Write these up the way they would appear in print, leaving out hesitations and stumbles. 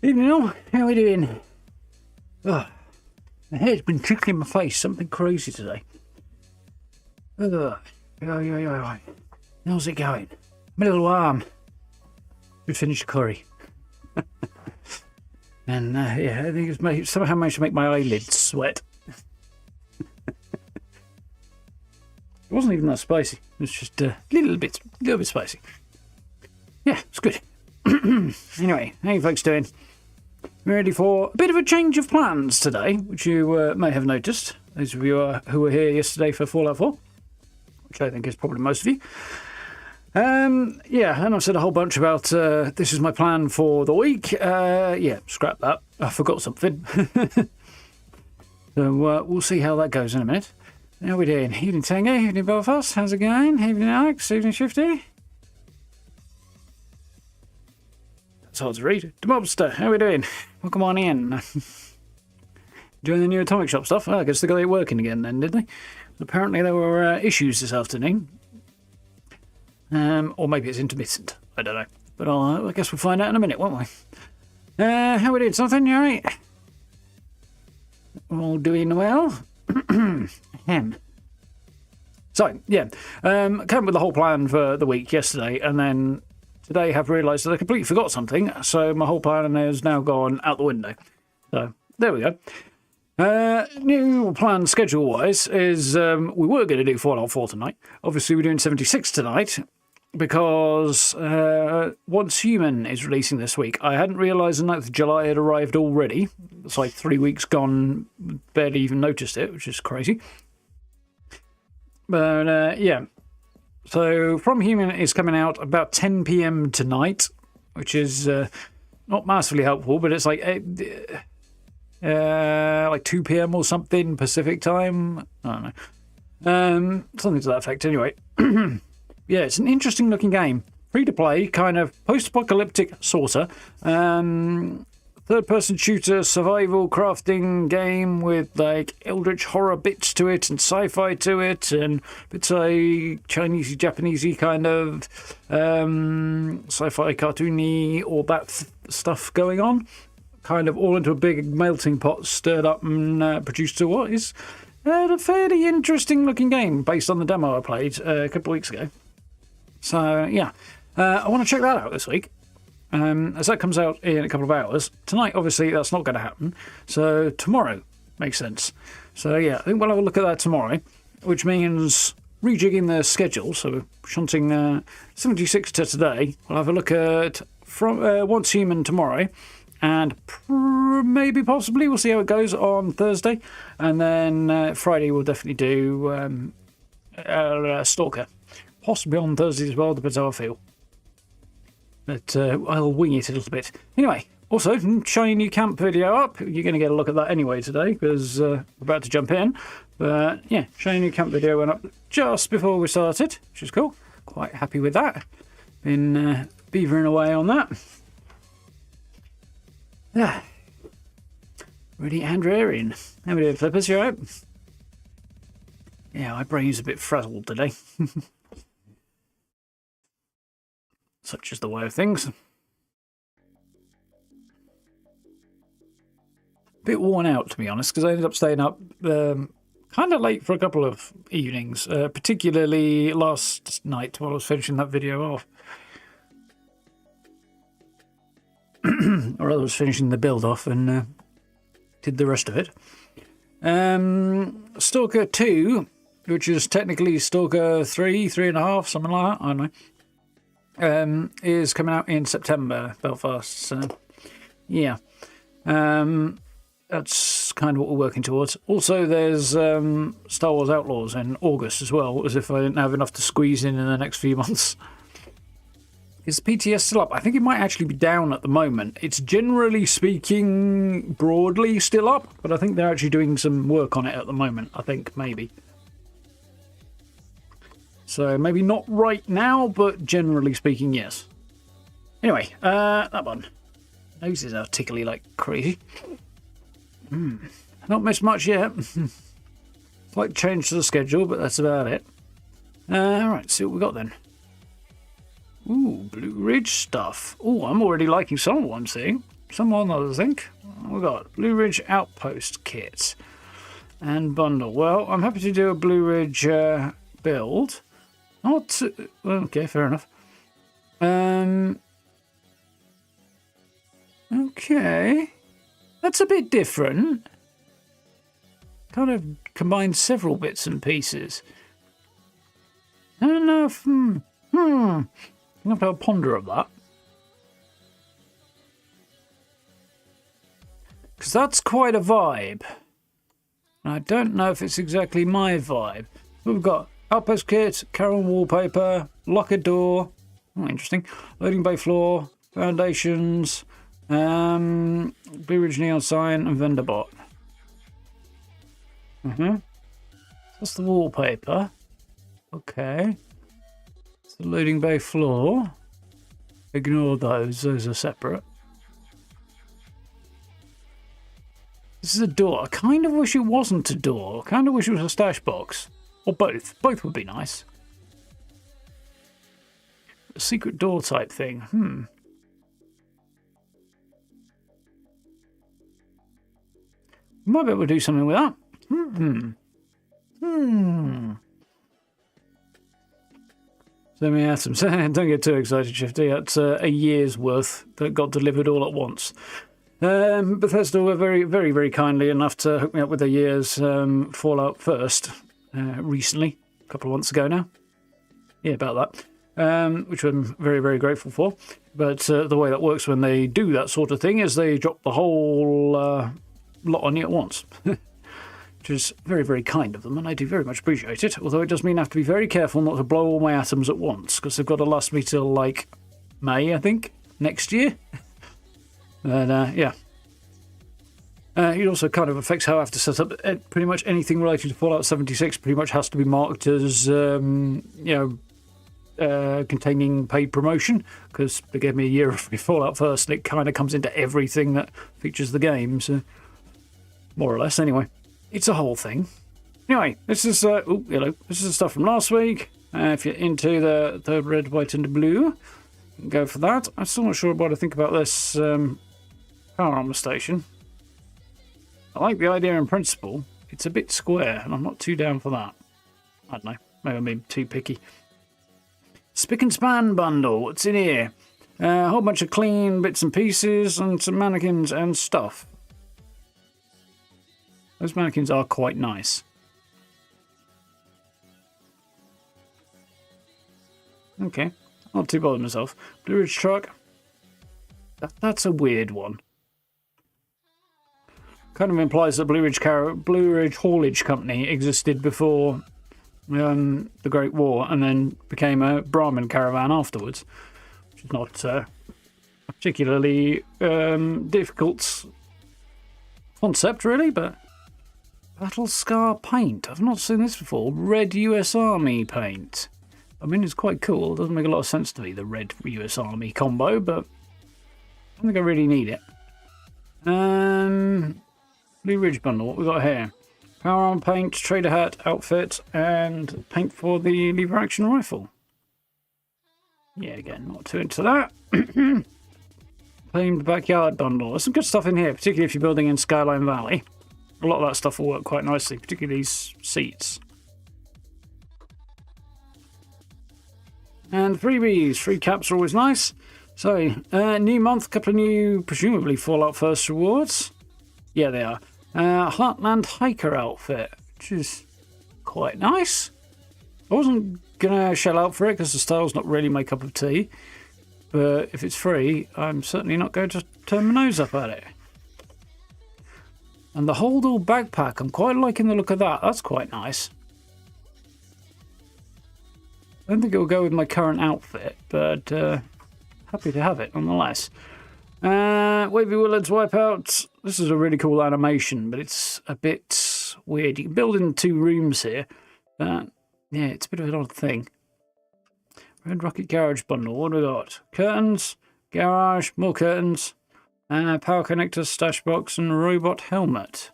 Evening all, how are we doing? Oh, my head's been tickling my face, something crazy today. How's it going? My little arm. We finished curry. And yeah, I think it's somehow managed to make my eyelids sweat. It wasn't even that spicy. It was just a little bit spicy. Yeah, it's good. Anyway, how you folks doing? Ready for a bit of a change of plans today, which you may have noticed. Those of you who were here yesterday for Fallout 4, which I think is probably most of you. Yeah, and I've said a whole bunch about this is my plan for the week. Yeah, scrap that. I forgot something. So we'll see how that goes in a minute. How are we doing? Evening Tango, evening Belfast, how's it going? Evening Alex, evening Shifty. It's hard to read. Demobster, how are we doing? Welcome on in. Doing the new Atomic Shop stuff? Oh, I guess they got it working again then, did they? Apparently there were issues this afternoon. Or maybe it's intermittent. I don't know. But I guess we'll find out in a minute, won't we? How we doing? Something? You alright? All doing well? So, yeah. Came up with the whole plan for the week yesterday, and then today have realised that I completely forgot something, so my whole plan has now gone out the window. So, there we go. New plan schedule-wise is we were going to do Fallout 4 tonight. Obviously, we're doing 76 tonight because Once Human is releasing this week. I hadn't realised the 9th of July had arrived already. It's like 3 weeks gone, barely even noticed it, which is crazy. But, yeah. So, From Human is coming out about 10 p.m. tonight, which is not massively helpful, but it's like 2 p.m. or something Pacific time. I don't know. Something to that effect, anyway. Yeah, it's an interesting looking game. Free to play, kind of post-apocalyptic sorta. Third-person shooter, survival crafting game with like eldritch horror bits to it and sci-fi to it and bits of Chinese, Japanesey kind of sci-fi cartoony, all that stuff going on. Kind of all into a big melting pot, stirred up and produced to what is a fairly interesting looking game based on the demo I played a couple of weeks ago. So yeah, I want to check that out this week. As that comes out in a couple of hours. Tonight, obviously, that's not going to happen. So tomorrow makes sense. So yeah, I think we'll have a look at that tomorrow, which means rejigging the schedule. So shunting 76 to today. We'll have a look at Once Human tomorrow. And maybe, possibly, we'll see how it goes on Thursday. And then Friday we'll definitely do Stalker. Possibly on Thursday as well, depends how I feel. But I'll wing it a little bit. Anyway, also, shiny new camp video up. You're going to get a look at that anyway today, because we're about to jump in. But yeah, shiny new camp video went up just before we started, which is cool. Quite happy with that. Been beavering away on that. Yeah. Ready and raring. How we doing, Flippers? You alright? Yeah, my brain's a bit frazzled today. Such is the way of things. Bit worn out, to be honest, because I ended up staying up kind of late for a couple of evenings, particularly last night while I was finishing that video off. Or I was finishing the build off and did the rest of it. Stalker 2, which is technically Stalker 3, 3.5, something like that, I don't know. Is coming out in September, Belfast. So, yeah. That's kind of what we're working towards. Also, there's Star Wars Outlaws in August as well, as if I didn't have enough to squeeze in the next few months. Is the PTS still up? I think it might actually be down at the moment. It's generally speaking, broadly still up, but I think they're actually doing some work on it at the moment. I think, maybe. So maybe not right now, but generally speaking, yes. Anyway, that one. Noses are tickly like crazy. Not missed much yet. Slight change to the schedule, but that's about it. Alright, see what we got then. Ooh, Blue Ridge stuff. Ooh, I'm already liking some of what I'm seeing. some more than others, I think. We've got Blue Ridge Outpost Kit and Bundle. Well, I'm happy to do a Blue Ridge build. Not... okay, fair enough. Okay. That's a bit different. Kind of combines several bits and pieces. I don't know if... I'll have to have a ponder of that. Because that's quite a vibe. And I don't know if it's exactly my vibe. We've got Outpost Kit, Carol Wallpaper, Locker Door. Oh, interesting. Loading Bay Floor, Foundations, Blue Ridge Neon Sign, and Vendor Bot. That's the wallpaper. Okay. It's the Loading Bay Floor. Ignore those are separate. This is a door. I kind of wish it wasn't a door. I kind of wish it was a stash box. Or both. Both would be nice. A secret door type thing. Might be able to do something with that. So many atoms. Don't get too excited, Shifty. That's a year's worth that got delivered all at once. Bethesda were very, very, very kindly enough to hook me up with a year's Fallout First recently, a couple of months ago now. Yeah, about that, which I'm very, very grateful for. But the way that works when they do that sort of thing is they drop the whole lot on you at once, which is very, very kind of them, and I do very much appreciate it. Although it does mean I have to be very careful not to blow all my atoms at once, because they've got to last me till, like, May, I think, next year. And, yeah. It also kind of affects how I have to set up pretty much anything related to Fallout 76 pretty much has to be marked as, containing paid promotion, because they gave me a year of free Fallout First, and it kind of comes into everything that features the game, so more or less, anyway. It's a whole thing. Anyway, this is, this is the stuff from last week. If you're into the red, white, and blue, go for that. I'm still not sure what I think about this power armor station. I like the idea in principle. It's a bit square, and I'm not too down for that. I don't know. Maybe I'm being too picky. Spick and Span bundle. What's in here? A whole bunch of clean bits and pieces and some mannequins and stuff. Those mannequins are quite nice. Okay. Not too bothered myself. Blue Ridge truck. That's a weird one. Kind of implies that Blue Ridge Haulage Company existed before the Great War and then became a Brahmin caravan afterwards, which is not a particularly difficult concept, really, but Battle Scar paint. I've not seen this before. Red US Army paint. I mean, it's quite cool. It doesn't make a lot of sense to me, the red US Army combo, but I don't think I really need it. Blue Ridge bundle, what we got here? Power arm paint, trader hat, outfit, and paint for the lever action rifle. Yeah, again, not too into that. Claimed backyard bundle. There's some good stuff in here, particularly if you're building in Skyline Valley. A lot of that stuff will work quite nicely, particularly these seats. And freebies. Free caps are always nice. So, new month, couple of new, presumably Fallout First rewards. Yeah, they are. Heartland Hiker outfit, which is quite nice. I wasn't going to shell out for it because the style's not really my cup of tea. But if it's free, I'm certainly not going to turn my nose up at it. And the Holdall backpack, I'm quite liking the look of that. That's quite nice. I don't think it will go with my current outfit, but happy to have it nonetheless. Wavy Willards Wipeout. This is a really cool animation, but it's a bit weird. You can build in 2 rooms here, but yeah, it's a bit of an odd thing. Red Rocket Garage bundle. What do we got? Curtains, garage, more curtains, power connector, stash box, and robot helmet.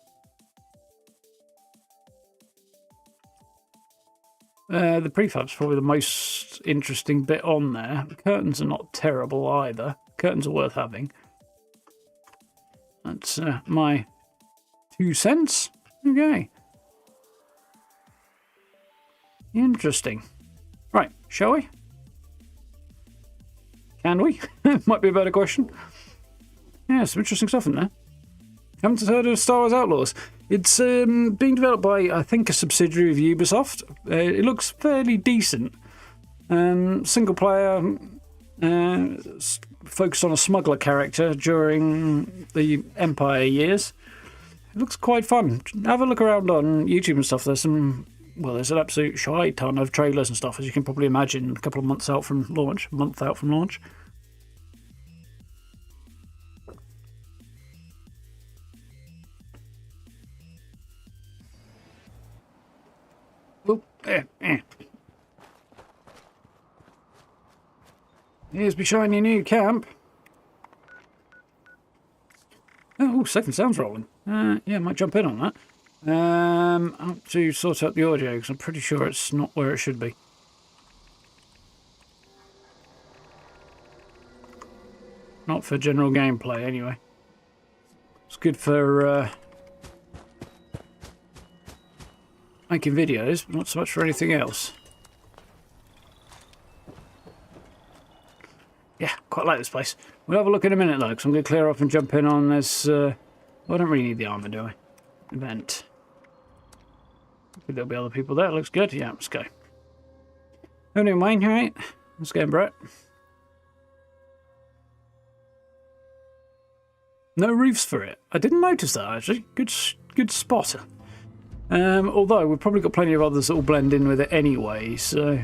The prefab's probably the most interesting bit on there. The curtains are not terrible either. Curtains are worth having. That's my 2 cents. Okay. Interesting. Right, shall we? Can we? Might be a better question. Yeah, some interesting stuff in there. Haven't heard of Star Wars Outlaws. It's being developed by, I think, a subsidiary of Ubisoft. It looks fairly decent. Single player, focused on a smuggler character during the Empire years. It looks quite fun. Have a look around on YouTube and stuff. There's an absolute shite ton of trailers and stuff, as you can probably imagine, a couple of months out from launch. Oh, Here's my shiny new camp. Oh, second sound's rolling. Yeah, might jump in on that. I have to sort out the audio because I'm pretty sure it's not where it should be. Not for general gameplay, anyway. It's good for making videos, but not so much for anything else. Yeah, quite like this place. We'll have a look in a minute, though, because I'm going to clear off and jump in on this... well, I don't really need the armour, do I? Event. There'll be other people there. Looks good. Yeah, let's go. Oh, no, Wayne, right? Let's go, Brett. No roofs for it. I didn't notice that, actually. Good spotter. Although, we've probably got plenty of others that will blend in with it anyway, so...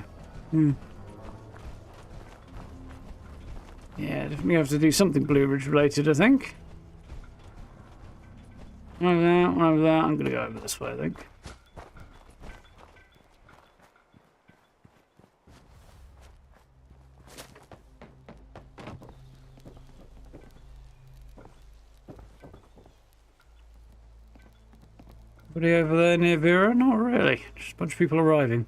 Yeah, definitely have to do something Blue Ridge related, I think. One over that. I'm going to go over this way, I think. Anybody over there near Vera? Not really. Just a bunch of people arriving.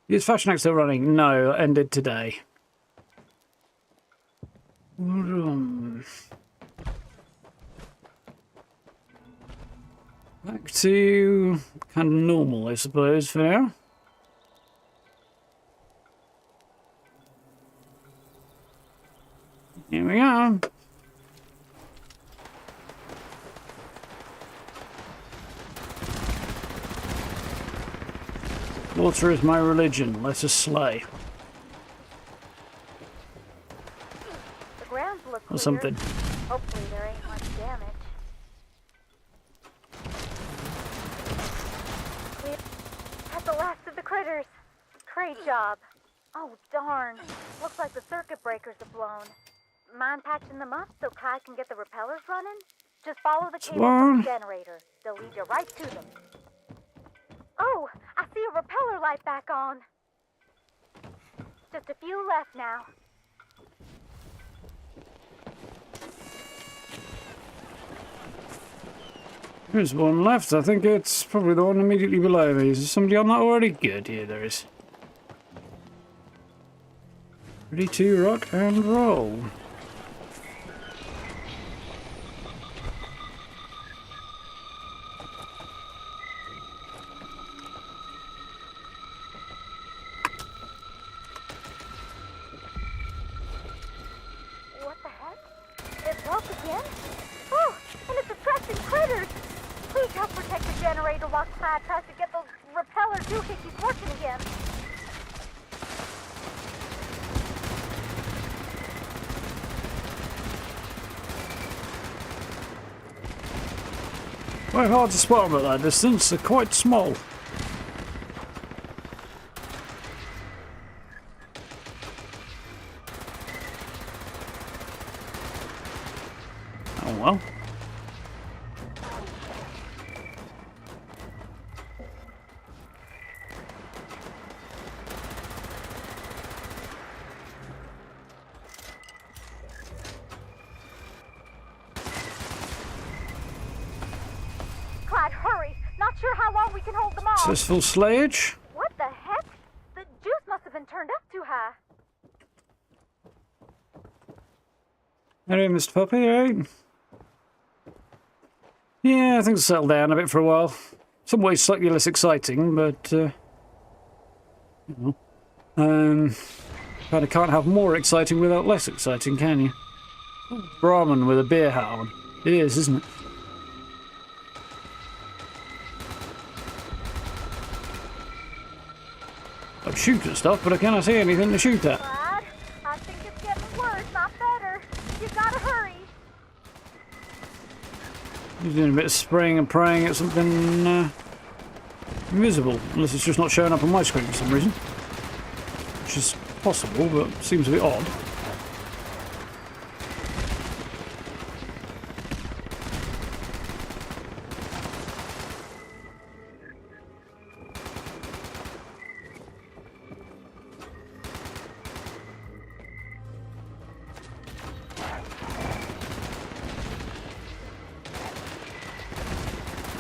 Is Fashion Act still running? No, ended today. Back to kind of normal, I suppose, for now. Here we are. Water is my religion. Let us slay. The grounds look clear. Or something. Hopefully there ain't much damage. That's the last of the critters. Great job. Oh, darn. Looks like the circuit breakers have blown. Mind patching them up so Kai can get the repellers running? Just follow the cable from the generator. They'll lead you right to them. Oh, I see a repeller light back on. Just a few left now. There's one left. I think it's probably the one immediately below me. Is there somebody on that already? Good. Yeah, there is. Ready to rock and roll. What the heck? It broke again? Oh, and it's attracting critters! Please help protect the generator while Clyde tries to get those repeller doohickeys working again. Quite hard to spot them at that distance. They're quite small. Oh well. Clyde, hurry! Not sure how long we can hold them off. Successful slayage. What the heck? The juice must have been turned up too high. Hello, Mr. Puppy, right? Yeah, things settled down a bit for a while. Some ways slightly less exciting, but you know, kind of can't have more exciting without less exciting, can you? Brahmin with a beer hat on. It is, isn't it? I shoot at stuff, but I cannot see anything to shoot at. Lad, I think it's getting worse, not better. You gotta hurry. He's doing a bit of spraying and praying at something invisible, unless it's just not showing up on my screen for some reason. Which is possible, but seems a bit odd.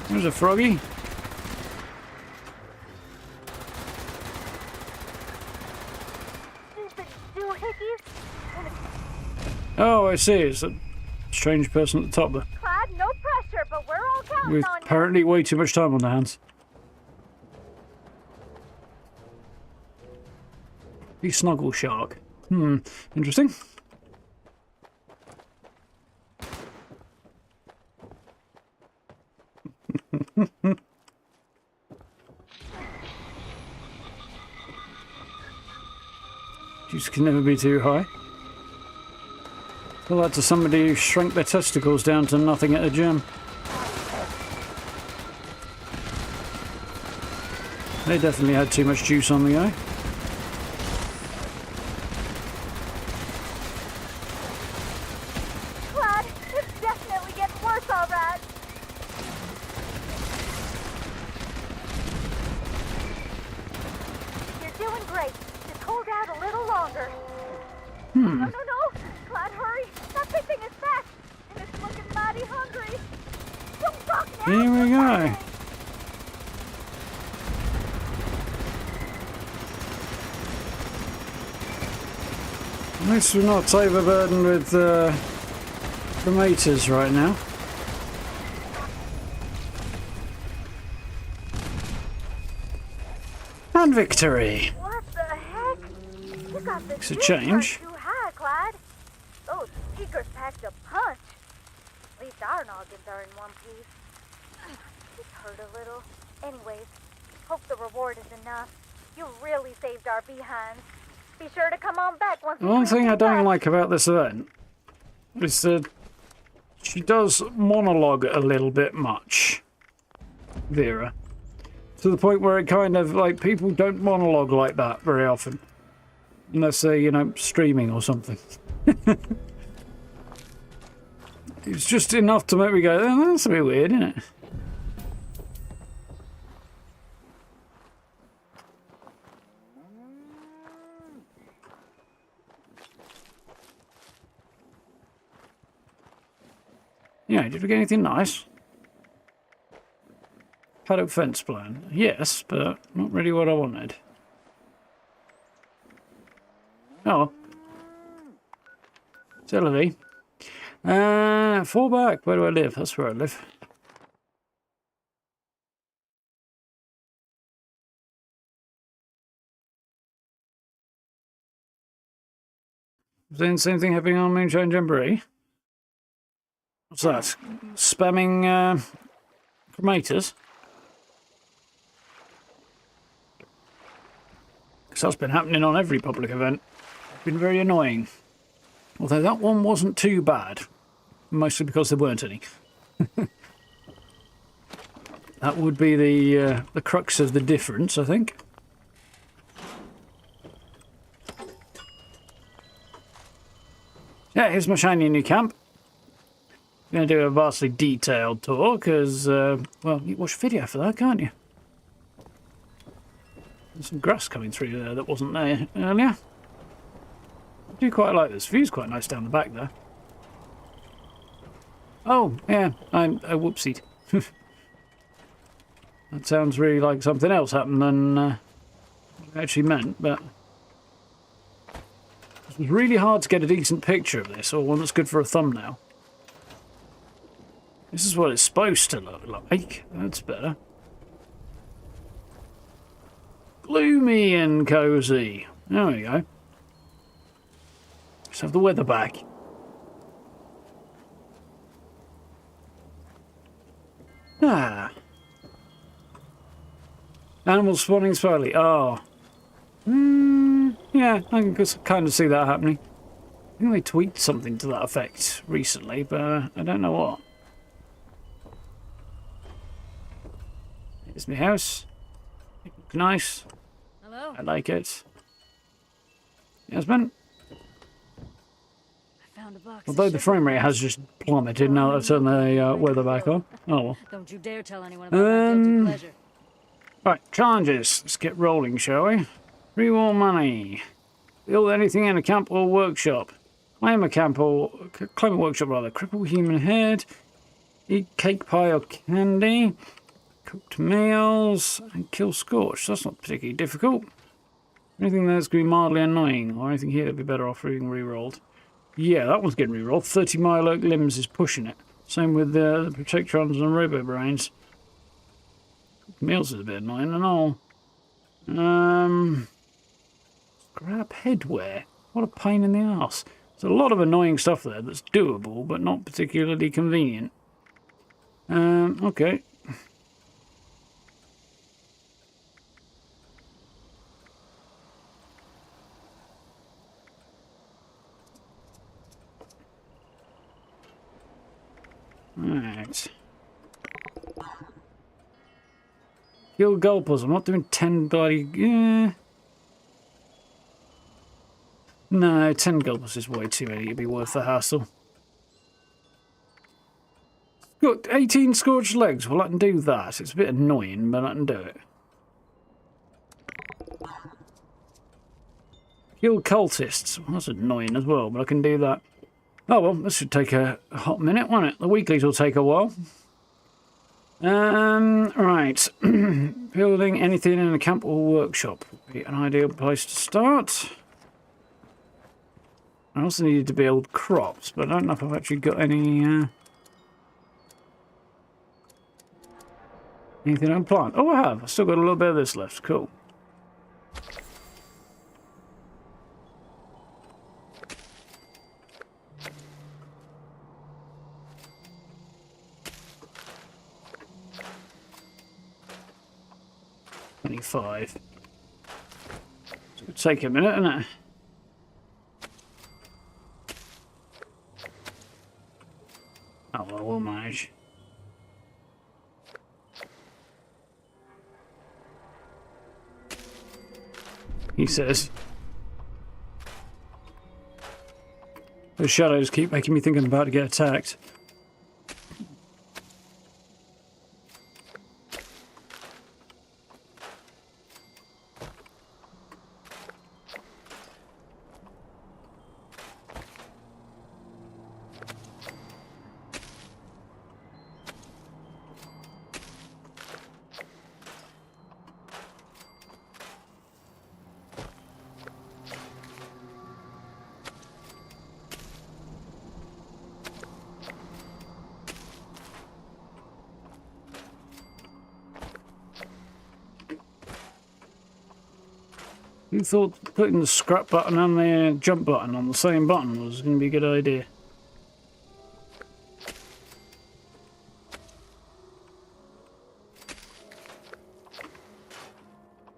There's a froggy. Stupid doohickeys. Oh, I see. It's a strange person at the top there. Clyde, no pressure, but we're all counting With on you. apparently way too much time on their hands. The snuggle shark. Interesting. Juice can never be too high. Tell that to somebody who shrank their testicles down to nothing at a gym. They definitely had too much juice on the go. Clyde, it's definitely getting worse, all right. You're doing great. Just hold out a little longer. No. Clyde, hurry. That big thing is fast. And it's looking mighty hungry. Don't talk now. Here we go. At least we're not overburdened with tomatoes right now. And victory! What the heck? You got the It's a juice change. too high, Clyde. Those speakers packed a punch. At least our noggins are in one piece. It hurt a little. Anyways, hope the reward is enough. You really saved our behinds. Be sure to come on back once. One thing I don't like about this event is that she does monologue a little bit much, Vera. To the point where it kind of, like, people don't monologue like that very often. Unless they're, you know, streaming or something. It's just enough to make me go, oh, that's a bit weird, isn't it? Yeah, did we get anything nice? Paddock fence plan. Yes, but not really what I wanted. Oh. Celery. Fall back. Where do I live? That's where I live. Is there the same thing happening on Moonshine Jamboree? What's that? Spamming cremator's? Because that's been happening on every public event. It's been very annoying. Although that one wasn't too bad. Mostly because there weren't any. That would be the crux of the difference, I think. Yeah, here's my shiny new camp. I'm going to do a vastly detailed tour because, well, you can watch a video for that, can't you? There's some grass coming through there that wasn't there earlier. I do quite like this. View's quite nice down the back there. Oh, yeah, I'm a whoopsie. That sounds really like something else happened than I actually meant, but It's really hard to get a decent picture of this, or one that's good for a thumbnail. This is what it's supposed to look like. That's better. Gloomy and cozy. There we go. Let's have the weather back. Ah. Animals spawning slowly. Oh. Yeah, I can kind of see that happening. I think they tweaked something to that effect recently, but I don't know what. Here's my house. It looks nice. Hello? I like it. Yasmin? I found a box. Although the frame rate has just plummeted now that I've turned the weather back on. Oh well. Don't you dare tell anyone about my guilty pleasure. Right, challenges. Let's get rolling, shall we? Reward money. Build anything in a camp or workshop. Claim a workshop rather. Cripple human head. Eat cake, pie or candy. Cooked meals. And kill Scorch. That's not particularly difficult. Anything that's going to be mildly annoying, or anything here that'd be better off being re-rolled. Yeah, that one's getting re-rolled. 30 mile oak limbs is pushing it. Same with the Protectrons and Robo Brains. Meals is a bit annoying and all. Grab headwear. What a pain in the ass. There's a lot of annoying stuff there that's doable, but not particularly convenient. Okay. Right. Kill gulpers. I'm not doing 10 bloody... No, 10 gulpers is way too many to be worth the hassle. Got 18 scorched legs. Well, I can do that. It's a bit annoying, but I can do it. Kill cultists. Well, that's annoying as well, but I can do that. Oh well, this should take a hot minute, won't it? The weeklies will take a while. Right. Building anything in a camp or workshop would be an ideal place to start. I also needed to build crops, but I don't know if I've actually got any anything on plant. Oh, I have. I've still got a little bit of this left. Cool. It's going to take a minute, isn't it? Oh, well, we'll manage. He says. The shadows keep making me think I'm about to get attacked. You thought putting the scrap button and the jump button on the same button was going to be a good idea.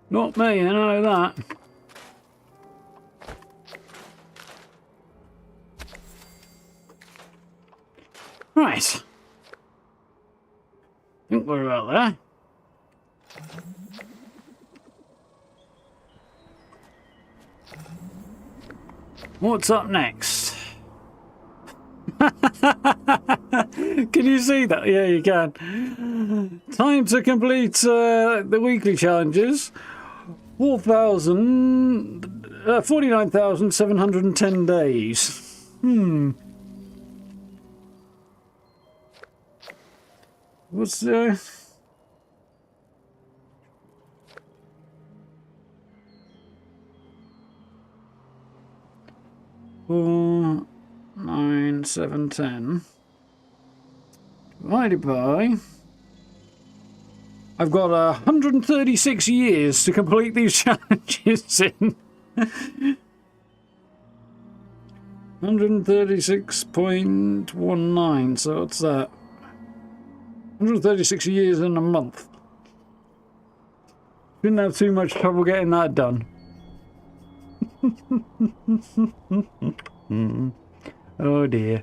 Not me, I know that. Right. I think we're about there. What's up next? Can you see that? Yeah, you can. Time to complete the weekly challenges. 49,710 days. What's 4, 9, 7, 10. Divided by... I've got 136 years to complete these challenges in. 136.19, so what's that? 136 years in a month. Didn't have too much trouble getting that done. Oh dear.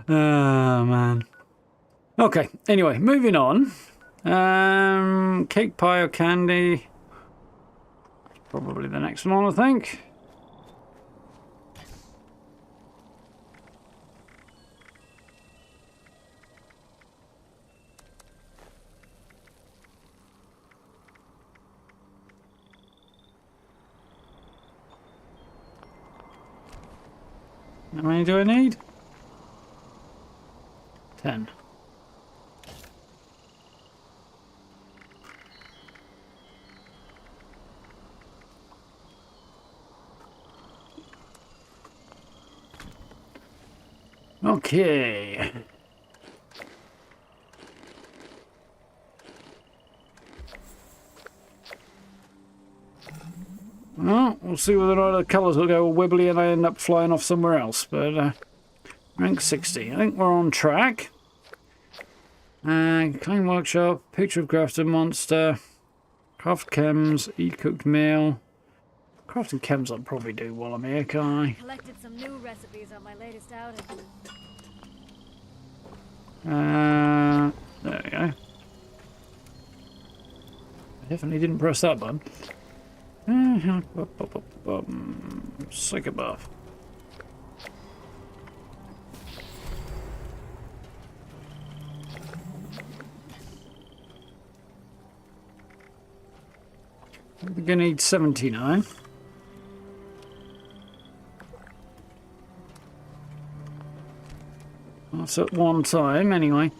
Oh man. Okay, anyway, moving on. Cake, pie or candy? Probably the next one, I think. How many do I need? 10. Okay. Well, we'll see whether or not the colours will go wibbly and I end up flying off somewhere else. But rank 60. I think we're on track. Clean workshop, picture of grafted monster, craft chems, eat cooked meal. Crafting chems I'll probably do while I'm here, can't I? Collected some new recipes on my latest outing. There we go. I definitely didn't press that button. Psychobuff. We're gonna need 79. That's at one time, anyway.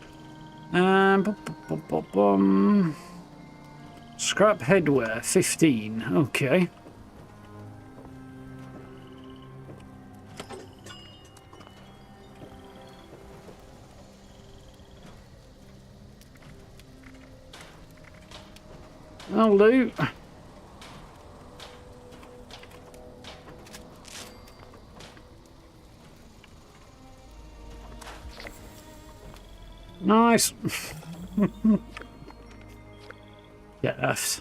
Scrap headwear, 15. Okay. That'll do. Nice. Yes.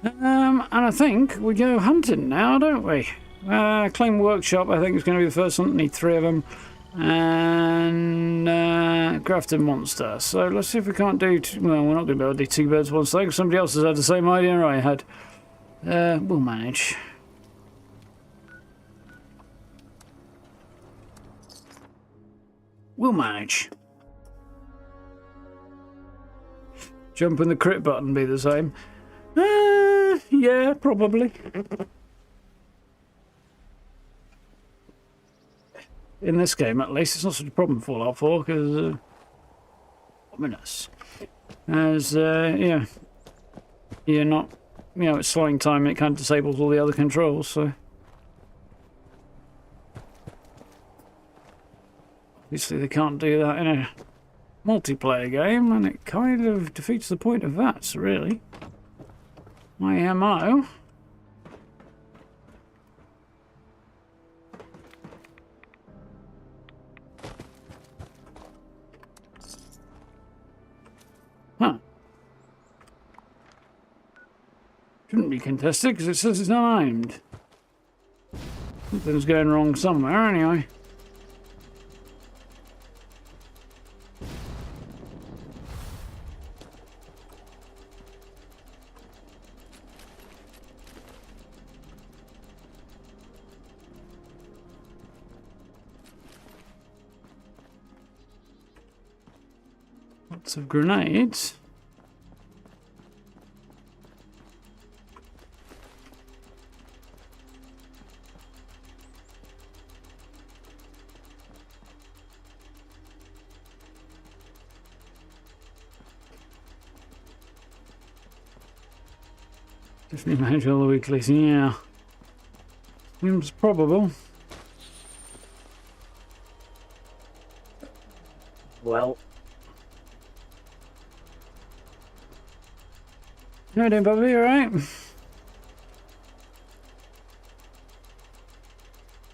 And I think we go hunting now, don't we? Claim workshop, I think, is going to be the first one. Need 3 of them. And grafted monster. So let's see if we can't do... well, we're not going to be able to do 2 birds, 1 stone. Somebody else has had the same idea I had. We'll manage. We'll manage. Jump and the crit button be the same. Yeah, probably. In this game, at least, it's not such a problem for Fallout 4 because ominous. As yeah, you're not, you know, it's slowing time and it kind of disables all the other controls. So obviously they can't do that in a multiplayer game, and it kind of defeats the point of that, really. My MO. Huh. Shouldn't be contested because it says it's unaimed. Something's going wrong somewhere, anyway. Lots of grenades. Definitely manage all the weeklies, yeah. Seems probable. Well. How you doing, Bobby? You alright?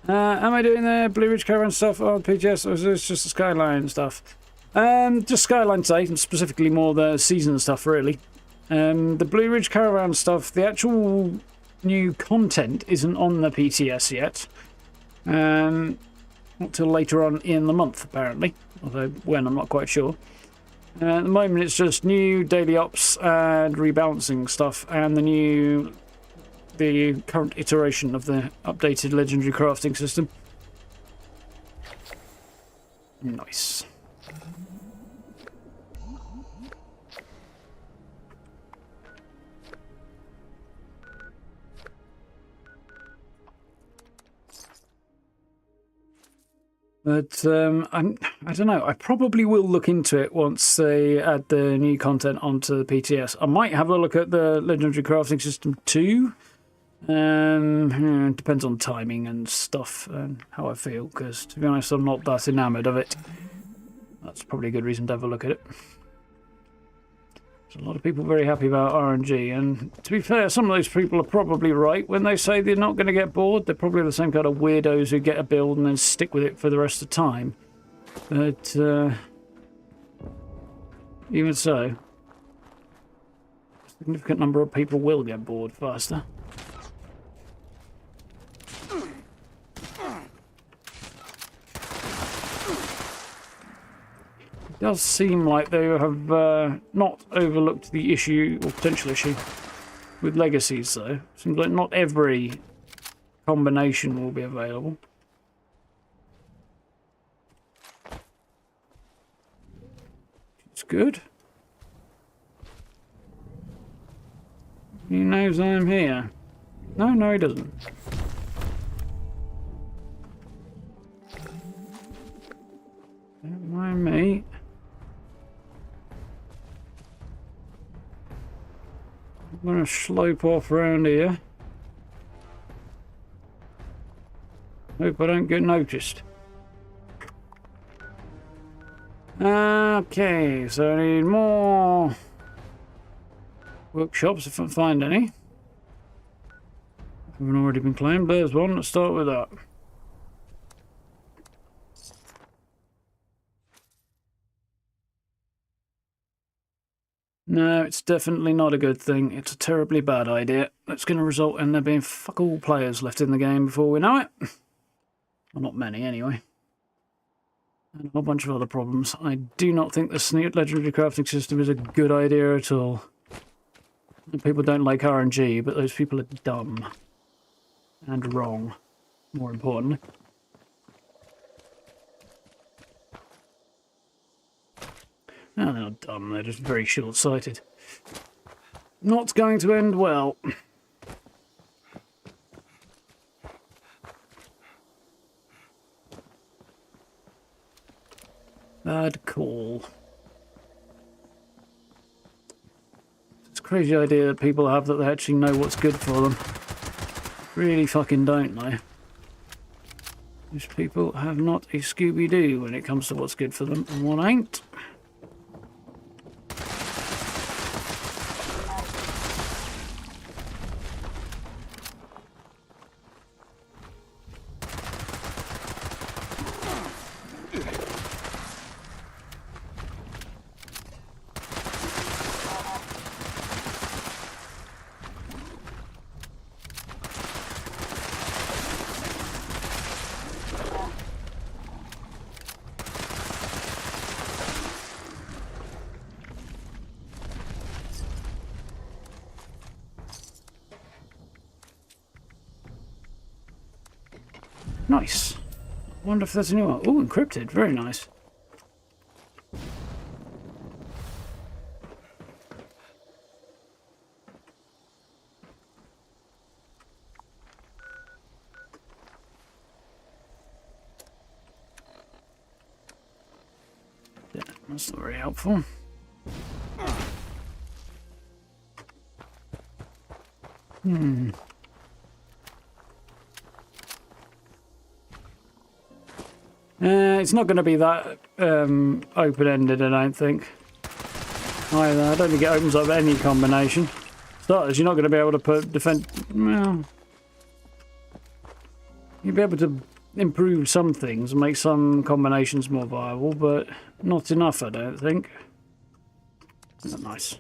Am I doing the Blue Ridge Caravan stuff on PTS, or is this just the Skyline stuff? Just Skyline today, and specifically more the season stuff, really. The Blue Ridge Caravan stuff, the actual new content isn't on the PTS yet. Not till later on in the month, apparently. Although when, I'm not quite sure. At the moment, it's just new daily ops and rebalancing stuff, and the current iteration of the updated legendary crafting system. Nice. But I don't know. I probably will look into it once they add the new content onto the PTS. I might have a look at the legendary crafting system too. It depends on timing and stuff and how I feel. Because to be honest, I'm not that enamoured of it. That's probably a good reason to have a look at it. There's a lot of people very happy about RNG, and to be fair, some of those people are probably right when they say they're not going to get bored. They're probably the same kind of weirdos who get a build and then stick with it for the rest of the time. But even so, a significant number of people will get bored faster. It does seem like they have not overlooked the issue, or potential issue, with legacies, though. Seems like not every combination will be available. It's good. He knows I'm here. No, he doesn't. Don't mind me. I'm going to slope off around here. Hope I don't get noticed. Okay, so I need more workshops if I find any. Haven't already been claimed. There's one. Let's start with that. No, it's definitely not a good thing. It's a terribly bad idea. That's going to result in there being fuck all players left in the game before we know it. Well, not many, anyway. And a whole bunch of other problems. I do not think the legendary crafting system is a good idea at all. People don't like RNG, but those people are dumb. And wrong, more importantly. No, they're not dumb, they're just very short-sighted. Not going to end well. Bad call. It's a crazy idea that people have that they actually know what's good for them. Really fucking don't they? These people have not a Scooby-Doo when it comes to what's good for them and what ain't. Nice. I wonder if there's a new one. Oh, encrypted. Very nice. Yeah, that's not very helpful. It's not going to be that open-ended, I don't think. Either. I don't think it opens up any combination. Starters, you're not going to be able to put defend. Well, you'll be able to improve some things and make some combinations more viable, but not enough, I don't think. Oh, nice.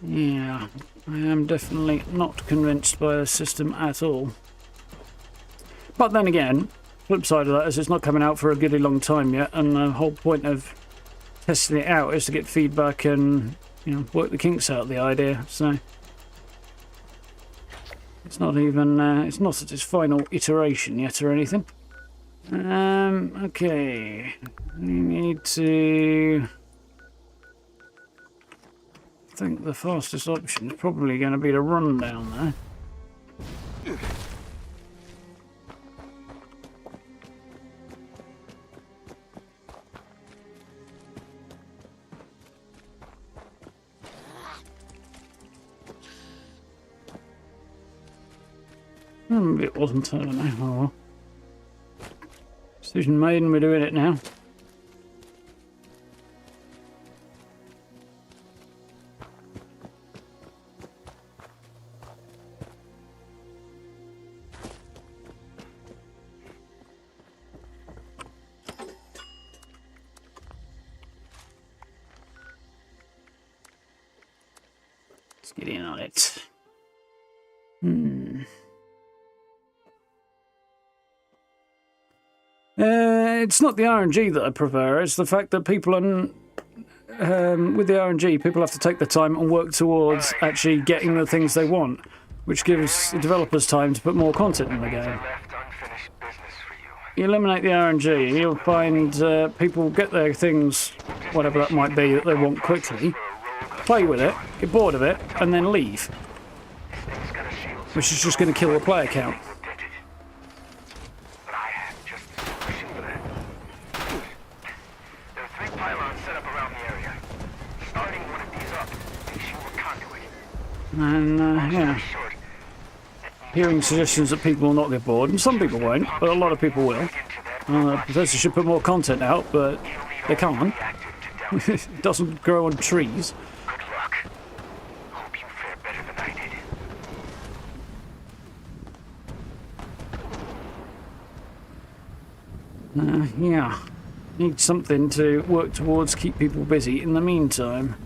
Yeah, I am definitely not convinced by the system at all. But then again, flip side of that is it's not coming out for a goodly long time yet, and the whole point of testing it out is to get feedback and, you know, work the kinks out of the idea. So it's not even it's not at its final iteration yet or anything. Okay, we need to. I think the fastest option is probably going to be to run down there. It wasn't, I don't know. Oh, well. Decision made and we're doing it now. Let's get in on it. It's not the RNG that I prefer, it's the fact that people are, with the RNG, people have to take the time and work towards actually getting the things they want, which gives the developers time to put more content in the game. You eliminate the RNG and you'll find people get their things, whatever that might be, that they want quickly, play with it, get bored of it, and then leave. Which is just going to kill the player count. And, yeah. Hearing suggestions that people will not get bored, and some people won't, but a lot of people will. Professors should put more content out, but they can't. It doesn't grow on trees. Good luck. Hope you fare better than I did. Yeah. Need something to work towards, keep people busy in the meantime.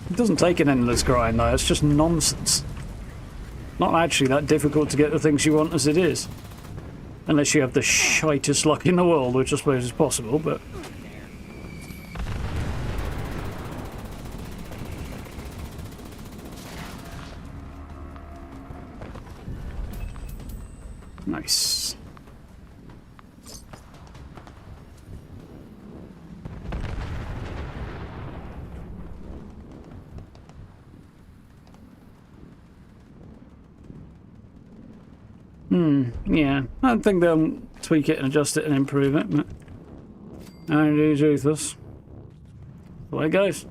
It doesn't take an endless grind though, it's just nonsense. Not actually that difficult to get the things you want as it is. Unless you have the shitest luck in the world, which I suppose is possible, but... Nice. Yeah, I think they'll tweak it and adjust it and improve it, but RNG is ruthless. The way it goes.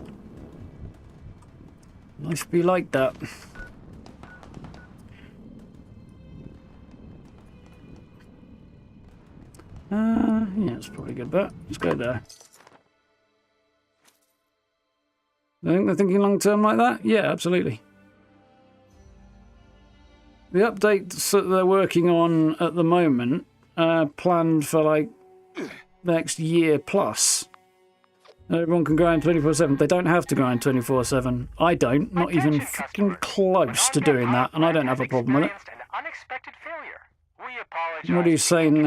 Life be like that. Yeah, it's probably a good bet. Let's go there. I think they're thinking long term like that? Yeah, absolutely. The updates that they're working on at the moment are planned for like the next year plus. Everyone can grind 24/7. They don't have to grind 24/7. I don't, not even fucking close to doing that, and I don't have a problem with it. What are you saying?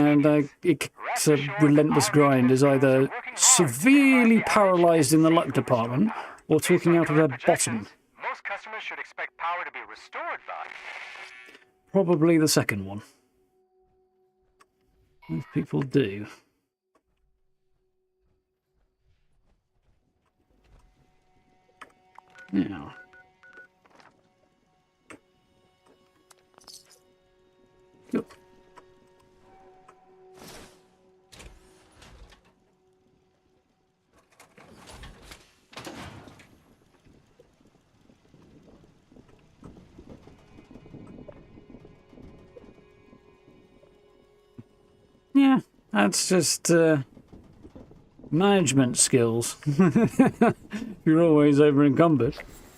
It's a relentless grind is either severely paralysed in the luck department or talking out of their bottom. Most customers should expect power to be restored by. Probably the second one. Most people do. Now, That's just management skills. You're always over encumbered.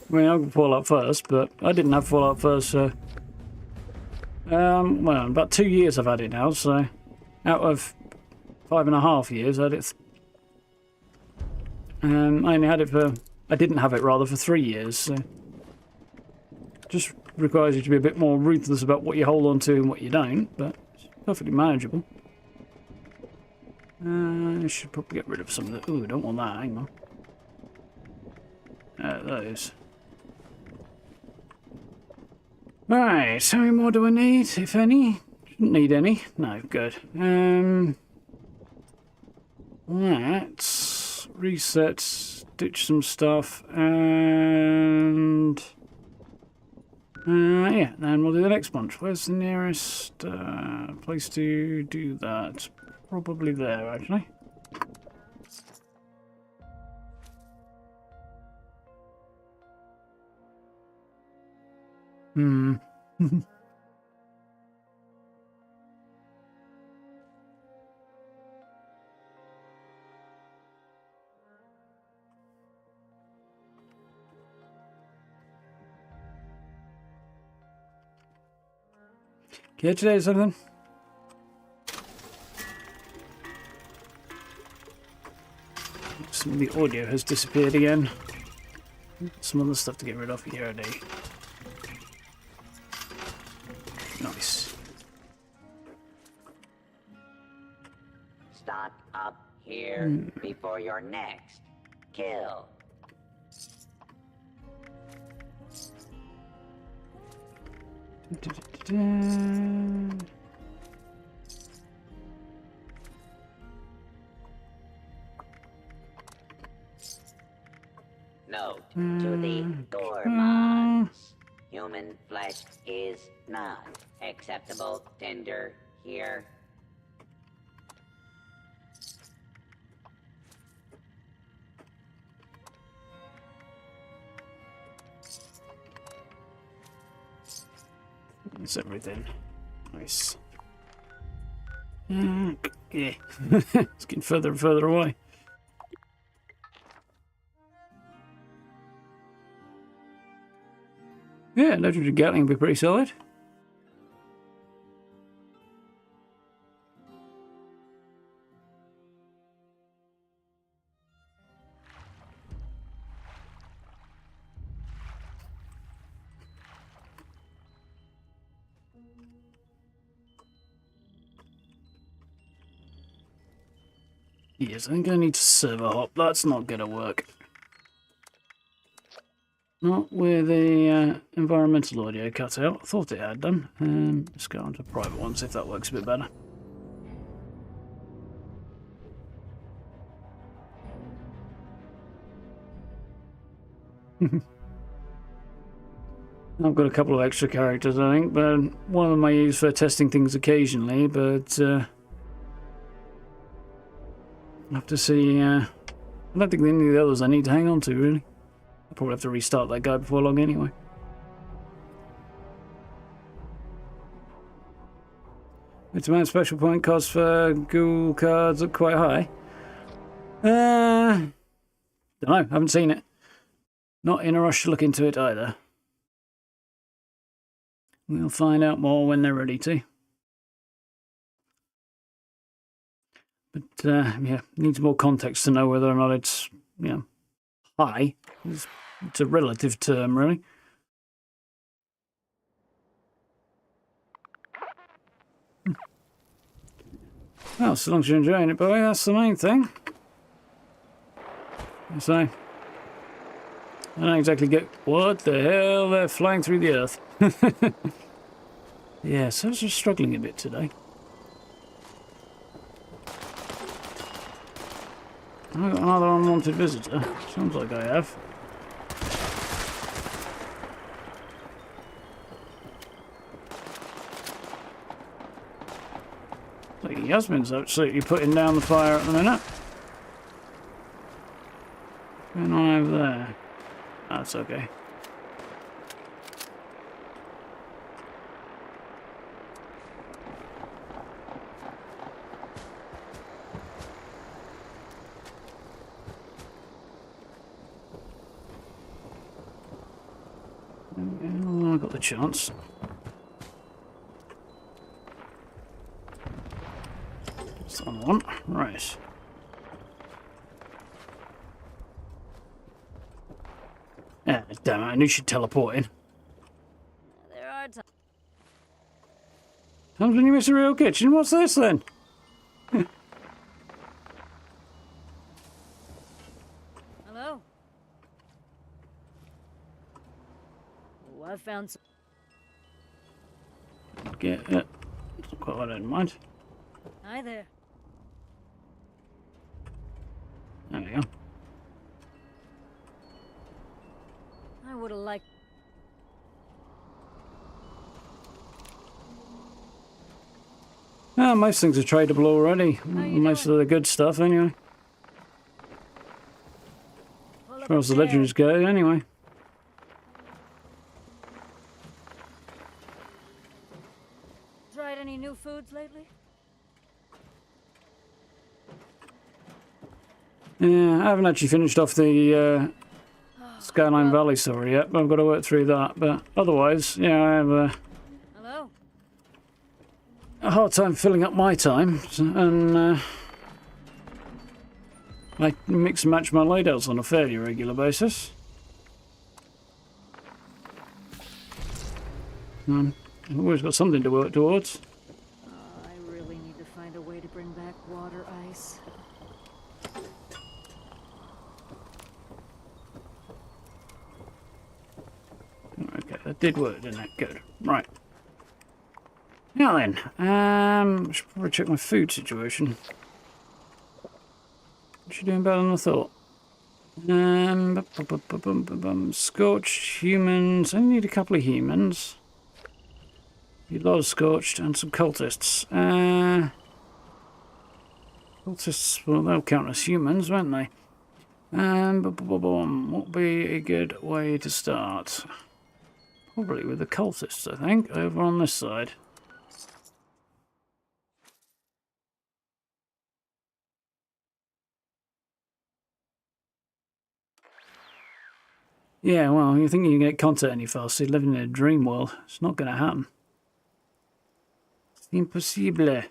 I mean, I can Fallout first, but I didn't have Fallout first, so... well, about 2 years I've had it now, so... Out of 5.5 years, I had it... I only had it for... I didn't have it, rather, for 3 years, so... Just requires you to be a bit more ruthless about what you hold on to and what you don't, but it's perfectly manageable. I should probably get rid of some of the... Ooh, I don't want that, hang on. Those. Right, how many more do I need, if any? Shouldn't need any. No, good. Let's reset, ditch some stuff, and... yeah, then we'll do the next bunch. Where's the nearest place to do that? Probably there, actually. Here today or something? Some of the audio has disappeared again. Some other stuff to get rid of here already. Nice. Stock up here before your next kill. Note to the gourmands. Human flesh is not acceptable tender here. That's everything. Nice. Yeah. It's getting further and further away. Yeah, legendary Gatling would be pretty solid. Yes, I think I need to server hop. That's not going to work. Not with the environmental audio cut out. I thought it had done. Let's go on to private ones if that works a bit better. I've got a couple of extra characters, I think, but one of them I use for testing things occasionally, but I'll have to see. I don't think any of the others I need to hang on to, really. I'll probably have to restart that guy before long anyway. It's a special point cost for ghoul cards are quite high. Don't know, haven't seen it. Not in a rush to look into it either. We'll find out more when they're ready to. But, yeah, needs more context to know whether or not it's, you know, high. It's a relative term, really. Well, so long as you're enjoying it, boy, that's the main thing. So, I don't exactly get what the hell they're flying through the earth. Yeah, so I was just struggling a bit today. I've got another unwanted visitor. Sounds like I have. Like Yasmin's absolutely putting down the fire at the minute. What's going on over there? That's okay. chance. That's the one. Right. Yeah, damn it, I knew she'd teleport in. There are times. Times when you miss a real kitchen. What's this then? Hello? Oh, I found some. Get it. It's not quite what I didn't mind. Hi there. There we go. I would have liked. Well, most things are tradable already. you Most of the good stuff, anyway. Pull As up far a as the chair. legends go, anyway. Tried any new foods lately? Yeah, I haven't actually finished off the Skyline Valley story yet, but I've got to work through that. But otherwise, yeah, I have Hello? a hard time filling up my time, and I mix and match my loadouts on a fairly regular basis. I've always got something to work towards. I really need to find a way to bring back water ice. Okay, that did work, didn't it? Good. Right. Now then, I should probably check my food situation. What's she doing better than I thought? Scorched humans. I need a couple of humans. A lot of scorched and some cultists. Cultists, well, they'll count as humans, won't they? What would be a good way to start? Probably with the cultists, I think, over on this side. Yeah, well, you think you can get content any faster living in a dream world. It's not going to happen. It's impossible.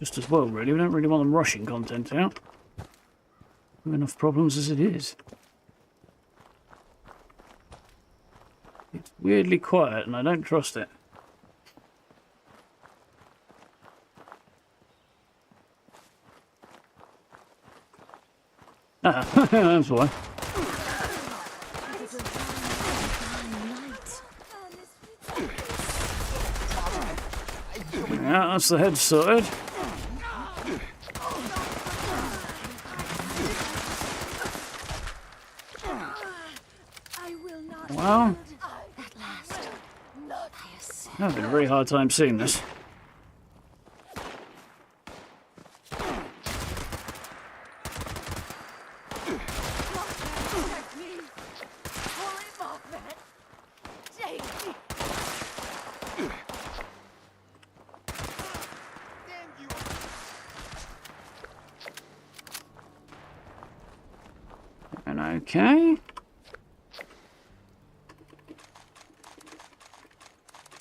Just as well, really. We don't really want them rushing content out. We have enough problems as it is. It's weirdly quiet, and I don't trust it. Ah, that's why. Yeah, that's the head sorted. Well, I've had a very hard time seeing this. And okay.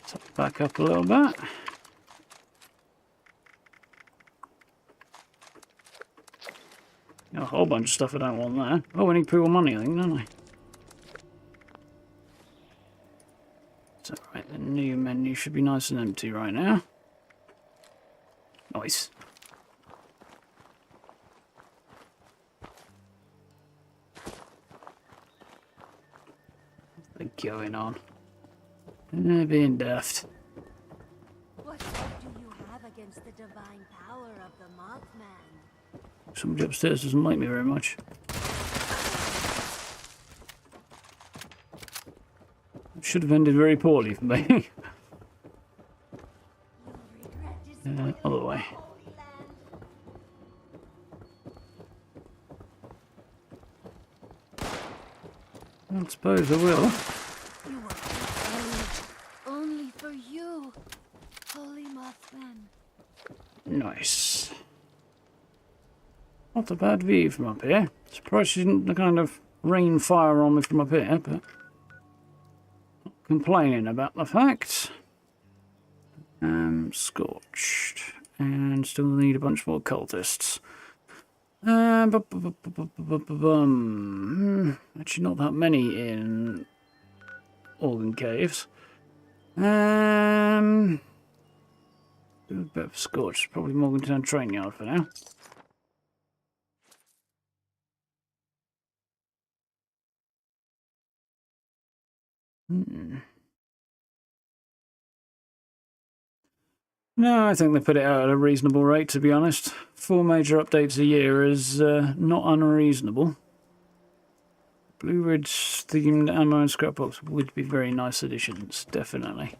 Top back up a little bit. Got a whole bunch of stuff I don't want there. Oh, we need pool money, I think, don't we? So, right, the new menu should be nice and empty right now. Nice. What's going on? They're being daft. What do you have against the divine power of the Mothman? Somebody upstairs doesn't like me very much. It should have ended very poorly for me. Other way. I suppose I will. You were prepared only for you, Holy Mothman. Nice. Not a bad view from up here. Surprised she didn't kind of rain fire on me from up here, but not complaining about the fact. Scorched. And still need a bunch more cultists. Actually not that many in Organ Caves. Do a bit of Scorched. Probably Morgantown Train Yard for now. No, I think they put it out at a reasonable rate, to be honest. 4 major updates a year is not unreasonable. Blue Ridge themed ammo and scrapbox would be very nice additions, definitely.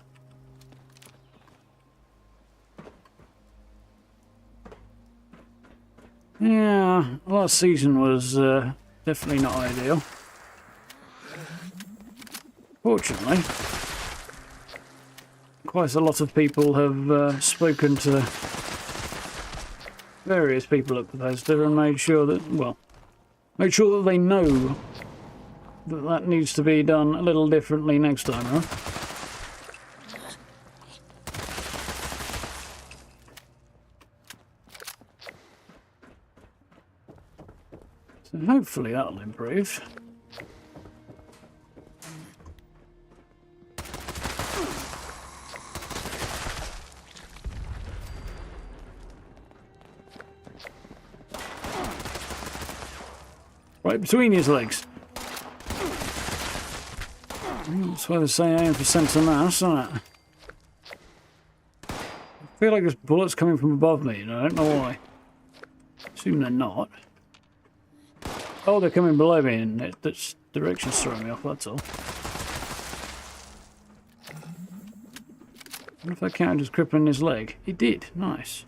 Yeah, last season was definitely not ideal. Fortunately, quite a lot of people have spoken to various people at Bethesda and made sure that, well, made sure that they know that that needs to be done a little differently next time, huh? So hopefully that'll improve. Right between his legs. That's why they say aim for centre mass, isn't it? I feel like there's bullets coming from above me, and I don't know why. Assume they're not. Oh, they're coming below me, and that direction's throwing me off, that's all. I wonder if that counted as crippling his leg. It did. Nice.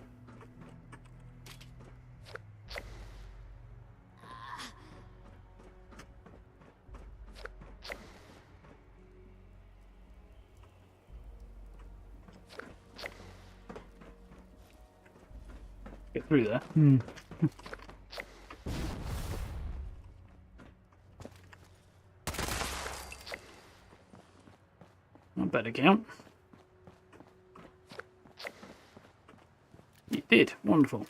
Get through there. Not bad account. You did. Wonderful.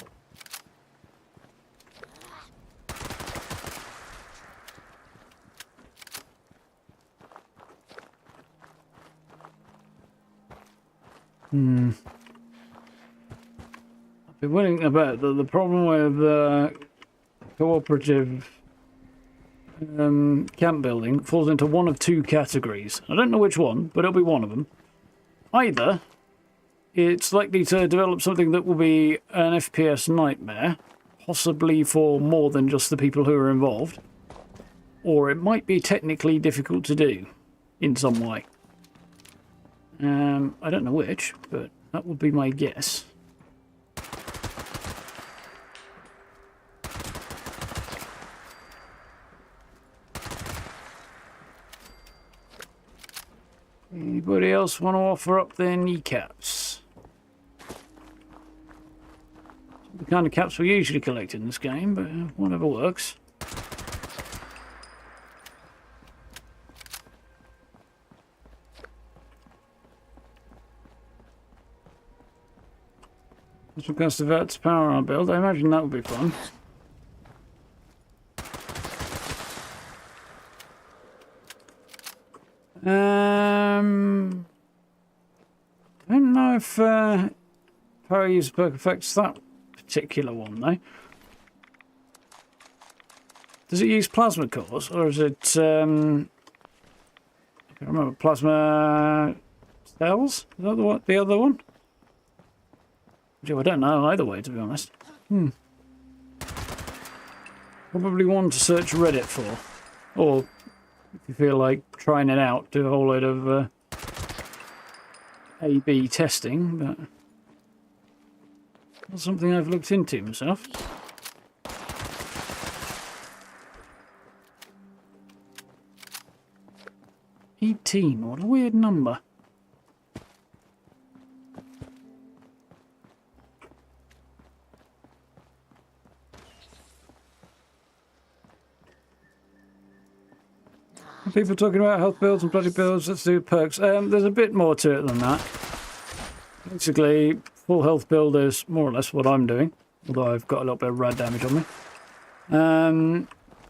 I've been worrying about the problem with cooperative camp building falls into one of 2 categories. I don't know which one, but it'll be one of them. Either it's likely to develop something that will be an FPS nightmare, possibly for more than just the people who are involved, or it might be technically difficult to do in some way. I don't know which, but that would be my guess. Anybody else want to offer up their kneecaps? The kind of caps we usually collect in this game, but whatever works. As regards to Vert's power armor build, I imagine that would be fun. I don't know if power use perk affects that particular one though. Does it use plasma cores, or is it I can't remember, plasma cells? Is that the other one? I don't know either way, to be honest. Probably one to search Reddit for, or if you feel like trying it out, do a whole load of A/B testing, but not something I've looked into myself. $18, what a weird number. People talking about health builds and bloody builds. Let's do perks. There's a bit more to it than that. Basically, full health build is more or less what I'm doing, although I've got a little bit of rad damage on me.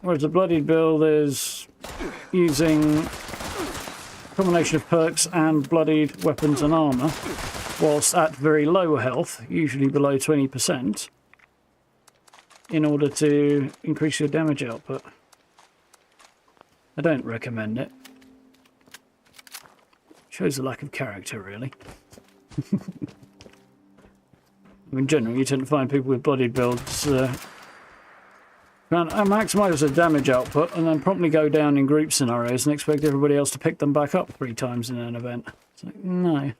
Whereas the bloodied build is using a combination of perks and bloodied weapons and armour, whilst at very low health, usually below 20%, in order to increase your damage output. I don't recommend it. Shows a lack of character, really. In general, you tend to find people with bloodied builds can maximise their damage output and then promptly go down in group scenarios and expect everybody else to pick them back up 3 times in an event. It's like, no.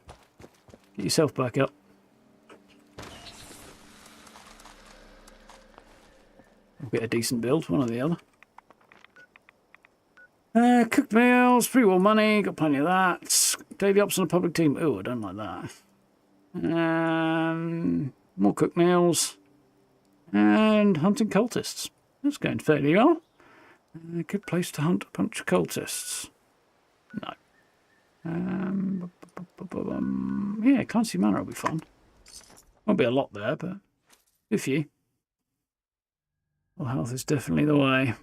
Get yourself back up. I'll get a decent build, one or the other. Cooked meals, pre-war money, got plenty of that. Daily ops on a public team. Oh, I don't like that. More cooked meals. And hunting cultists. That's going fairly well. A good place to hunt a bunch of cultists. No. Yeah, Clancy Manor will be fun. Won't be a lot there, but a few. Well, health is definitely the way.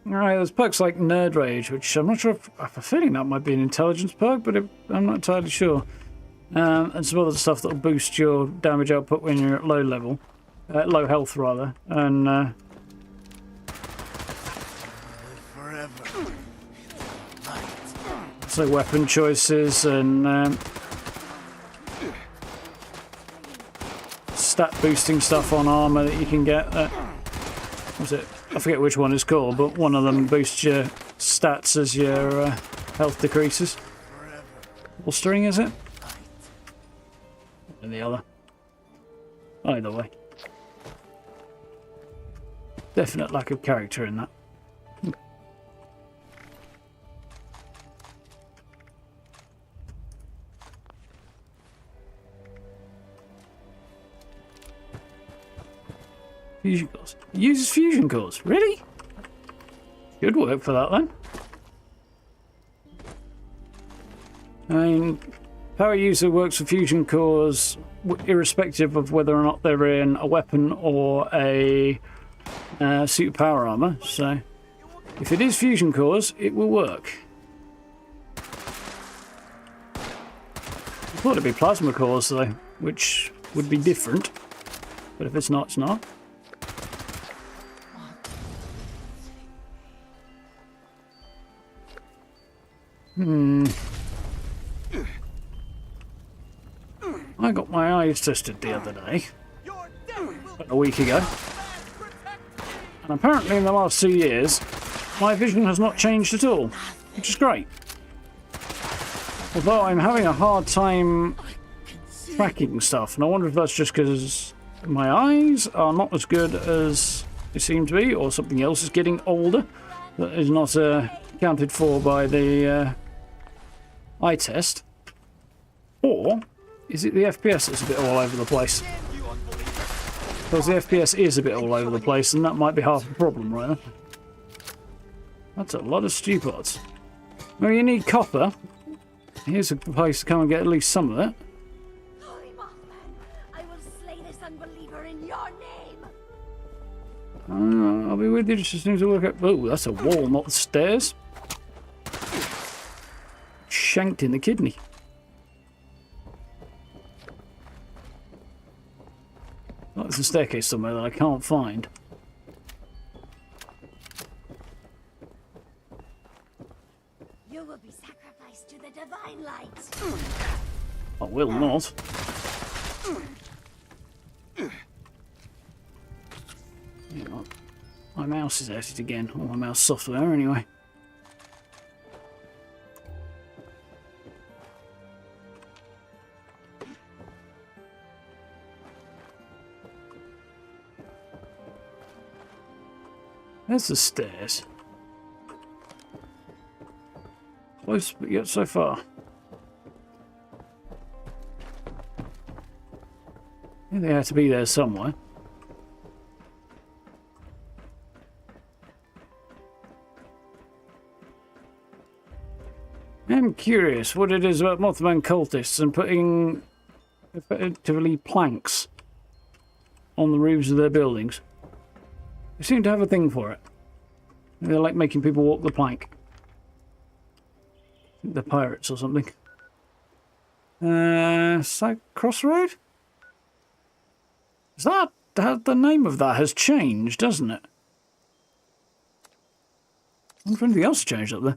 Alright, there's perks like Nerd Rage, which I'm not sure if, I have a feeling that might be an intelligence perk, but I'm not entirely sure. And some other stuff that'll boost your damage output when you're at low level. Low health, rather. And, so weapon choices and stat boosting stuff on armor that you can get. What's it? I forget which one it's called, but one of them boosts your stats as your health decreases. Bolstering, is it? And the other. Either way. Definite lack of character in that. Fusion cores. Uses fusion cores. Really? Good work for that then. I mean, power user works for fusion cores irrespective of whether or not they're in a weapon or a suit of power armor. So, if it is fusion cores, it will work. I thought it'd be plasma cores though, which would be different. But if it's not, it's not. I got my eyes tested the other day, a week ago, and apparently in the last 2 years my vision has not changed at all, which is great. Although I'm having a hard time tracking stuff, and I wonder if that's just because my eyes are not as good as they seem to be, or something else is getting older that is not accounted for by the eye test, or is it the FPS that's a bit all over the place? Because the FPS is a bit all over the place, and that might be half the problem, right? That's a lot of stupids. Well, you need copper. Here's a place to come and get at least some of it. Holy Mothman, I will slay this unbeliever in your name. I'll be with you just as soon as I work out. Oh, that's a wall, not the stairs. Shanked in the kidney. Oh, there's a staircase somewhere that I can't find. You will be sacrificed to the divine light. I will not. Hang on. My mouse is at it again. Or my mouse software, anyway. There's the stairs. Close, but yet so far. Yeah, they had to be there somewhere. I'm curious what it is about Mothman cultists and putting effectively planks on the roofs of their buildings. They seem to have a thing for it. They like making people walk the plank. I think they're pirates or something. Side Crossroad? Is that the name of that has changed, doesn't it? I wonder if anything else changed up there.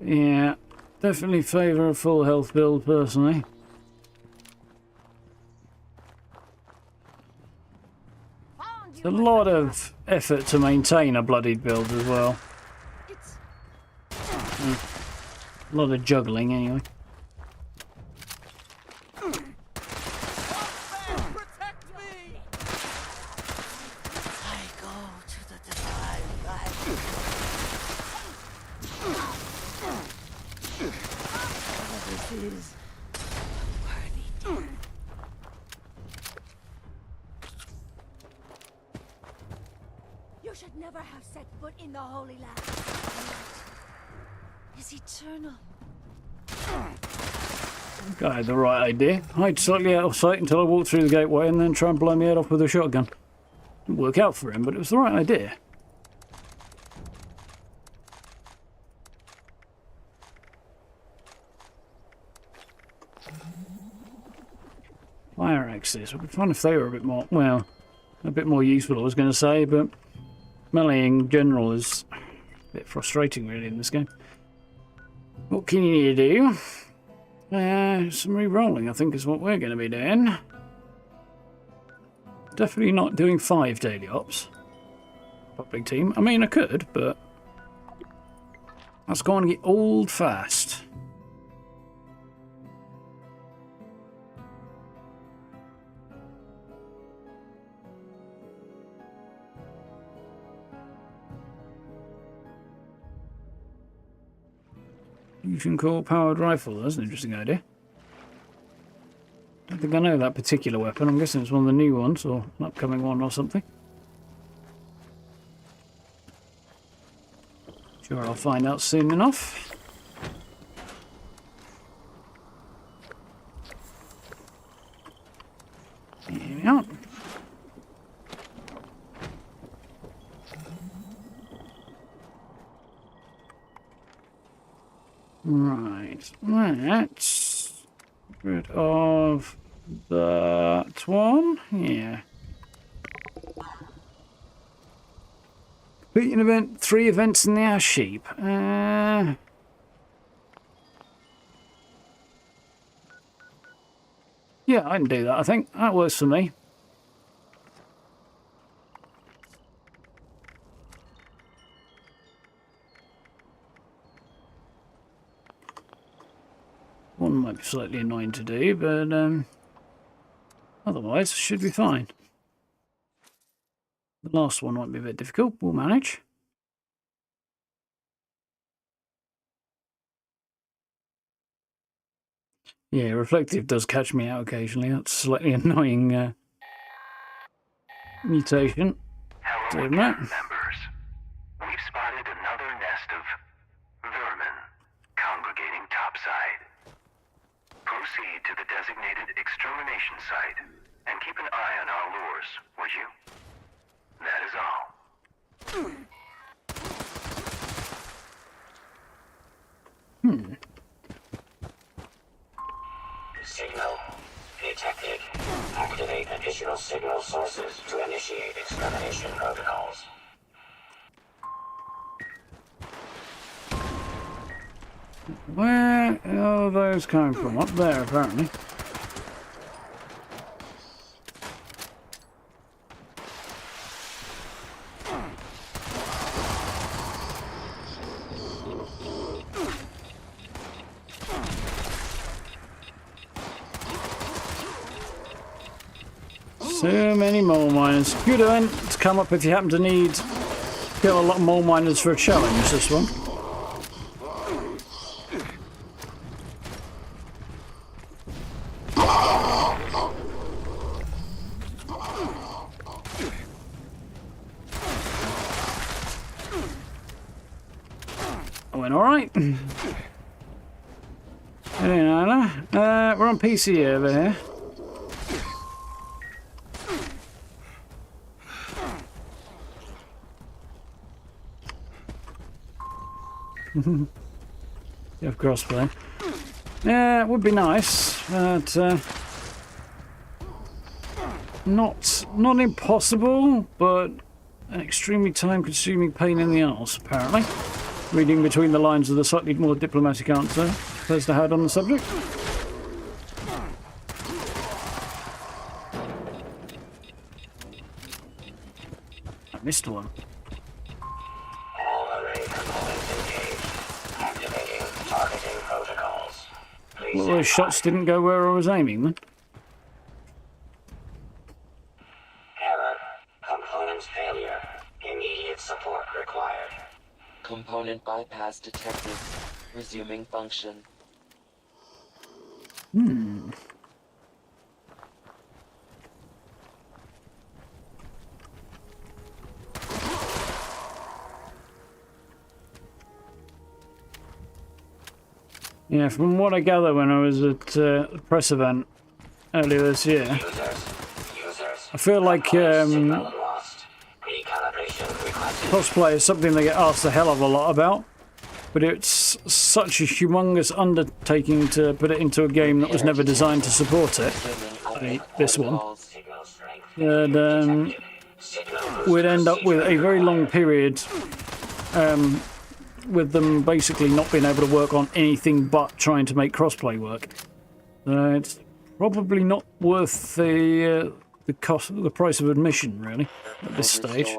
Yeah, definitely favour a full health build personally. It's a lot of effort to maintain a bloodied build as well. A lot of juggling anyway. You should never have set foot in the Holy Land. Is eternal. I had the right idea. Hide slightly out of sight until I walked through the gateway and then try and blow my head off with a shotgun. Didn't work out for him, but it was the right idea. Fire axes. Would be fun if they were a bit more, well, a bit more useful, I was going to say, but melee in general is a bit frustrating really in this game. What can you need to do? Some re-rolling, I think, is what we're going to be doing. Definitely not doing 5 daily ops. Public team. I mean, I could, but that's going to get old fast. Fusion core powered rifle. That's an interesting idea. Don't think I know that particular weapon. I'm guessing it's one of the new ones or an upcoming one or something. Sure, I'll find out soon enough. Here we are. Right, let's get rid of that one. Yeah. Complete an event, 3 events in the ash heap. Yeah, I can do that, I think. That works for me. One might be slightly annoying to do, but otherwise should be fine. The last one might be a bit difficult. We'll manage. Yeah, reflective does catch me out occasionally. That's a slightly annoying mutation. Hello again, members. We've spotted another nest of vermin congregating topside. Proceed to the designated extermination site and keep an eye on our lures, would you? That is all. Signal detected. Activate additional signal sources to initiate extermination protocols. Where are those coming from? Up there, apparently. So many more miners. Good event. come up if you happen to need kill a lot of mole miners for a challenge, this one. I went alright. We're on PC over here. You have crossplay. Yeah, it would be nice, but not impossible, but an extremely time-consuming pain in the arse, apparently. Reading between the lines of the slightly more diplomatic answer Thursday had on the subject. I missed one. Well, those shots didn't go where I was aiming then. Error. Component failure. Immediate support required. Component bypass detected. Resuming function. Yeah, from what I gather when I was at the press event earlier this year, I feel like cosplay is something they get asked a hell of a lot about, but it's such a humongous undertaking to put it into a game that was never designed to support it, this one, that we'd end up with a very long period with them basically not being able to work on anything but trying to make crossplay work. It's probably not worth the price of admission, really, at this stage.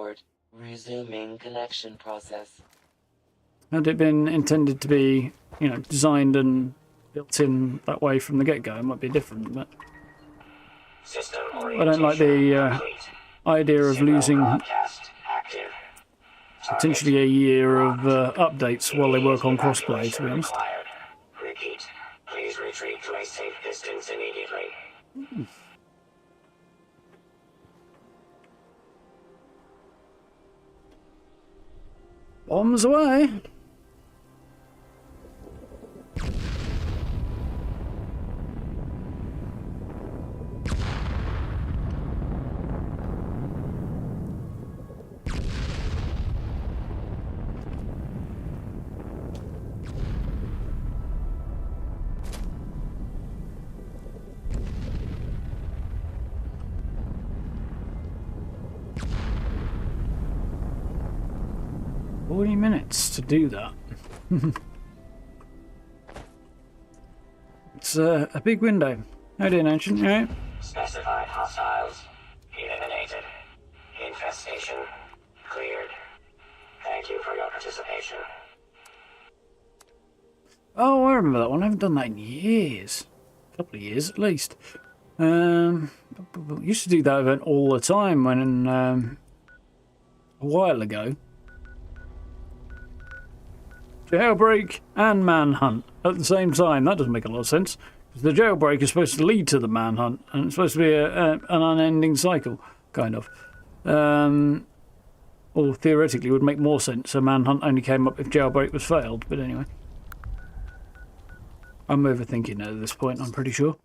Resuming connection process. Had it been intended to be, designed and built in that way from the get-go, it might be different, but I don't like the idea of losing potentially a year of updates while they work on crossplay, to be honest. Repeat. Please retreat to a safe distance immediately. Bombs away! Minutes to do that. It's a big window. How do you Ancient? You right? Specified hostiles eliminated. Infestation cleared. Thank you for your participation. Oh, I remember that one. I haven't done that in years. A couple of years at least. Used to do that event all the time when a while ago. Jailbreak and manhunt at the same time. That doesn't make a lot of sense. The jailbreak is supposed to lead to the manhunt, and it's supposed to be an unending cycle, kind of. Or theoretically, it would make more sense. A manhunt only came up if jailbreak was failed, but anyway. I'm overthinking it at this point, I'm pretty sure.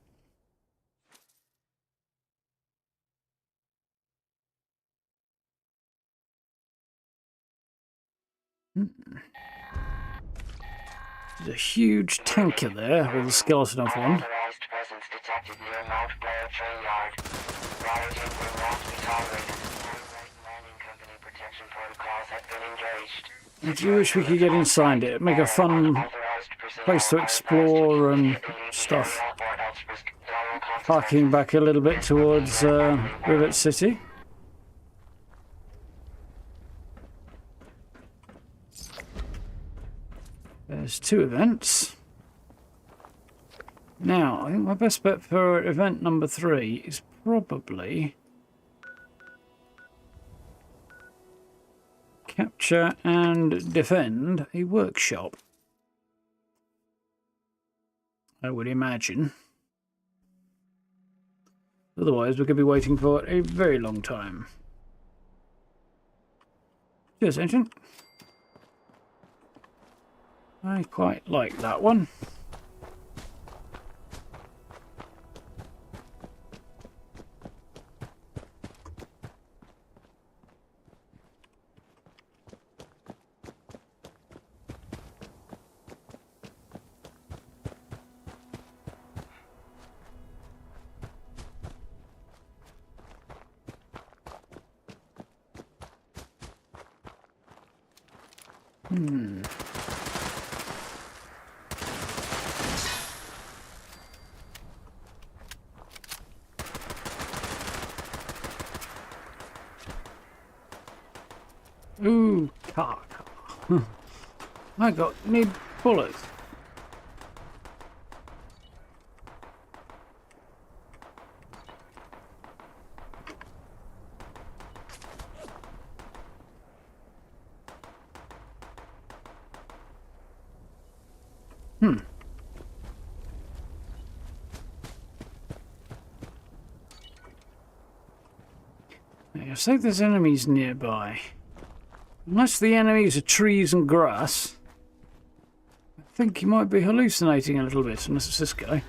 There's a huge tanker there with a skeleton of one. I do wish we could get inside it. Make a fun place to explore and stuff. Parking back a little bit towards Rivet City. There's 2 events. Now, I think my best bet for event number 3 is probably capture and defend a workshop. I would imagine. Otherwise, we're going to be waiting for a very long time. Cheers, Ancient. I quite like that one. Ooh, car. I need bullets. I think there's enemies nearby. Unless the enemies are trees and grass, I think he might be hallucinating a little bit, unless it's this guy.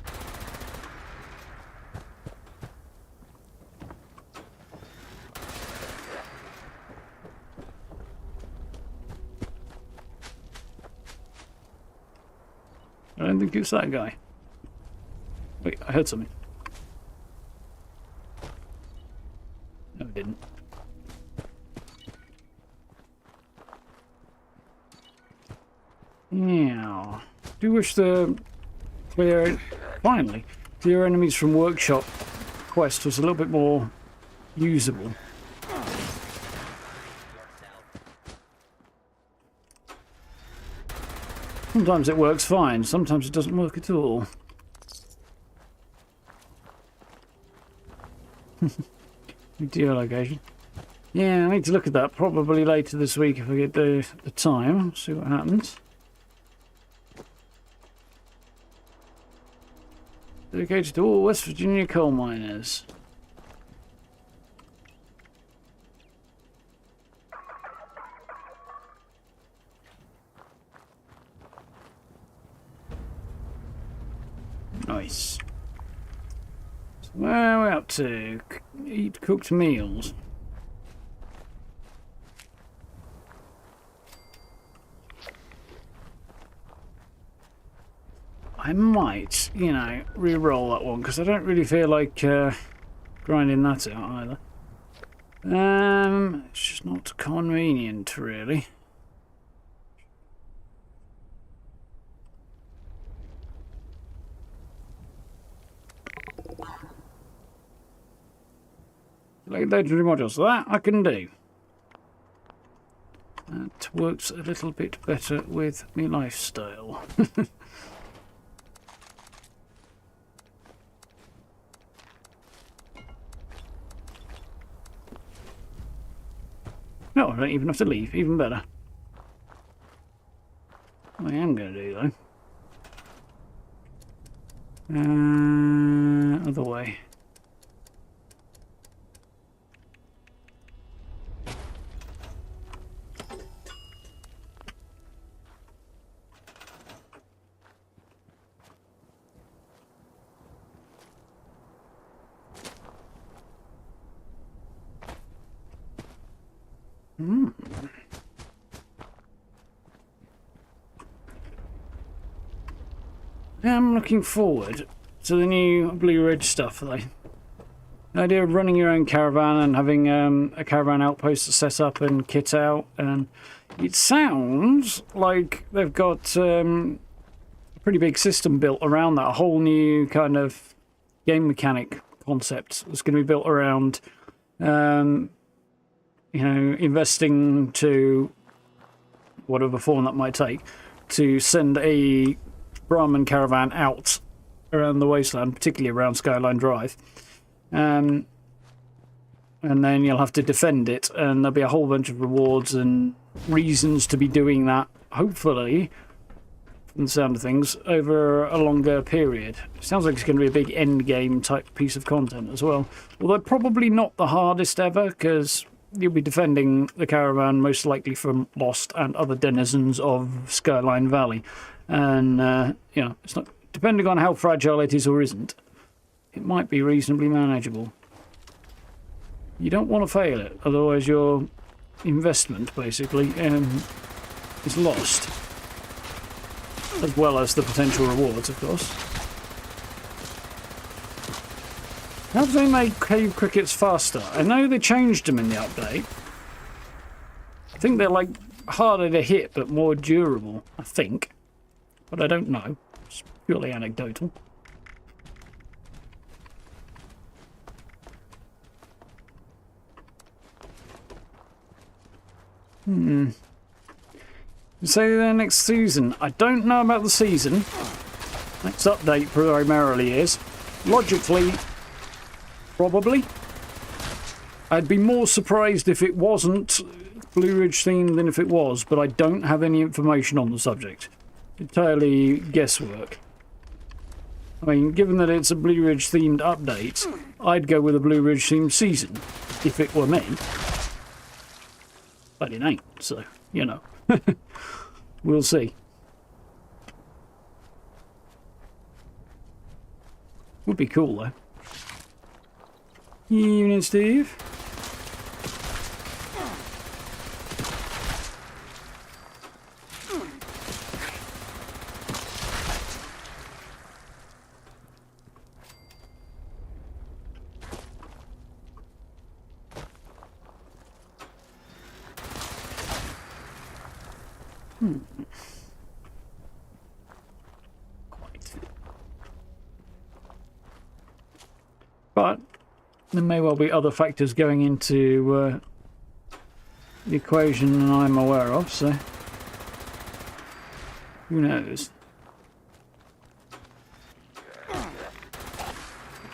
I don't think it's that guy. Wait, I heard something. No, I didn't. Yeah. Do wish the finally clear enemies from workshop quest was a little bit more usable. Sometimes it works fine, sometimes it doesn't work at all. Geolocation. Yeah, I need to look at that probably later this week if I get the time. See what happens. Dedicated to all West Virginia coal miners. Nice. So where are we up to? Eat cooked meals. I might, you know, re-roll that one because I don't really feel like grinding that out either. It's just not convenient, really. Like legendary modules, so that I can do. That works a little bit better with my lifestyle. No, I don't even have to leave, even better. What I am going to do though. Other way. I'm looking forward to the new Blue Ridge stuff. The idea of running your own caravan and having a caravan outpost to set up and kit out, and it sounds like they've got a pretty big system built around that. A whole new kind of game mechanic concept that's going to be built around, you know, investing to whatever form that might take to send a Brahmin caravan out around the wasteland, particularly around Skyline Drive. and then you'll have to defend it, and there'll be a whole bunch of rewards and reasons to be doing that, hopefully, from the sound of things, over a longer period. It sounds like it's going to be a big end game type piece of content as well. Although probably not the hardest ever, because you'll be defending the caravan most likely from Lost and other denizens of Skyline Valley. And, you know, it's not, depending on how fragile it is or isn't, it might be reasonably manageable. You don't want to fail it, otherwise your investment, basically, is lost. As well as the potential rewards, of course. How do they make cave crickets faster? I know they changed them in the update. I think they're, like, harder to hit, but more durable, I think. But I don't know. It's purely anecdotal. So the next season. I don't know about the season. Next update primarily is. Logically, probably. I'd be more surprised if it wasn't Blue Ridge themed than if it was, but I don't have any information on the subject. Entirely guesswork. I mean, given that it's a Blue Ridge themed update, I'd go with a Blue Ridge themed season, if it were me. But it ain't, so, you know. We'll see. Would be cool, though. Evening, Steve. But there may well be other factors going into the equation than I'm aware of, so who knows?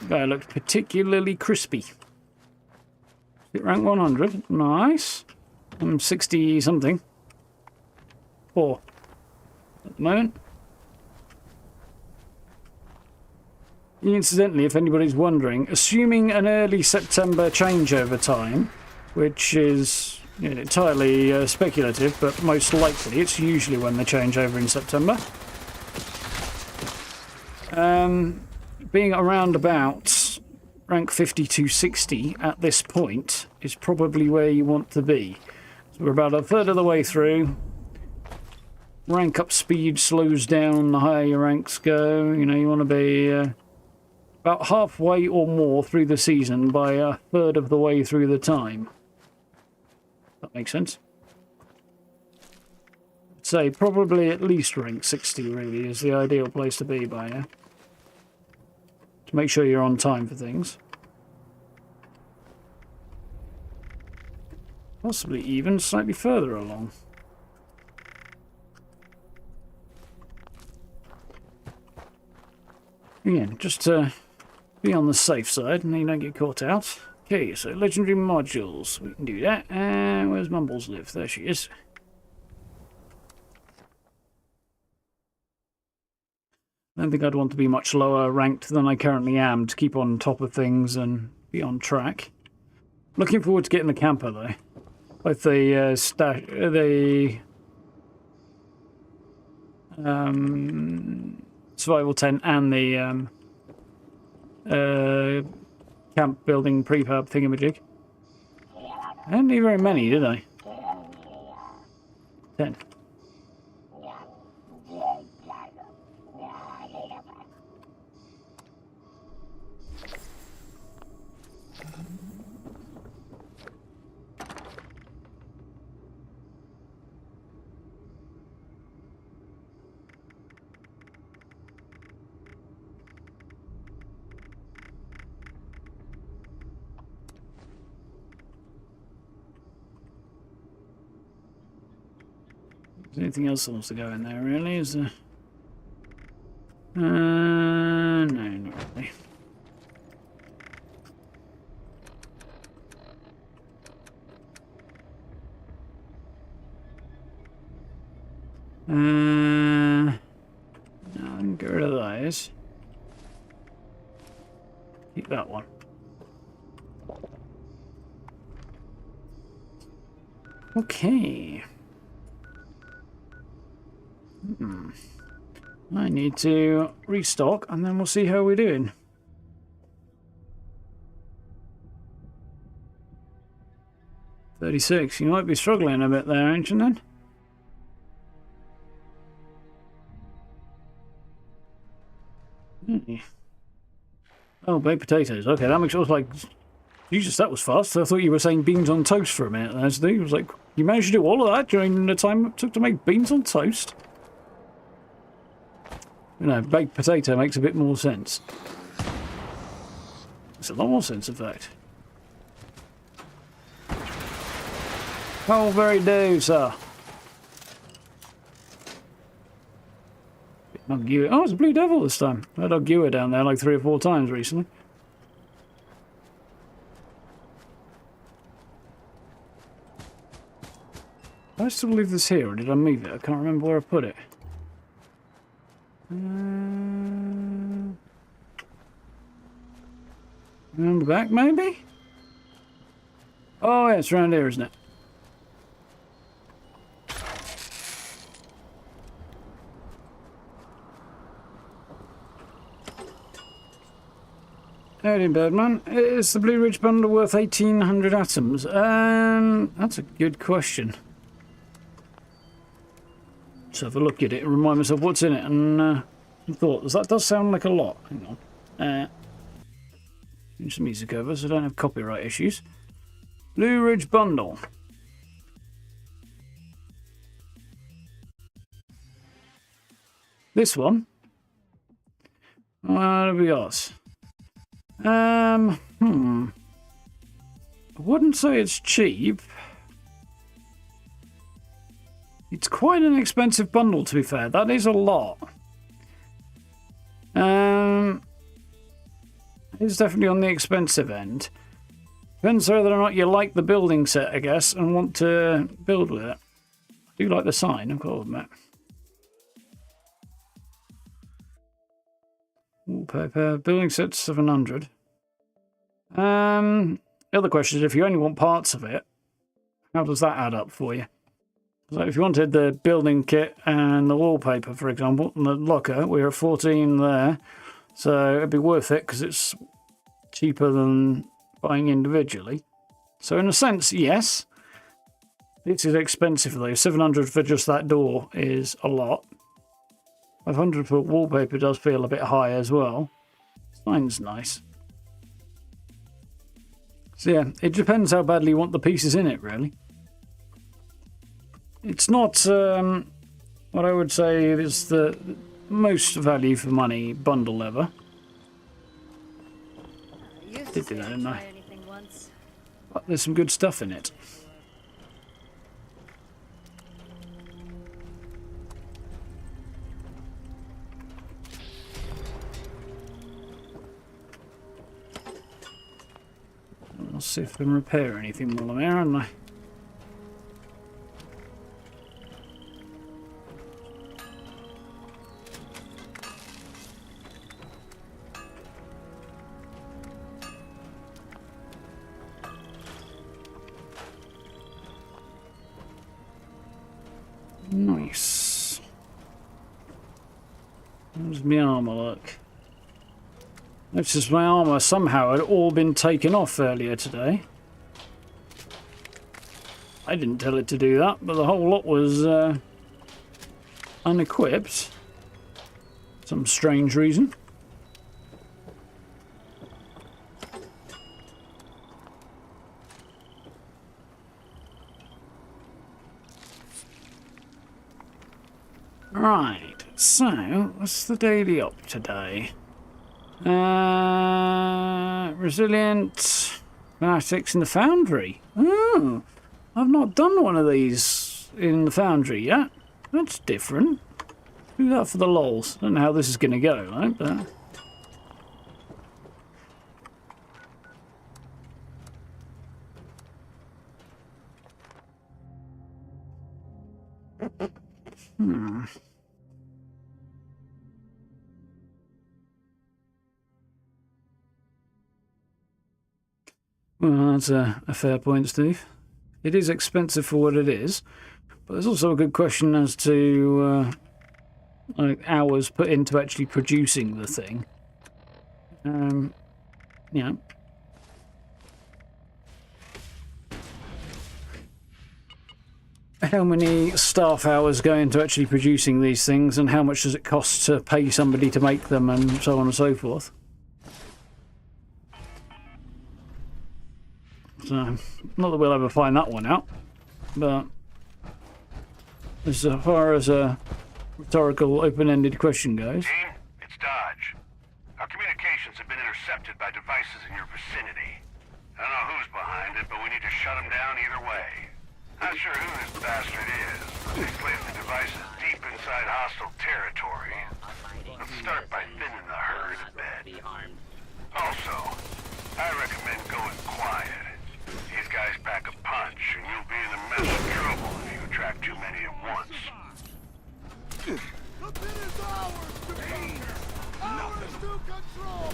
Guy looks particularly crispy. Is it rank 100? Nice. I'm 60 something. 4 at the moment. Incidentally, if anybody's wondering, assuming an early September changeover time, which is, you know, entirely speculative, but most likely it's usually when they change over in September. Being around about rank 50 to 60 at this point is probably where you want to be. So we're about a third of the way through. Rank up speed slows down the higher your ranks go. You know, you want to be about halfway or more through the season by a third of the way through the time. That makes sense. I'd say probably at least rank 60 really is the ideal place to be by now. To make sure you're on time for things. Possibly even slightly further along. Again, just to be on the safe side and you don't get caught out. Okay, so legendary modules. We can do that. Where's Mumbles live? There she is. I don't think I'd want to be much lower ranked than I currently am to keep on top of things and be on track. Looking forward to getting the camper though. Both the survival tent and the camp building prefab thingamajig. I didn't need very many, did I? 10. Is there anything else that wants to go in there, really? Is there? No, not really. No, I can get rid of those. Keep that one. Okay. I need to restock and then we'll see how we're doing. $36. You might be struggling a bit there, ain't you then? Oh, baked potatoes. Okay, that makes it look like... Jesus, that was fast. I thought you were saying beans on toast for a minute there, Steve. I was like, you managed to do all of that during the time it took to make beans on toast? You know, baked potato makes a bit more sense. It's a lot more sense, in fact. How very do, sir. Oh, it's a blue devil this time. I had a Gewer down there like 3 or 4 times recently. Did I still leave this here or did I move it? I can't remember where I put it. Around the back, maybe? Oh, yeah, it's around here, isn't it? Howdy, Birdman. Is the Blue Ridge bundle worth 1,800 atoms? That's a good question. Let's have a look at it and remind myself what's in it and thoughts. That does sound like a lot. Hang on. Change the music over so I don't have copyright issues. Blue Ridge bundle. This one. What have we got? I wouldn't say it's cheap. It's quite an expensive bundle, to be fair. That is a lot. It's definitely on the expensive end. Depends whether or not you like the building set, I guess, and want to build with it. I do like the sign, I've got to admit. Wallpaper, building set 700. The other question is, if you only want parts of it, how does that add up for you? So if you wanted the building kit and the wallpaper, for example, and the locker, we're at 14 there. So it'd be worth it because it's cheaper than buying individually. So in a sense, yes. This is expensive though. 700 for just that door is a lot. 500 for wallpaper does feel a bit high as well. Sign's nice. So yeah, it depends how badly you want the pieces in it, really. It's not what I would say is the most value for money bundle ever. Did do that, didn't I? But there's some good stuff in it. I'll see if I can repair anything while I'm here, haven't I? Nice. How's my armour look? Notice my armour somehow had all been taken off earlier today. I didn't tell it to do that, but the whole lot was unequipped. Some strange reason. Right, so what's the daily up today? Resilient fanatics in the foundry. Oh, I've not done one of these in the foundry yet. That's different. Do that for the lols. Don't know how this is going to go, right? But Well, that's a fair point, Steve. It is expensive for what it is, but there's also a good question as to like hours put into actually producing the thing. Yeah. How many staff hours go into actually producing these things, and how much does it cost to pay somebody to make them, and so on and so forth? So, not that we'll ever find that one out, but as far as a rhetorical, open-ended question goes. Team, it's Dodge. Our communications have been intercepted by devices in your vicinity. I don't know who's behind it, but we need to shut them down either way. Not sure who this bastard is, but they claim the device is deep inside hostile territory. Let's start by thinning the herd a bit. Also, I recommend going quiet. These guys pack a punch, and you'll be in a mess of trouble if you attract too many at once. The pit is ours to conquer! Ours to control!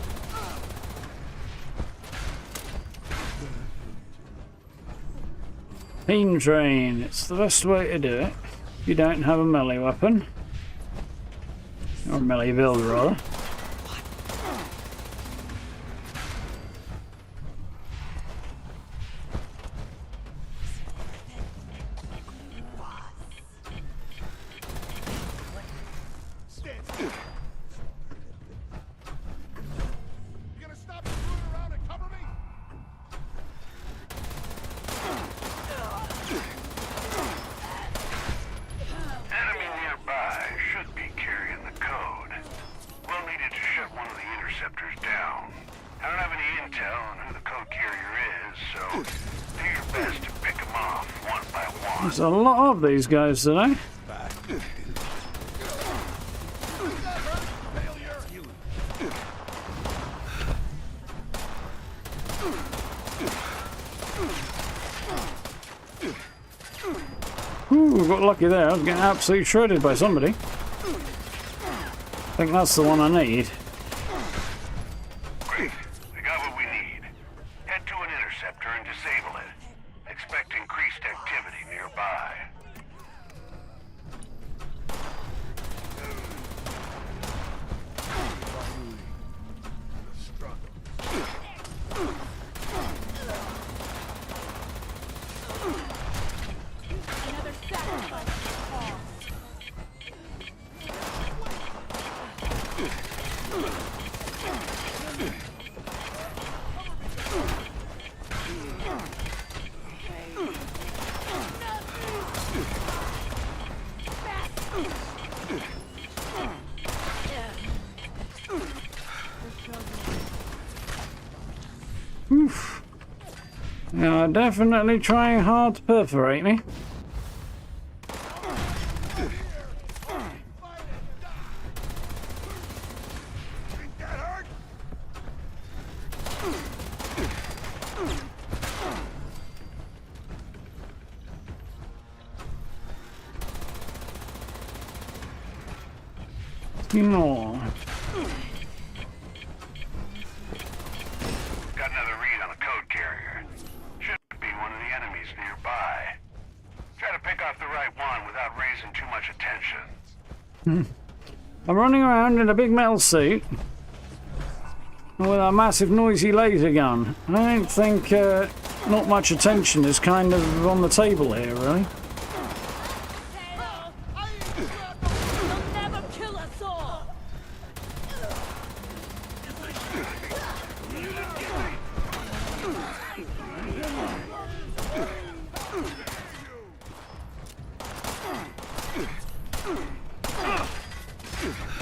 Team train, it's the best way to do it. If you don't have a melee weapon. Or a melee build, rather. There's a lot of these guys today. Ooh, got lucky there. I was getting absolutely shredded by somebody. I think that's the one I need. Great. We got what we need. Head to an interceptor and disable it. Expect increased activity nearby. Another sacrifice to fall. Oof. Now, definitely trying hard to perforate me. No. Got another read on a code carrier. Should be one of the enemies nearby. Try to pick off the right one without raising too much attention. I'm running around in a big metal suit with a massive noisy laser gun. I don't think not much attention is kind of on the table here, really. You'll never kill us all.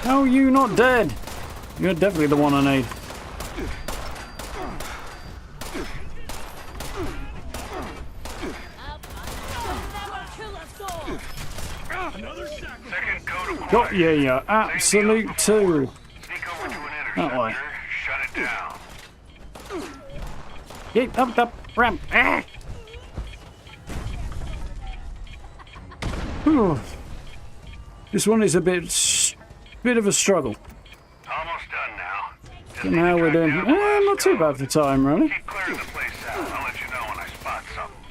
How are you not dead? You're definitely the one I need. Second code acquired. Got you, you absolute two. Sneak over to an That way. interceptor, shut it down. Keep up, ramp. Ah! Whew. This one is a bit of a struggle. Almost done now. Just And need how to we're track doing. down the last Not too code. bad for time, really. Keep clearing the place out. I'll let you know when I spot something.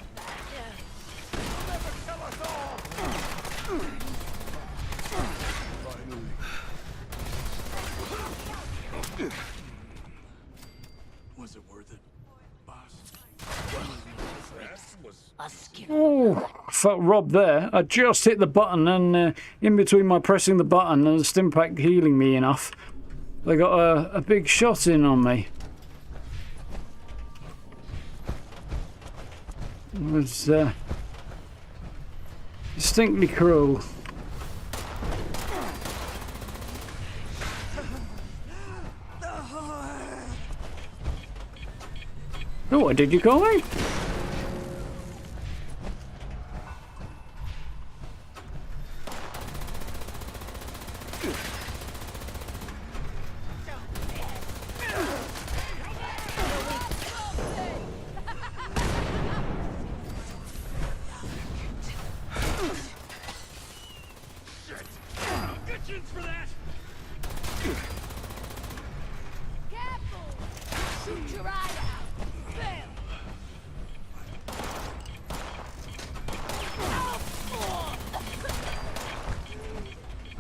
Was it worth it, boss? Oh, I felt robbed there. I just hit the button, and in between my pressing the button and the stim pack healing me enough, they got a big shot in on me. It was distinctly cruel. Oh, what did you call me? Kitchens for that! Careful! Shoot your eye out! Fail!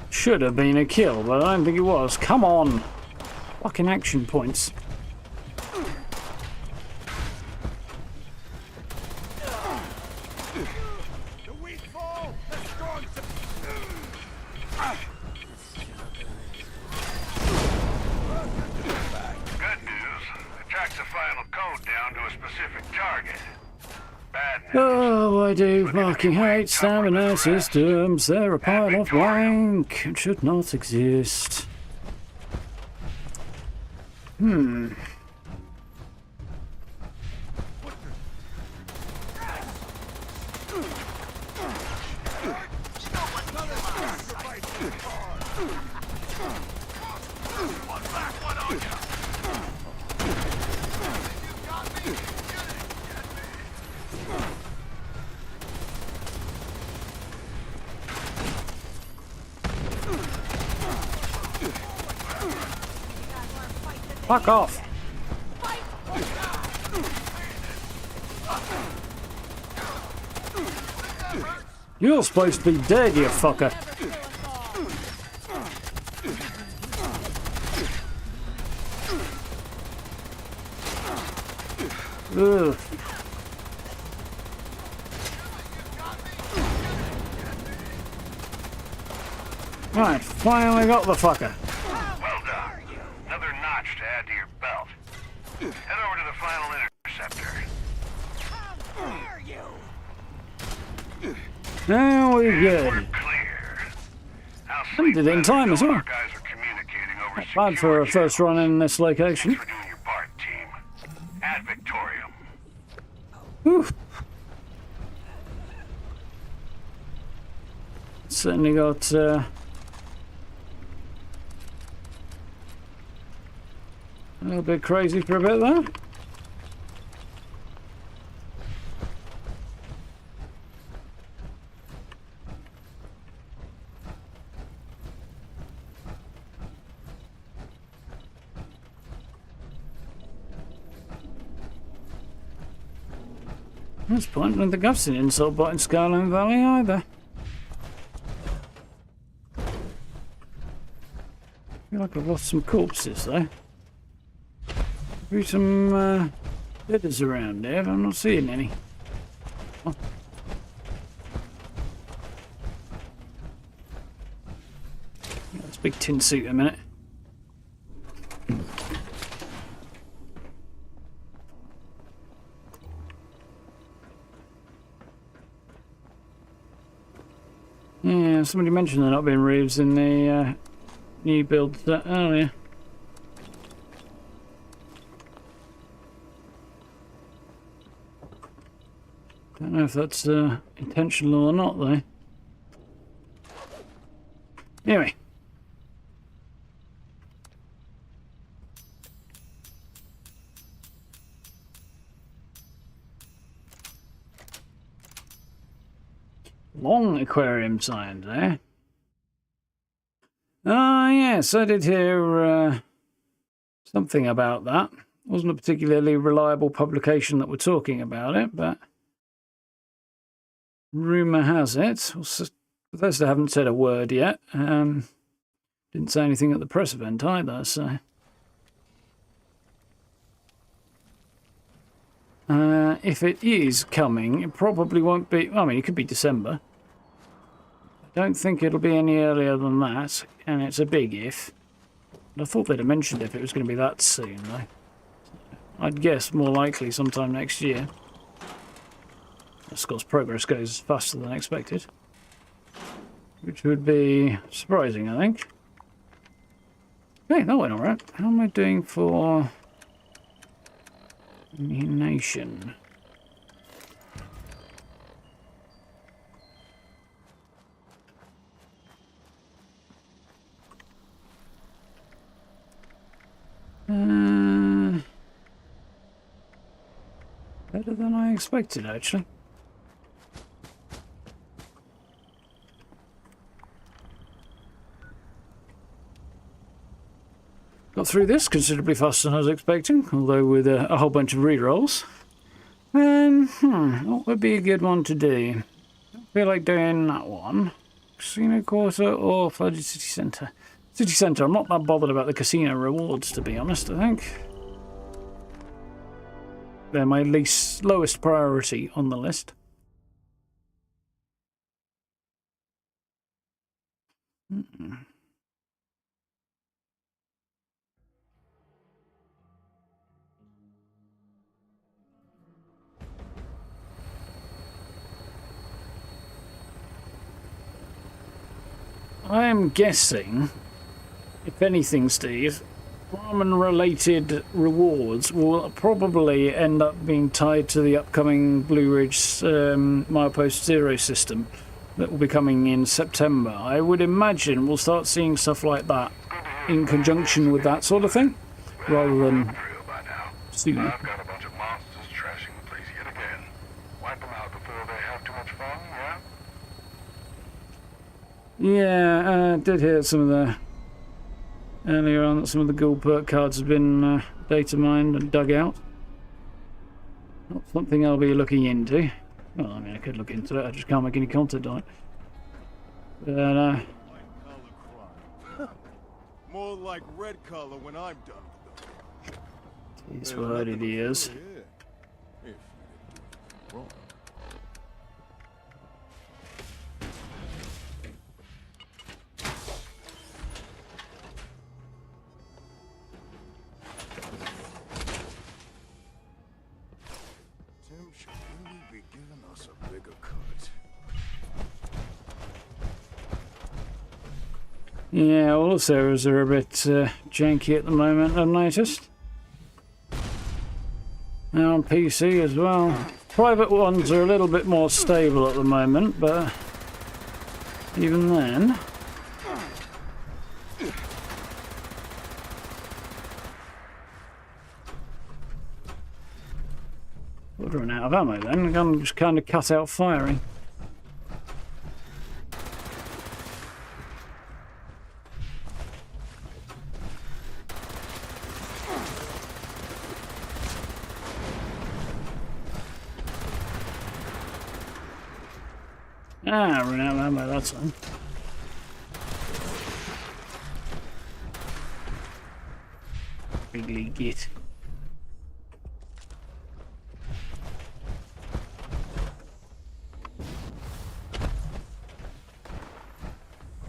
Should have been a kill, but I don't think it was. Come on. Fucking action points. The weak fall, the strong Good news. It tracks the final code down to a specific target. Bad news. Oh, I do fucking hate stamina systems. They're a pile of wank and should not exist. Fuck off. You're supposed to be dead, you fucker. Ugh. Right, finally got the fucker. Well done. Another notch to add to your belt. Head over to the final interceptor. Now we're good. Clear. Now And sleep did it in better. time as well. Our guys are communicating over Bad for a secure first run in this location. Thanks for doing your part, team. Ad Victorium. Whew. Certainly got a little bit crazy for a bit there. That's point. I don't think I've seen insult bot in Skyline Valley either. I feel like I've lost some corpses though. Maybe some bidders around there, but I'm not seeing any. Oh. Let's big tin suit in a minute. Yeah, somebody mentioned there not being roofs in the new build earlier. Don't know if that's intentional or not, though. Anyway. Long aquarium signs there. Ah, yes, I did hear something about that. It wasn't a particularly reliable publication that were talking about it, but rumour has it. Bethesda haven't said a word yet. Didn't say anything at the press event either, so... if it is coming, it probably won't be... I mean, it could be December. I don't think it'll be any earlier than that, and it's a big if. But I thought they'd have mentioned if it was going to be that soon, though. I'd guess more likely sometime next year. Of course, progress goes faster than expected. Which would be surprising, I think. Okay, that went alright. How am I doing for... Nation? Better than I expected, actually. Got through this considerably faster than I was expecting, although with a whole bunch of rerolls. What would be a good one to do? I feel like doing that one. Casino Quarter or Flooded City Centre? City Centre, I'm not that bothered about the casino rewards, to be honest, I think. They're my lowest priority on the list. I'm guessing, if anything, Steve, ramen-related rewards will probably end up being tied to the upcoming Blue Ridge Milepost Zero system that will be coming in September. I would imagine we'll start seeing stuff like that in conjunction with that sort of thing, rather than soon. I've got a bunch of monsters trashing the place yet again. Wipe them out before they have too much fun, yeah? Yeah, I did hear some of the... earlier on that some of the gold perk cards have been data mined and dug out. Not something I'll be looking into. Well, I mean, I could look into it, I just can't make any content on it. But, More like red color when I'm done with them. it's what it is. If you didn't do wrong. Tim should really be giving us a bigger cut. Yeah, all the servers are a bit janky at the moment, I've noticed. Now on PC as well. Private ones are a little bit more stable at the moment, but even then... Would run out of ammo then, I'm just kind of cut out firing. Ah, run out of ammo, that's fine. Bigly git.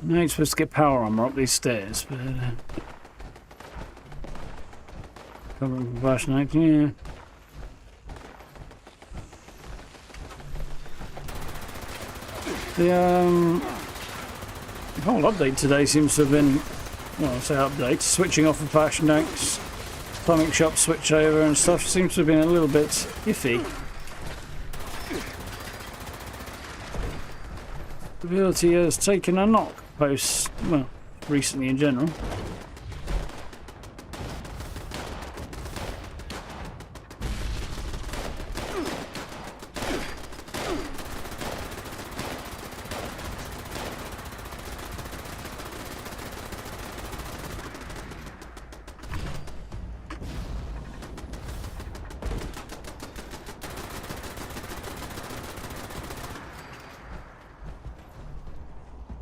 Now you're supposed to get power armor up these stairs, but... covering compassionate, yeah. The whole update today seems to have been, well, I say update, switching off of Passion X, Atomic Shop switch over and stuff seems to have been a little bit iffy. The ability has taken a knock post, well, recently in general.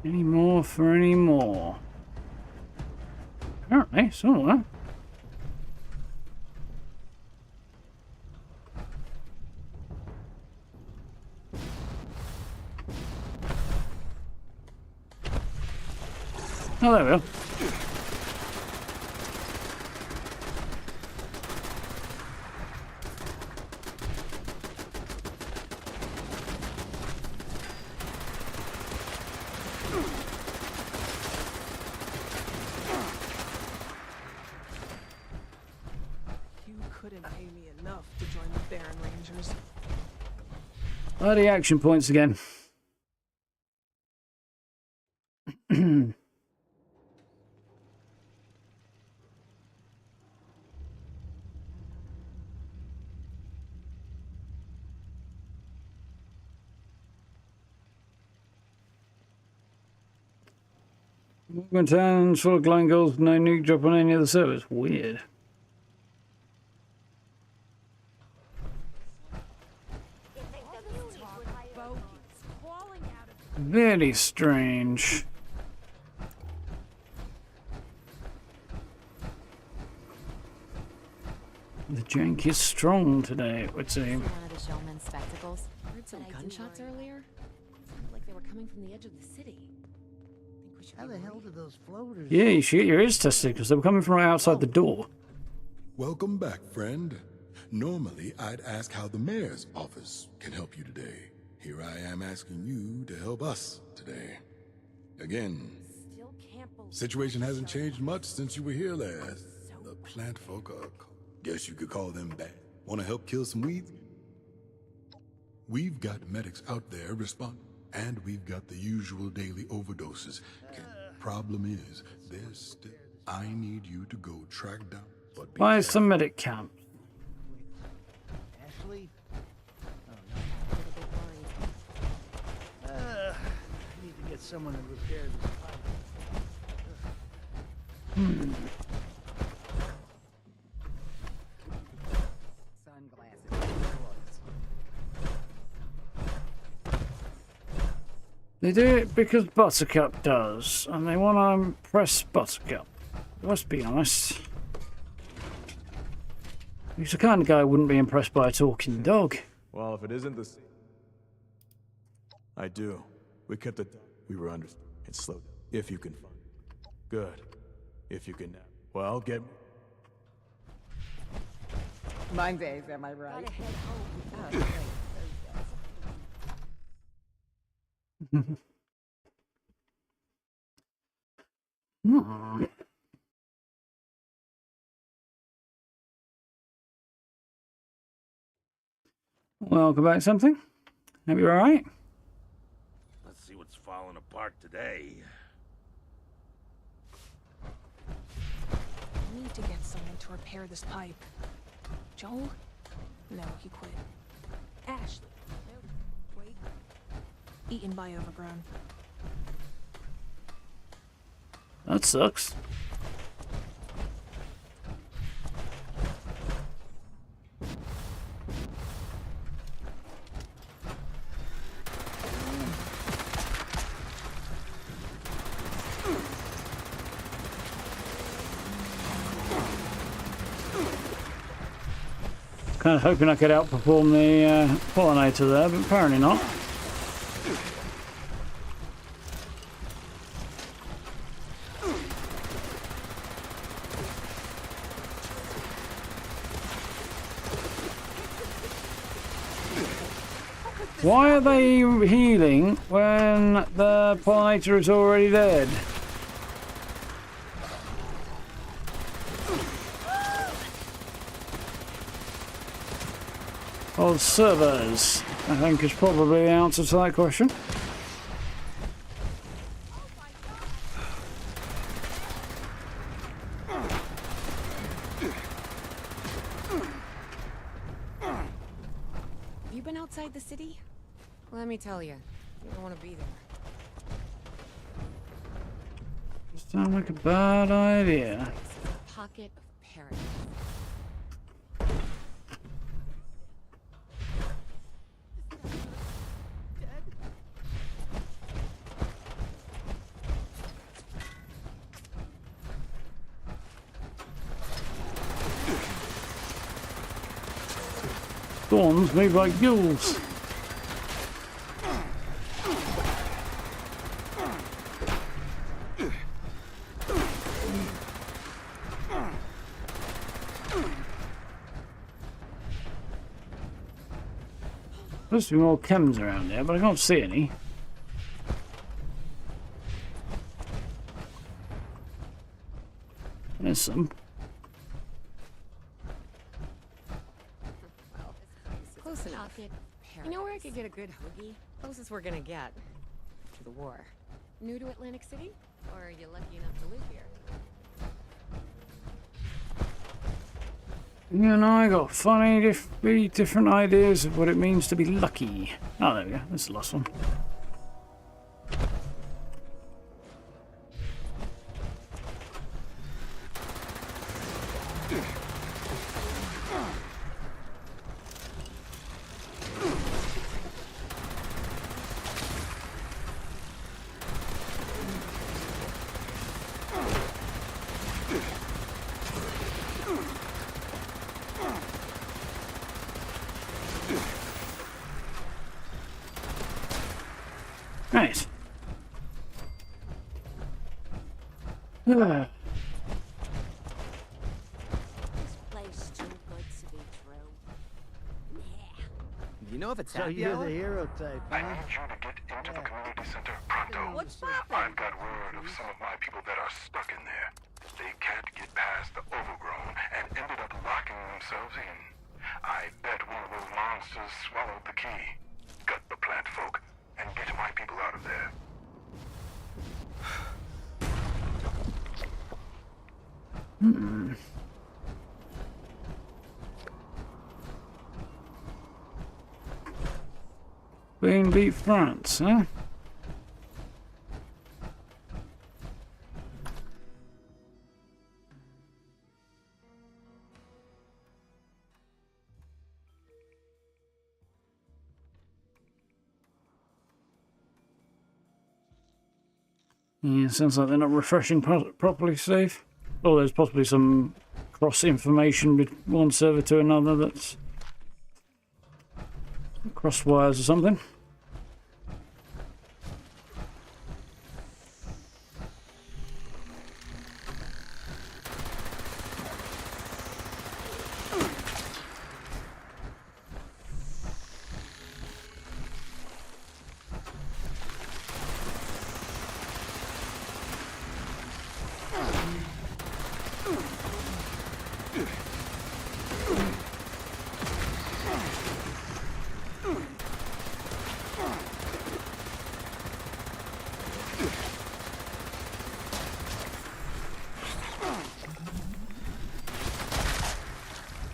Any more for any more? Apparently, somewhere. Oh, there we are. Couldn't pay me enough to join the Baron Rangers. Bloody action points again. Movement hands full of glowing goals, no nuke drop on any other servers. Weird. Very strange. The jank is strong today, it would seem. One of the showman's spectacles. Heard some gunshots earlier. Sounded like they were coming from the edge of the city. Think we should How the hell did those floaters? Yeah, you should get your ears tested because they were coming from right outside the door. Welcome back, friend. Normally, I'd ask how the mayor's office can help you today. Here I am asking you to help us today. Again, Still can't believe situation hasn't changed much since you were here last. The plant folk are, guess you could call them bad. Want to help kill some weeds? We've got medics out there responding, and we've got the usual daily overdoses. Problem is, there's still... I need you to go track down... But be Why is careful. the medic camp? Ashley? I need to get someone to repair this pipe. They do it because Buttercup does, and they want to impress Buttercup. Let's be honest. He's the kind of guy who wouldn't be impressed by a talking dog. Well, if it isn't the same... I do. We kept it... We were under... It's slowed down. If you can find it. Good. If you can now. Well, get... Mondays, am I right? gotta head home. Oh, great. Welcome back, something? Hope you're alright? Let's see what's falling apart today. I need to get someone to repair this pipe. Joel? No, he quit. Ashley? No, wait. Eaten by overgrown. That sucks. Kind of hoping I could outperform the pollinator there, but apparently not. Why are they healing when the pollinator is already dead? Old servers, I think, is probably the answer to that question. Have you been outside the city? Let me tell you, you don't want to be there. Sounds like a bad idea. Pocket of paradise. spawns made by ghouls. Supposed to be more chems around there, but I can't see any. There's some. Close enough. You know where I could get a good hoagie? Closest we're gonna get to the war. New to Atlantic City? Or are you lucky enough to live here? You and I got funny, really different ideas of what it means to be lucky. Oh, there we go. That's the last one. Nice. This place too good to be true. You know if it's So happy you're hour? the hero type, I need you to get into the community center pronto. What's poppin'? I've got word of some of my people that are stuck in there. They can't get past the overgrown and ended up locking themselves in. I bet one of those monsters swallowed the key. Gut the plant folk and get my people out of there. Spain beat France, huh? Yeah, sounds like they're not refreshing properly, Steve. Or there's possibly some cross information with one server to another that's cross wires or something.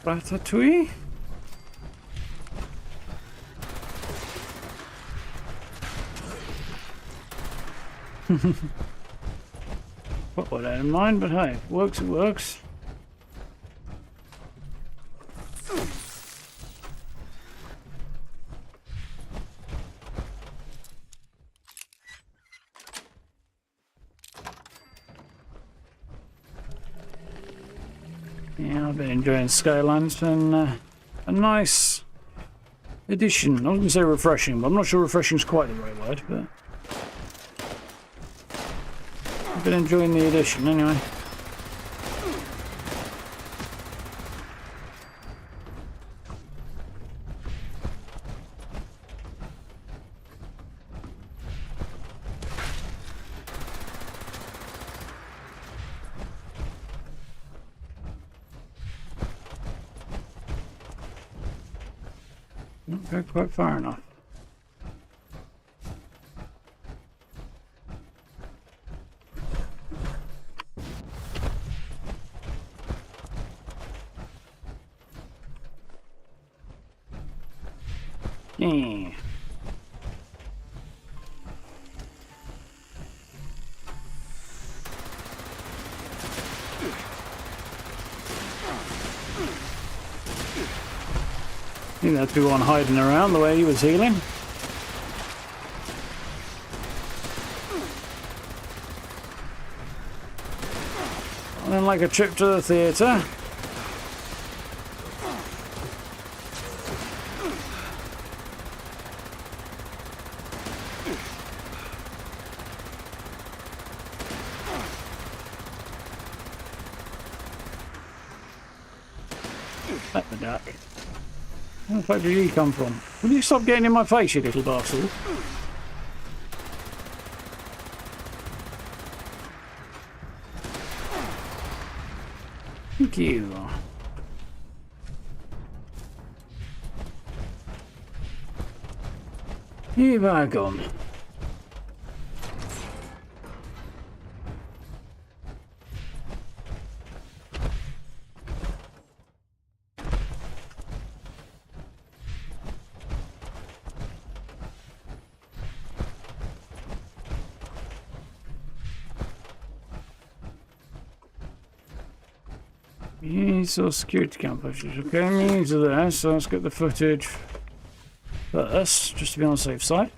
Ratatouille? What would I in mind, but hey, works, it works. Yeah, I've been enjoying Skyline. It's been a nice addition. I was going to say refreshing, but I'm not sure refreshing is quite the right word, but I've been enjoying the addition anyway. Not go quite far enough. Yeah. I think that's the one hiding around the way he was healing. And then like a trip to the theatre. Let the duck. Where the fuck did you come from? Will you stop getting in my face, you little bastard? Thank you. Here I gone. Yeah, so security cam footage. Okay, I'm new to this, so let's get the footage first, just to be on the safe side.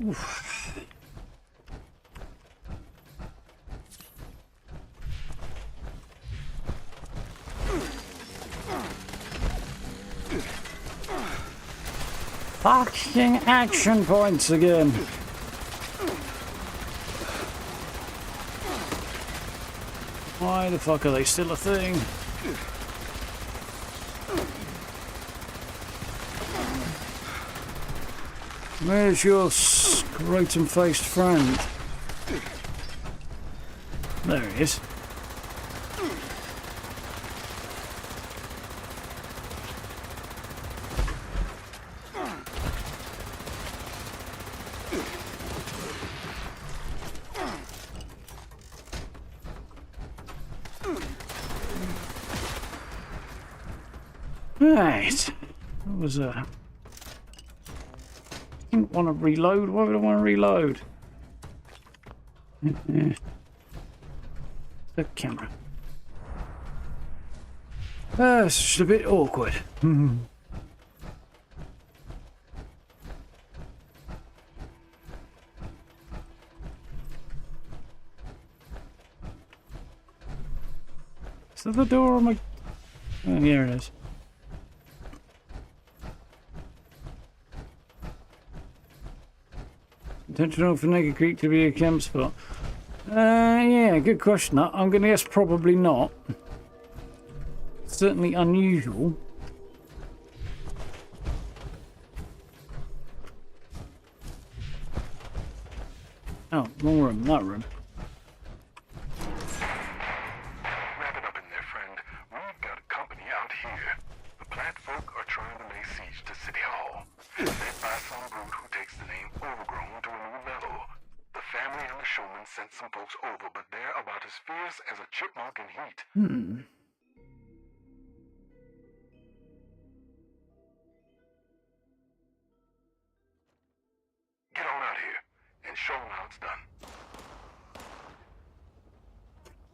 Oof. Fucking action points again. Why the fuck are they still a thing? Where's your scrotum-faced friend? There he is. Right. What was that? I didn't want to reload. Why would I want to reload? The camera. It's just a bit awkward. Is that the door on my... Oh, here it is. Intentional for Naked Creek to be a camp spot. Yeah, good question. I'm going to guess probably not. Certainly unusual. Oh, wrong room, that room. Wrap it up in there, friend. We've got company out here. The plant folk are trying to lay siege to City Hall. Led by some brute who takes the name Overgrown to a new level. The family and the showman sent some folks over, but they're about as fierce as a chipmunk in heat. Get on out here and show them how it's done.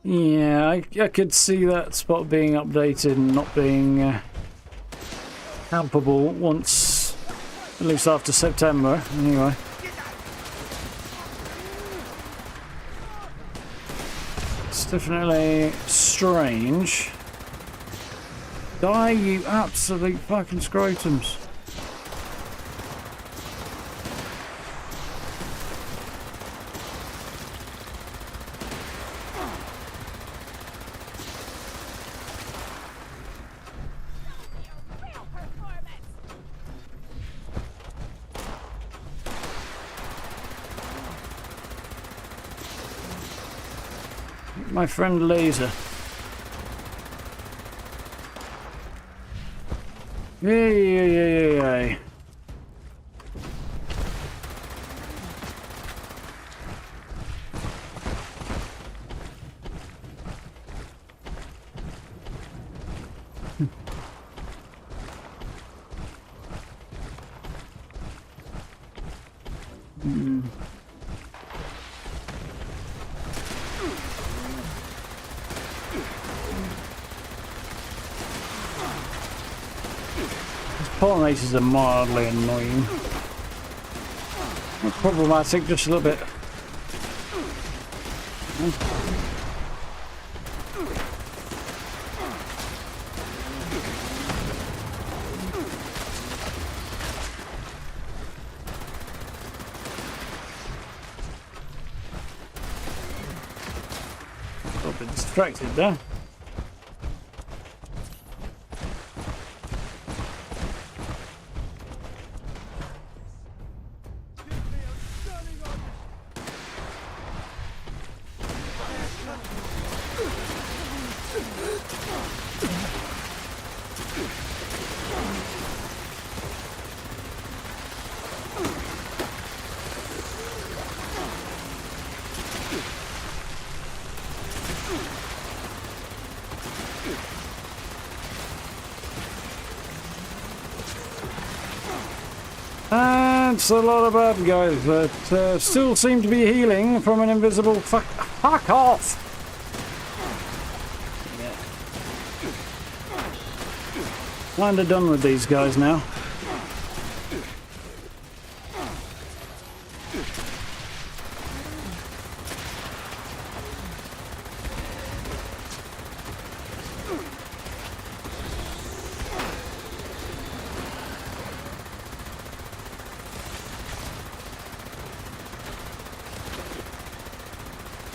Yeah, I could see that spot being updated and not being campable once, at least after September, anyway. It's definitely strange. Die, you absolute fucking scrotums. My friend Laser. Yay. Pollinators are mildly annoying. Not problematic, just a little bit. Got a bit distracted there. That's a lot of bad guys that still seem to be healing from an invisible fuck off! Kinda done with these guys now.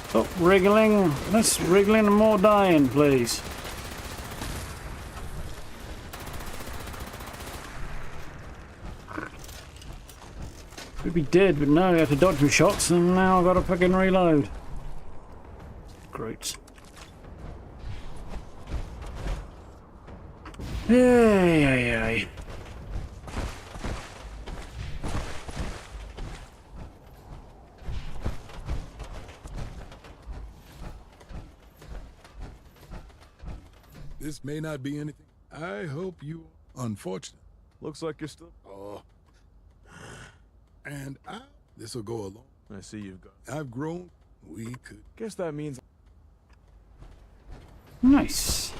Stop wriggling. Less wriggling and more dying, please. Could be dead, but no, I had to dodge my shots and now I've got to fucking reload. Great. Yay. This may not be anything. I hope you... Unfortunate. Looks like you're still... Oh. And this'll go along. I see you've got... I've grown. We could... Guess that means... Nice.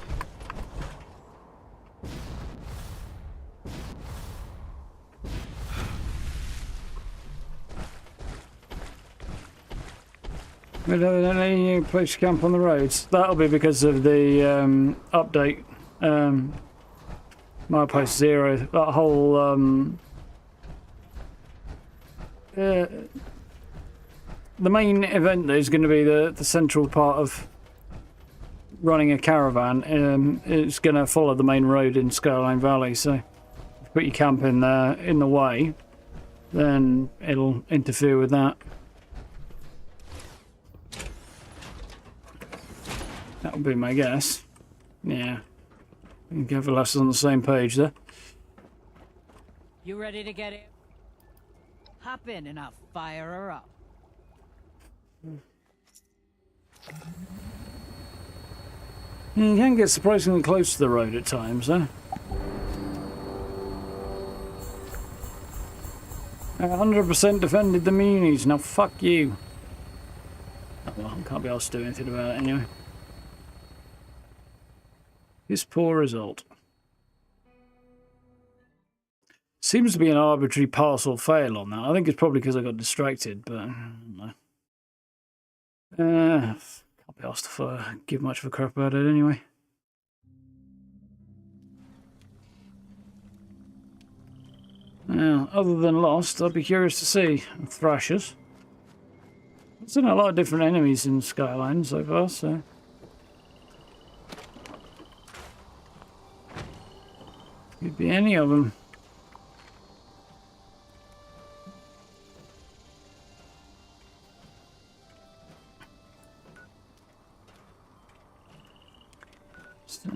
We don't have any place to camp on the roads. That'll be because of the update. Milepost 0. That whole the main event is going to be the central part of running a caravan. It's going to follow the main road in Skyline Valley. So, if you put your camp in there in the way, then it'll interfere with that. That would be my guess. Yeah. I think everyone's on the same page there. You ready to get in? Hop in and I'll fire her up. You can get surprisingly close to the road at times, though. I 100% defended the munis. Now fuck you. Oh, well, can't be asked to do anything about it anyway. This poor result. Seems to be an arbitrary pass or fail on that. I think it's probably because I got distracted, but I don't know. Can't be asked to give much of a crap about it anyway. Now, other than Lost, I'd be curious to see Thrashers. I've seen a lot of different enemies in Skyline so far, so... Could be any of them. So.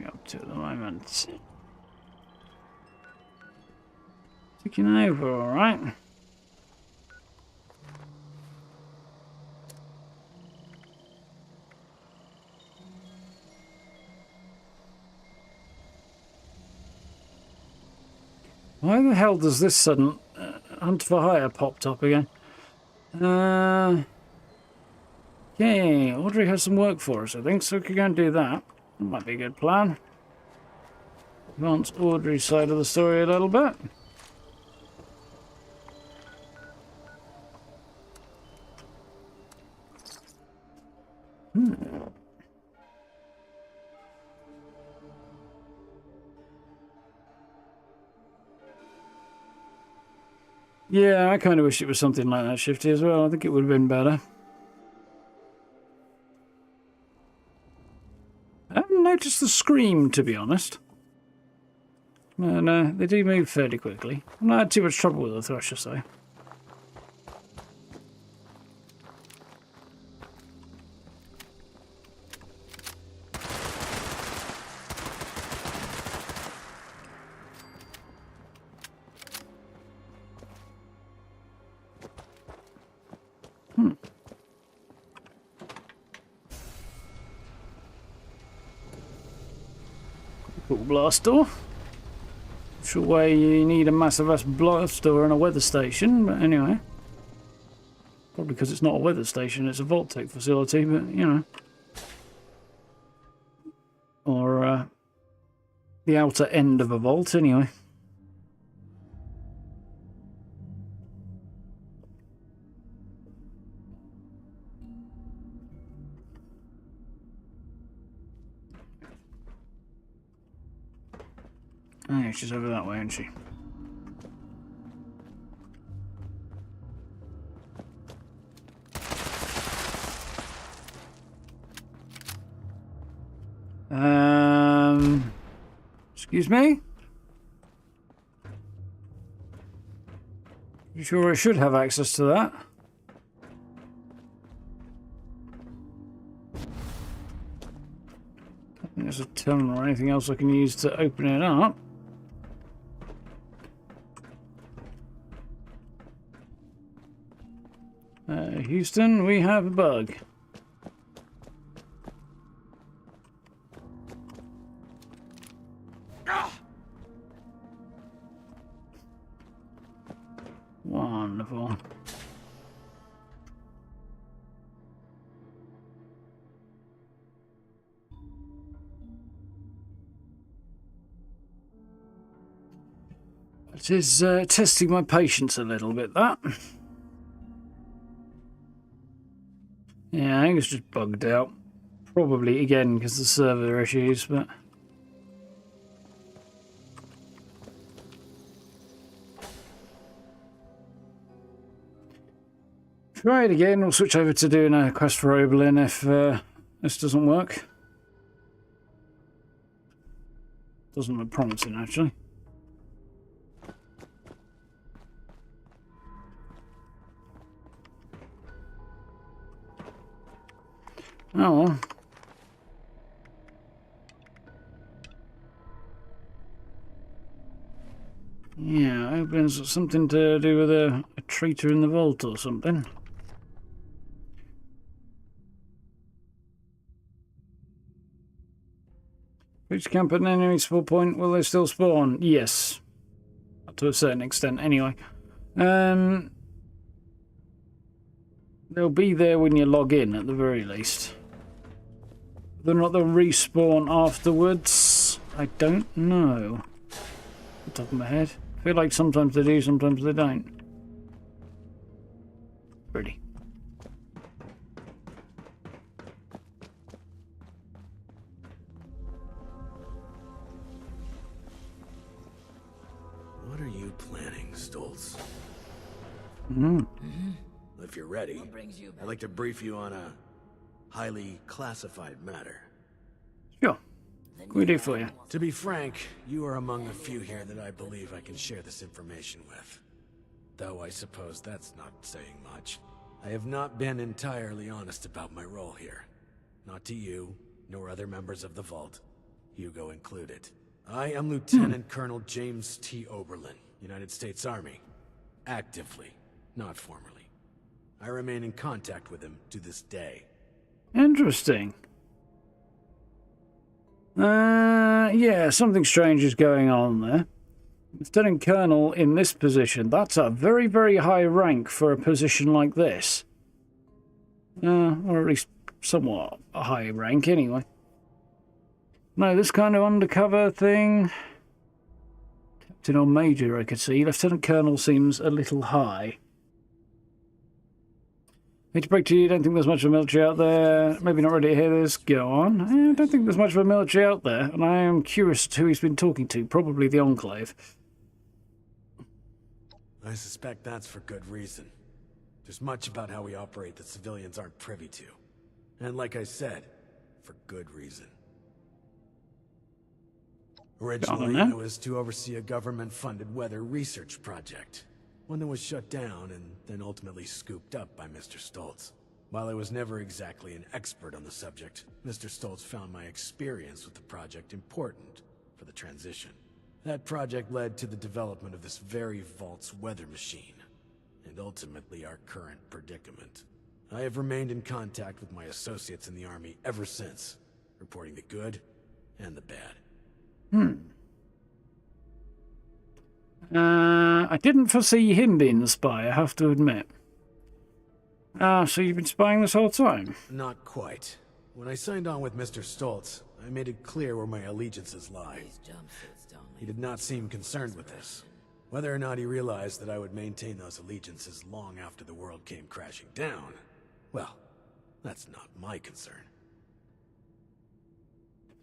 Up to the moment. Ticking over, all right. Why the hell does this sudden hunt for hire popped up again? Okay, Audrey has some work for us, I think, so we can go and do that. That might be a good plan. Advance Audrey's side of the story a little bit. Yeah, I kind of wish it was something like that, Shifty, as well. I think it would have been better. I haven't noticed the scream, to be honest. No, they do move fairly quickly. I've not had too much trouble with the Thrasher, so. little blast door. Not sure why you need a massive ass blast door and a weather station, but anyway. Probably because it's not a weather station, it's a Vault-Tec facility, but you know. Or the outer end of a vault, anyway. Oh, yeah, she's over that way, isn't she? Excuse me? You sure I should have access to that? I don't think there's a terminal or anything else I can use to open it up. Houston, we have a bug. Wonderful. It is testing my patience a little bit, that. Yeah, I think it's just bugged out. Probably, again, because of the server issues, but... Try it again. We'll switch over to doing a quest for Oberlin if this doesn't work. Doesn't look promising, actually. Oh well. Yeah, Oberlin's something to do with a traitor in the vault or something. Reach camp at an enemy spawn point, will they still spawn? Yes. Up to a certain extent, anyway. They'll be there when you log in, at the very least. Whether or not they'll respawn afterwards, I don't know. Off the top of my head. I feel like sometimes they do, sometimes they don't. Pretty. What are you planning, Stoltz? If you're ready, I'd like to brief you on a highly classified matter. Sure. What can we do for you? To be frank, you are among the few here that I believe I can share this information with. Though I suppose that's not saying much. I have not been entirely honest about my role here. Not to you, nor other members of the Vault, Hugo included. I am Lieutenant Colonel James T. Oberlin, United States Army. Actively, not formally. I remain in contact with him to this day. Interesting. Yeah, something strange is going on there. Lieutenant Colonel in this position, that's a very, very high rank for a position like this. Or at least somewhat a high rank anyway. No, this kind of undercover thing... Captain or Major, I could see. Lieutenant Colonel seems a little high. Hate to break to you, don't think there's much of a military out there. Maybe not ready to hear this. Go on. I don't think there's much of a military out there, and I am curious as to who he's been talking to. Probably the Enclave. I suspect that's for good reason. There's much about how we operate that civilians aren't privy to. And like I said, for good reason. Originally, I was to oversee a government-funded weather research project. One that was shut down and then ultimately scooped up by Mr. Stoltz. While I was never exactly an expert on the subject, Mr. Stoltz found my experience with the project important for the transition. That project led to the development of this very Vault's weather machine, and ultimately our current predicament. I have remained in contact with my associates in the Army ever since, reporting the good and the bad. I didn't foresee him being the spy, I have to admit. Ah, so you've been spying this whole time? Not quite. When I signed on with Mr. Stoltz, I made it clear where my allegiances lie. He did not seem concerned with this. Whether or not he realized that I would maintain those allegiances long after the world came crashing down, well, that's not my concern.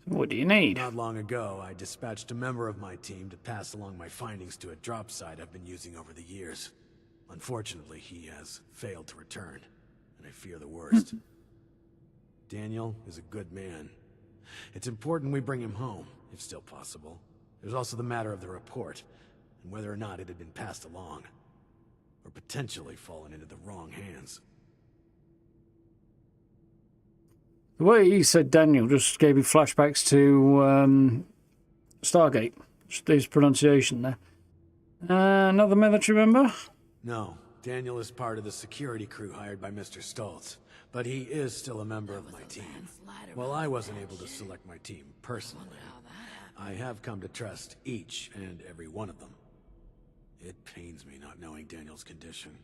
What do you need? Not long ago, I dispatched a member of my team to pass along my findings to a drop site I've been using over the years. Unfortunately, he has failed to return, and I fear the worst. Daniel is a good man. It's important we bring him home, if still possible. There's also the matter of the report, and whether or not it had been passed along, or potentially fallen into the wrong hands. The way he said Daniel just gave me flashbacks to Stargate. Just his pronunciation there. Another military member? No, Daniel is part of the security crew hired by Mr. Stoltz, but he is still a member of my team. While I wasn't able to select my team personally, I have come to trust each and every one of them. It pains me not knowing Daniel's condition.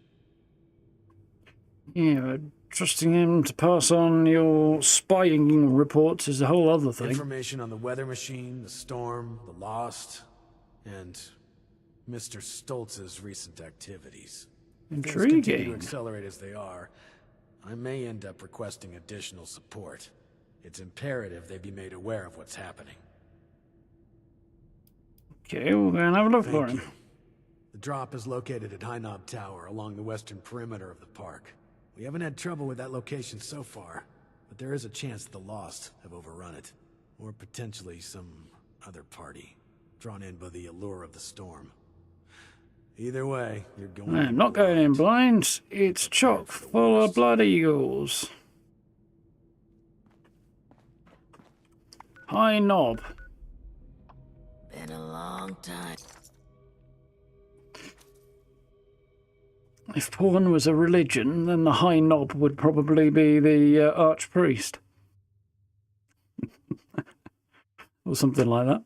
Yeah, trusting him to pass on your spying reports is a whole other thing. Information on the weather machine, the storm, the Lost, and Mr. Stoltz's recent activities. If things continue to accelerate as they are, I may end up requesting additional support. It's imperative they be made aware of what's happening. Okay, we'll go and have a look for him. The drop is located at High Knob Tower along the western perimeter of the park. We haven't had trouble with that location so far, but there is a chance the Lost have overrun it. Or potentially some other party, drawn in by the allure of the storm. Either way, you're going... I'm not going in blind. It's chock full of blood eagles. High Knob. Been a long time. If porn was a religion, then the High Knob would probably be the archpriest. Or something like that.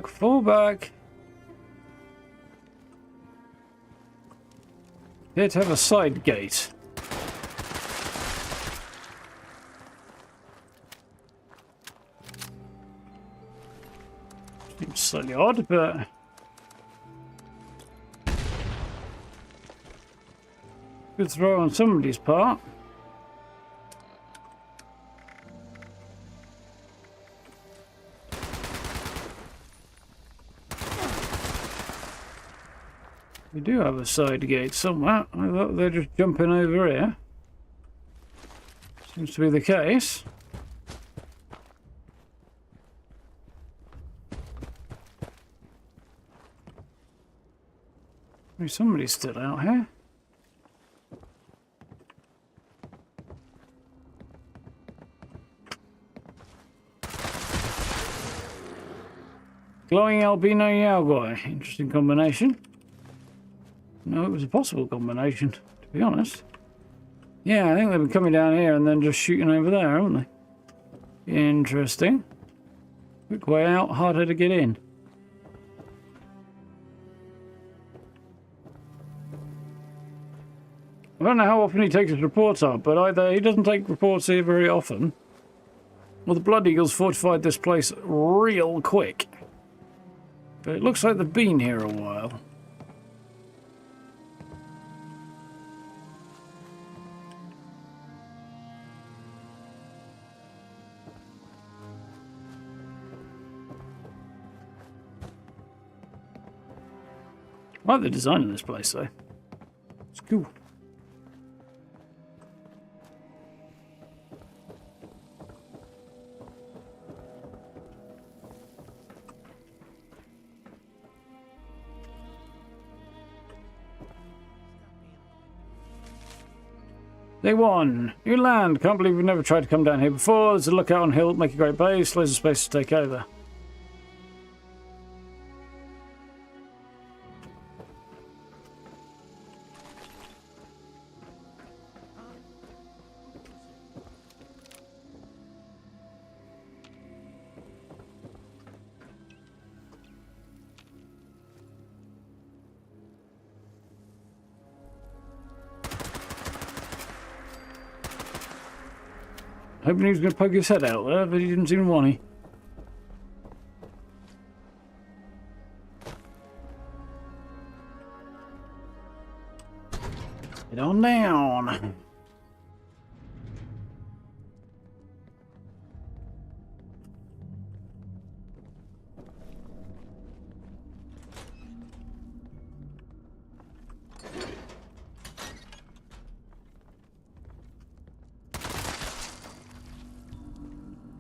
Fall back. Here to have a side gate. Seems slightly odd, but good throw on somebody's part. We do have a side gate somewhere. I thought they're just jumping over here. Seems to be the case. Maybe somebody's still out here. Glowing albino Yaogoi. Interesting combination. No, it was a possible combination, to be honest. Yeah, I think they've been coming down here and then just shooting over there, haven't they? Interesting. Quick way out, harder to get in. I don't know how often he takes his reports up, but either he doesn't take reports here very often, or the Blood Eagles fortified this place real quick. But it looks like they've been here a while. I like the design of this place, though. It's cool. Day 1. New land. Can't believe we've never tried to come down here before. There's a lookout on hill. Make a great base. Loads of space to take over. Hoping he was going to poke his head out there, but he didn't seem to want to. Get on down.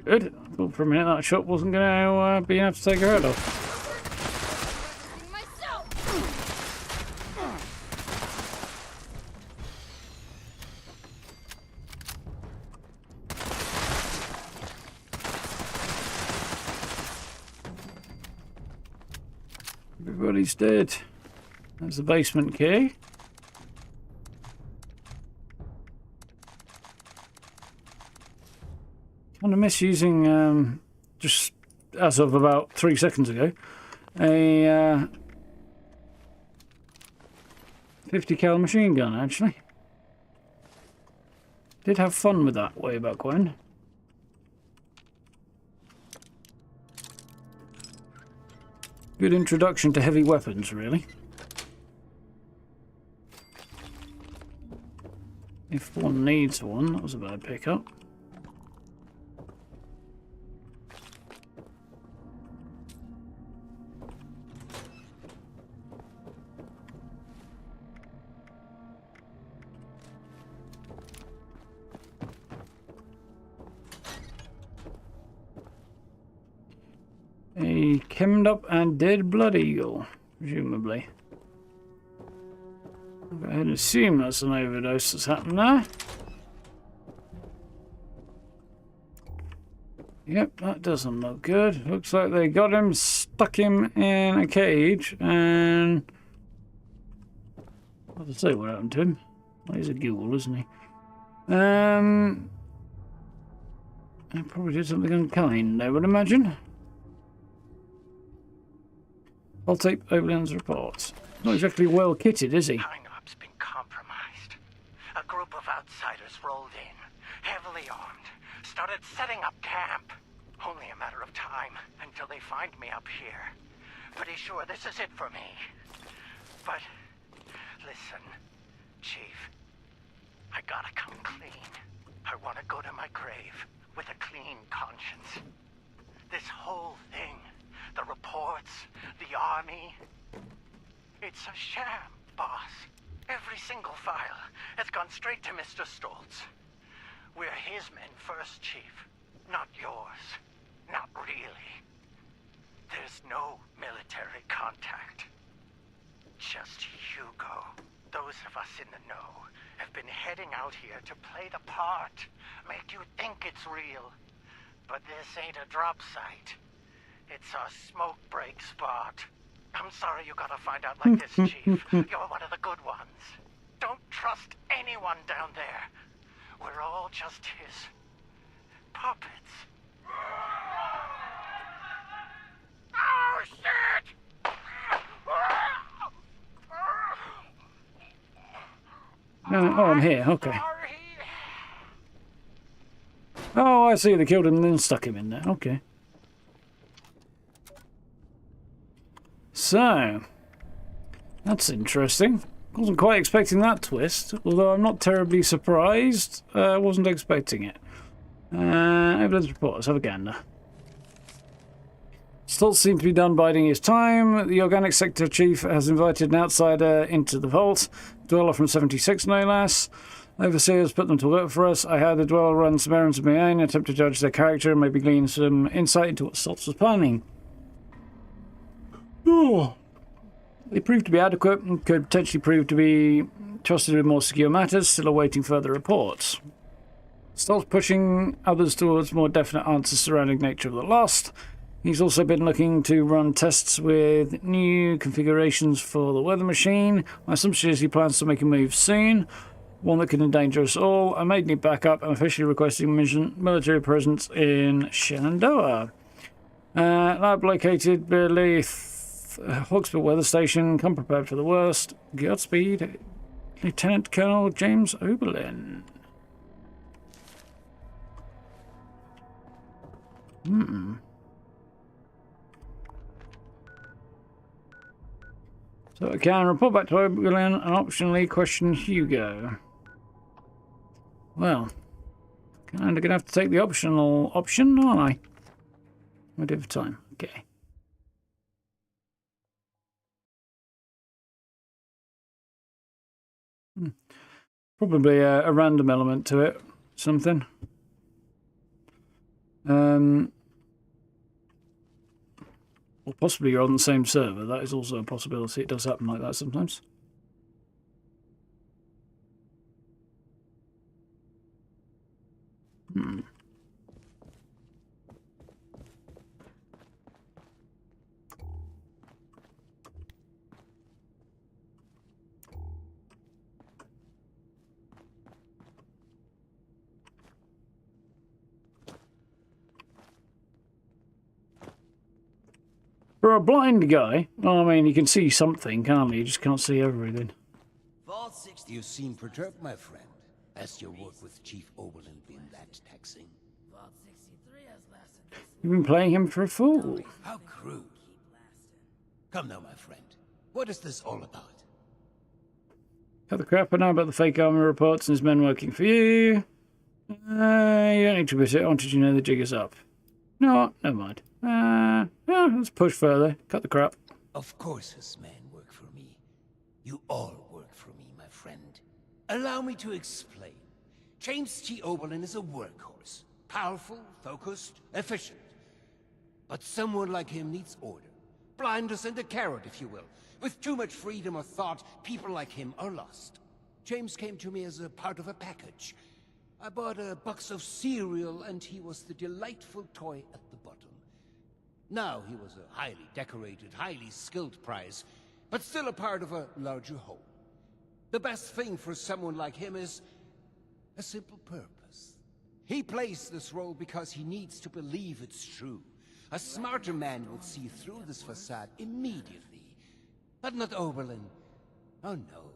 Good. I thought for a minute that shot wasn't going to be able to take her head off. Everybody's dead. That's the basement key. Kind of misusing, just as of about 3 seconds ago, a 50 cal machine gun, actually. Did have fun with that way back when. Good introduction to heavy weapons, really. If one needs one, that was a bad pickup. A chemmed up and dead blood eagle, presumably. I'll go ahead and assume that's an overdose that's happened there. Yep, that doesn't look good. Looks like they got him, stuck him in a cage, and... What to say what happened to him? Well, he's a ghoul, isn't he? He probably did something unkind, I would imagine. I'll take Overland's reports. Not exactly well kitted, is he? Pine-Up's been compromised. A group of outsiders rolled in, heavily armed, started setting up camp. Only a matter of time until they find me up here. Pretty sure this is it for me. But, listen, Chief. I gotta come clean. I want to go to my grave with a clean conscience. This whole thing... The reports, the army. It's a sham, boss. Every single file has gone straight to Mr. Stoltz. We're his men first, Chief. Not yours. Not really. There's no military contact. Just Hugo. Those of us in the know have been heading out here to play the part. Make you think it's real. But this ain't a drop site. It's a smoke break spot. I'm sorry you gotta find out like this, Chief. You're one of the good ones. Don't trust anyone down there. We're all just his puppets. Oh, shit! Oh, I'm here. Okay. Oh, I see. They killed him and then stuck him in there. Okay. So, that's interesting. Wasn't quite expecting that twist, although I'm not terribly surprised. Wasn't expecting it. Evidence report, let's have a gander. Stoltz seems to be done biding his time. The organic sector chief has invited an outsider into the vault. Dweller from 76, no less. Overseers put them to work for us. I had the Dweller run some errands of my own, attempt to judge their character, and maybe glean some insight into what Stoltz was planning. Oh. They proved to be adequate and could potentially prove to be trusted with more secure matters, still awaiting further reports. Stoltz pushing others towards more definite answers surrounding the nature of the lost. He's also been looking to run tests with new configurations for the weather machine. My assumption is he plans to make a move soon, one that could endanger us all. I may need backup. I'm officially requesting military presence in Shenandoah. Lab located beneath Hawksbill Weather Station. Come prepared for the worst. Godspeed, Lieutenant Colonel James Oberlin. So I can report back to Oberlin and optionally question Hugo. Well, kind of gonna have to take the optional option, aren't I? I do have time. Okay. Probably a random element to it. Something. Or possibly you're on the same server. That is also a possibility. It does happen like that sometimes. For a blind guy, well, I mean, you can see something, can't you? You just can't see everything. Vault 60. You seem perturbed, my friend. Has your work with Chief Oberlin been that taxing? Vault 63 has lasted. You've been playing him for a fool. How crude. Come now, my friend. What is this all about? Cut the crap I know about the fake army reports and his men working for you. You don't need to admit it. I wanted you to know the jig is up. No, never mind. Let's push further. Cut the crap. Of course his men work for me. You all work for me, my friend. Allow me to explain. James T. Oberlin is a workhorse. Powerful, focused, efficient. But someone like him needs order. Blinders and a carrot, if you will. With too much freedom of thought, people like him are lost. James came to me as a part of a package. I bought a box of cereal, and he was the delightful toy at the bottom. Now he was a highly decorated, highly skilled prize, but still a part of a larger whole. The best thing for someone like him is a simple purpose. He plays this role because he needs to believe it's true. A smarter man will see through this facade immediately. But not Oberlin. Oh no.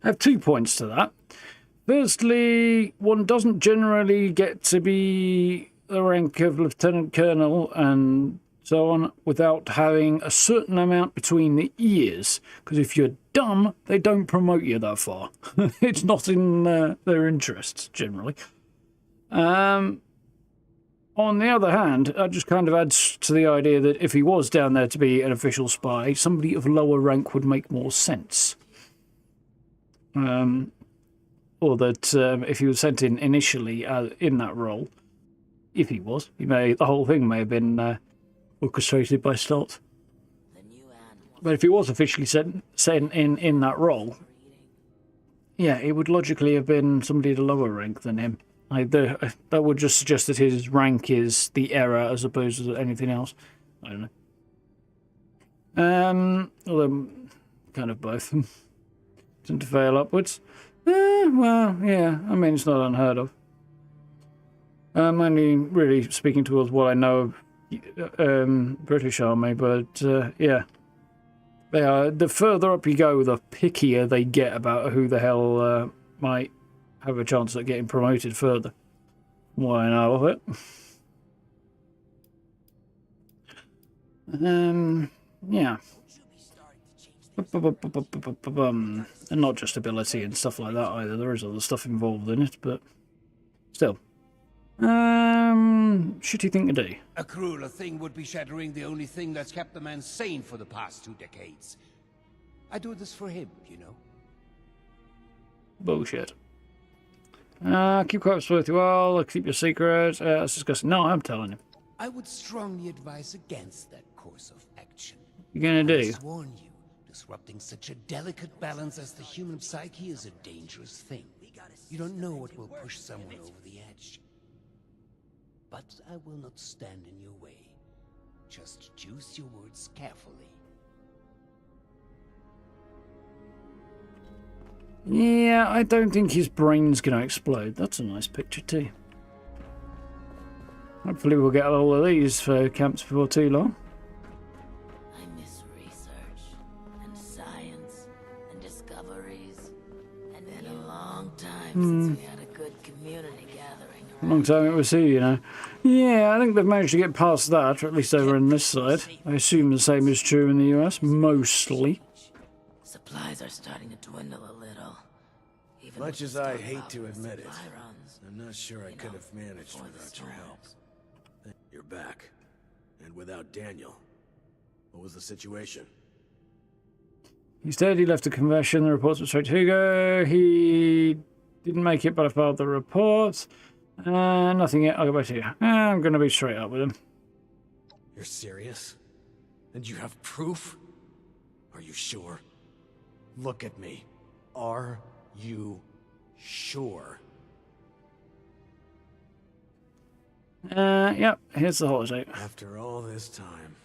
I have 2 points to that. Firstly, one doesn't generally get to be the rank of Lieutenant Colonel and so on without having a certain amount between the ears. Because if you're dumb, they don't promote you that far. It's not in their interests, generally. On the other hand, that just kind of adds to the idea that if he was down there to be an official spy, somebody of lower rank would make more sense. Or that if he was sent in initially in that role, if he was, the whole thing may have been orchestrated by Stoltz. But if he was officially sent in that role, yeah, it would logically have been somebody at a lower rank than him. That would just suggest that his rank is the error as opposed to anything else. I don't know. Although, kind of both. Tend to fail upwards. Well, yeah, I mean, it's not unheard of. I'm only really speaking towards what I know of British Army, but yeah. They are, the further up you go, the pickier they get about who the hell might have a chance at getting promoted further. What I know of it. Yeah. And not just ability and stuff like that either. There is other stuff involved in it, but still. Shitty thing to do. A crueler thing would be shattering the only thing that's kept the man sane for the past 2 decades. I do this for him, you know. Bullshit. Keep quiet with you all. Keep your secret. That's disgusting. No, I'm telling you. I would strongly advise against that course of action. You're gonna do? I warn you, disrupting such a delicate balance as the human psyche is a dangerous thing. You don't know what will push someone over the edge. But I will not stand in your way. Just choose your words carefully. Yeah, I don't think his brain's going to explode. That's a nice picture too. Hopefully we'll get all of these for camps before too long. I miss research and science and discoveries. And been a long time since we had a good community gathering. Long time it was here, you know. Yeah, I think they've managed to get past that, or at least over on this side. I assume the same is true in the US, mostly. Supplies are starting to dwindle a little. Even Much as I hate to admit it, I'm not sure I could have managed without your help. You're back. And without Daniel. What was the situation? He said he left a confession. The reports were straight to Hugo. He didn't make it, but I filed the report. Nothing yet. I'll go back to you. I'm going to be straight up with him. You're serious? And you have proof? Are you sure? Look at me. Are you sure? Yep, here's the holotape. After all this time,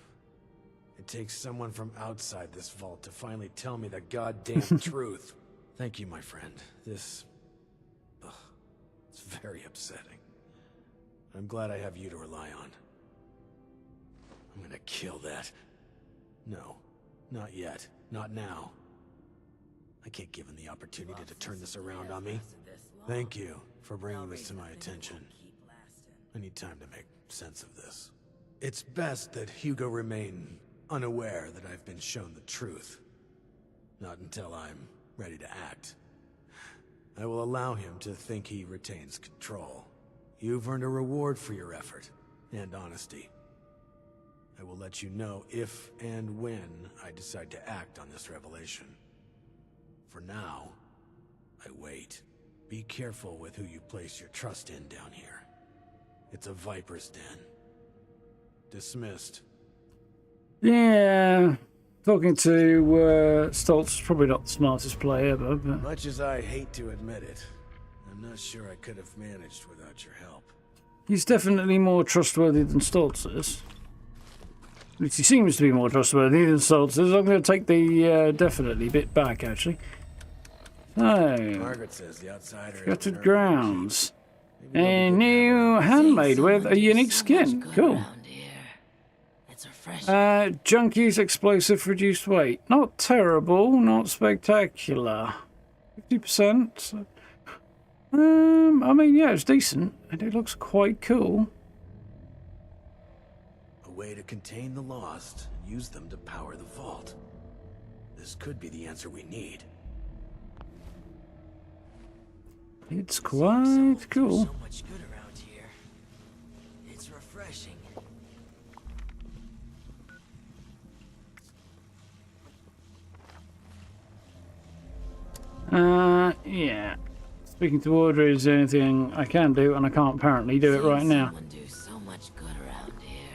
it takes someone from outside this vault to finally tell me the goddamn truth. Thank you, my friend. This... it's very upsetting. I'm glad I have you to rely on. I'm gonna kill that. No, not yet. Not now. I can't give him the opportunity to turn this around on me. Thank you for bringing this to my attention. I need time to make sense of this. It's best that Hugo remain unaware that I've been shown the truth. Not until I'm ready to act. I will allow him to think he retains control. You've earned a reward for your effort and honesty. I will let you know if and when I decide to act on this revelation. For now, I wait. Be careful with who you place your trust in down here. It's a viper's den. Dismissed. Yeah, talking to Stoltz is probably not the smartest play ever, but... Much as I hate to admit it, I'm not sure I could have managed without your help. He's definitely more trustworthy than Stoltz is. At least he seems to be more trustworthy than Stoltz is. I'm going to take the definitely bit back, actually. So, Margaret says the outsider gutted grounds. A new handmade with a unique skin. Cool. Junkie's explosive reduced weight. Not terrible, not spectacular. 50%. I mean, yeah, it's decent. And it looks quite cool. A way to contain the lost and use them to power the vault. This could be the answer we need. It's quite cool. So much good around here. It's refreshing. Yeah. Speaking to Audrey, is there anything I can do, and I can't apparently do it right now. Someone do so much good around here.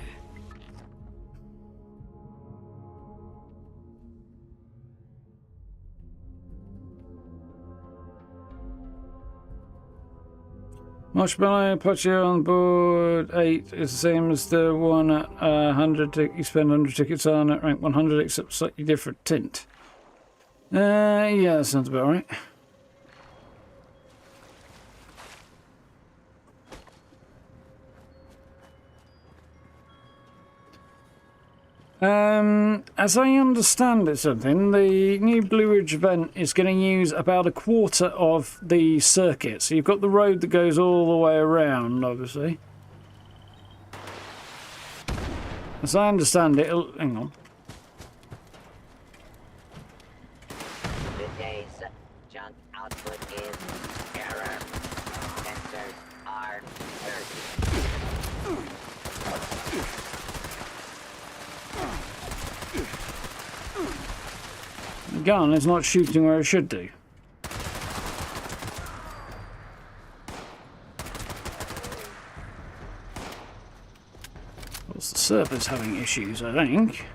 Marshmallow, put you on board 8 is the same as the one at 100. You spend 100 tickets on at rank 100, except slightly different tint. Yeah, that sounds about right. As I understand it, something, the new Blue Ridge event is going to use about a quarter of the circuit. So you've got the road that goes all the way around, obviously. As I understand it, hang on. Today's junk output is error. Sensors are dirty. The gun is not shooting where it should do. Well, the server's having issues, I think.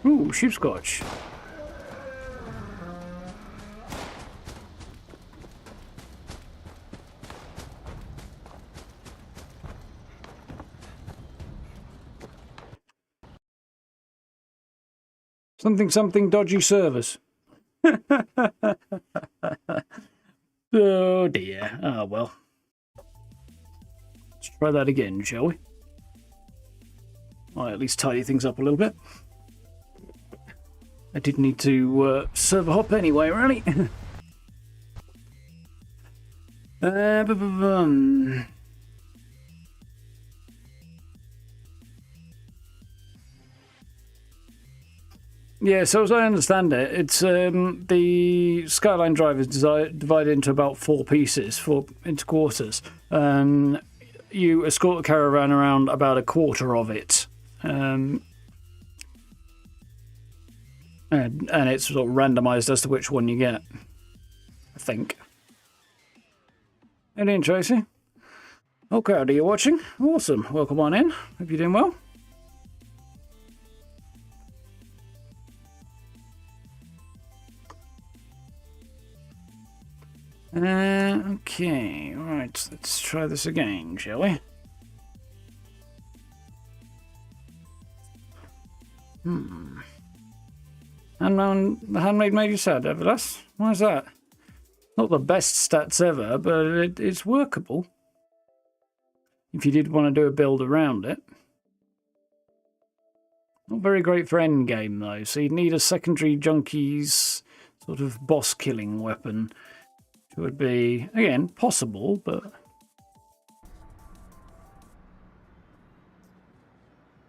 Ooh, sheepscotch. Something dodgy service. Oh dear. Oh well. Let's try that again, shall we? I'll at least tidy things up a little bit. I did need to server hop anyway, really. Yeah, so as I understand it, it's the Skyline Drive is divided into about 4 pieces, into quarters, and you escort the caravan around about a quarter of it. And it's sort of randomised as to which one you get, I think. Any Tracy? Okay, are you watching? Awesome. Welcome on in. Hope you're doing well. Okay, right. Let's try this again, shall we? Handmade made you sad, Everlast? Why is that? Not the best stats ever, but it's workable. If you did want to do a build around it. Not very great for endgame, though, so you'd need a secondary junkie's sort of boss-killing weapon. It would be, again, possible, but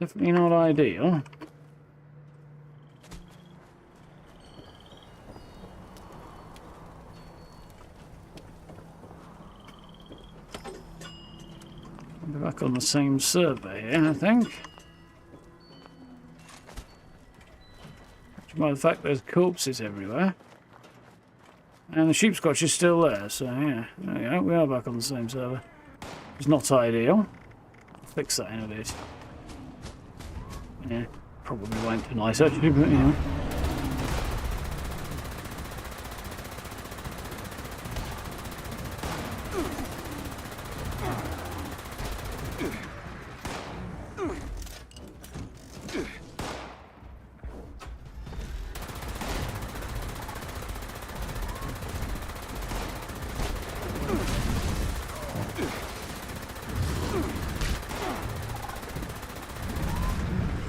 definitely not ideal. We're back on the same server here, I think. By the fact there's corpses everywhere. And the sheepscotch is still there, so yeah. There we go, we are back on the same server. It's not ideal. I'll fix that in a bit. Yeah, probably won't be nice actually, but you know.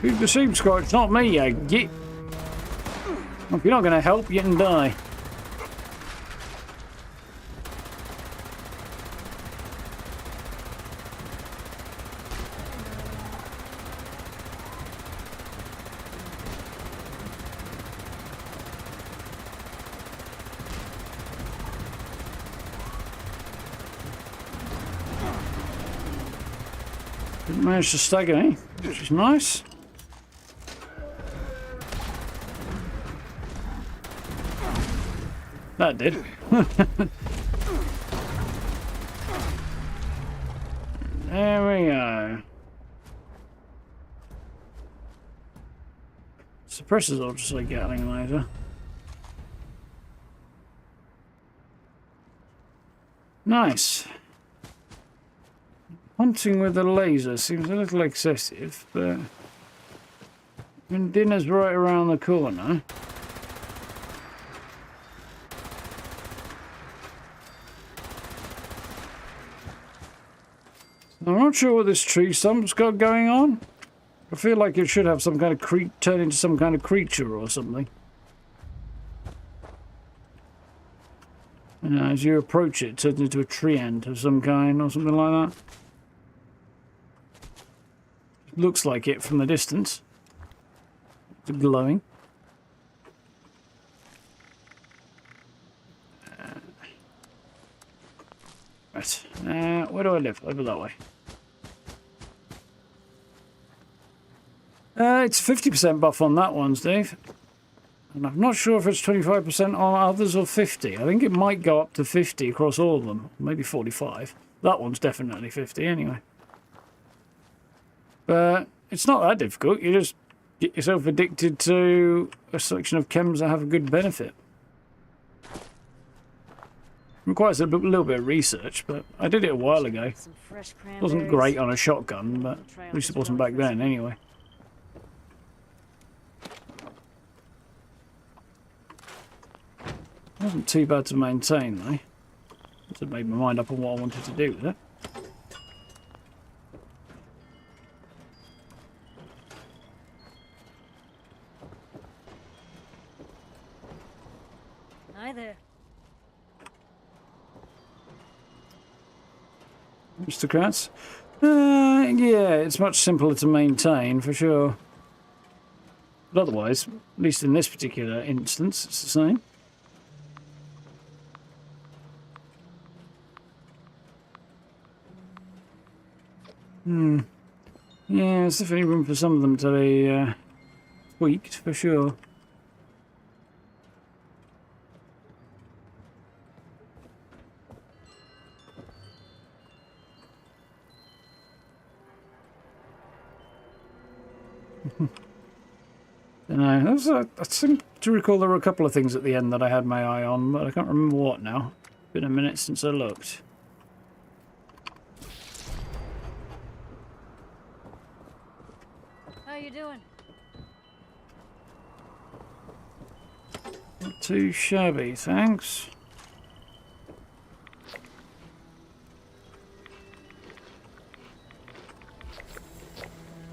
Shoot the sheepscotch, not me, you git. If you're not going to help, you can die. Didn't manage to stagger me, which is nice. That did. There we go. Suppressors will just like Gatling laser. Nice. Hunting with a laser seems a little excessive, but when dinner's right around the corner. I'm not sure what this tree stump's got going on. I feel like it should have some kind of turn into some kind of creature or something. You know, as you approach it, it turns into a tree ant of some kind or something like that. Looks like it from the distance. It's glowing. Right. Where do I live? Over that way. It's 50% buff on that one, Steve. And I'm not sure if it's 25% on others or 50. I think it might go up to 50 across all of them. Maybe 45. That one's definitely 50 anyway. But it's not that difficult. You just get yourself addicted to a selection of chems that have a good benefit. Requires a little bit of research, but I did it a while ago. It wasn't great on a shotgun, but at least it wasn't back then anyway. It wasn't too bad to maintain though. I made my mind up on what I wanted to do with it. Hi there. Aristocrats? Yeah, it's much simpler to maintain for sure. But otherwise, at least in this particular instance, it's the same. Yeah, there's definitely room for some of them to be tweaked, for sure. I seem to recall there were a couple of things at the end that I had my eye on, but I can't remember what now. It's been a minute since I looked. How you doing? Not too shabby, thanks.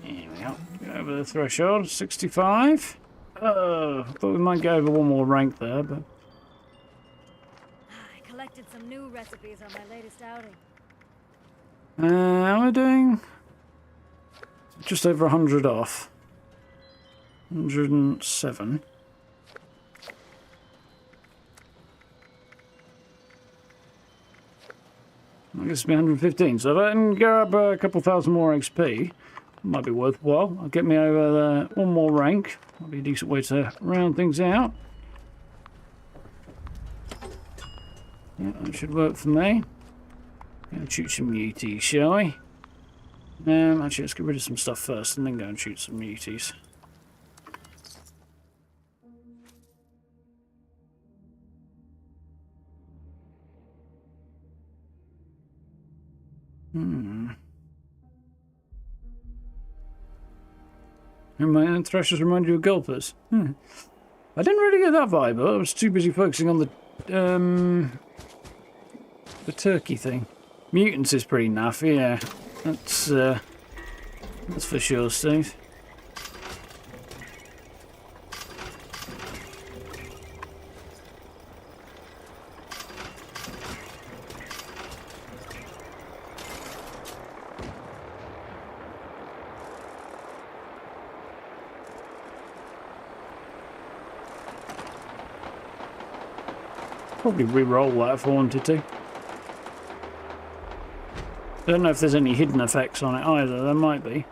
Here we go. Go over the threshold, 65. I thought we might go over one more rank there, but... I collected some new recipes on my latest outing. How am I doing? Just over 100 off. 107. I guess it'll be 115. So if I can grab a couple thousand more XP, might be worthwhile. I'll get me over one more rank. Might be a decent way to round things out. Yeah, that should work for me. Go shoot some muties, shall we? Actually, let's get rid of some stuff first and then go and shoot some muties. And threshers remind you of gulpers. I didn't really get that vibe, but I was too busy focusing on the turkey thing. Mutants is pretty naff, yeah. That's for sure, Steve. Probably re-roll that if I wanted to. I don't know if there's any hidden effects on it either. There might be.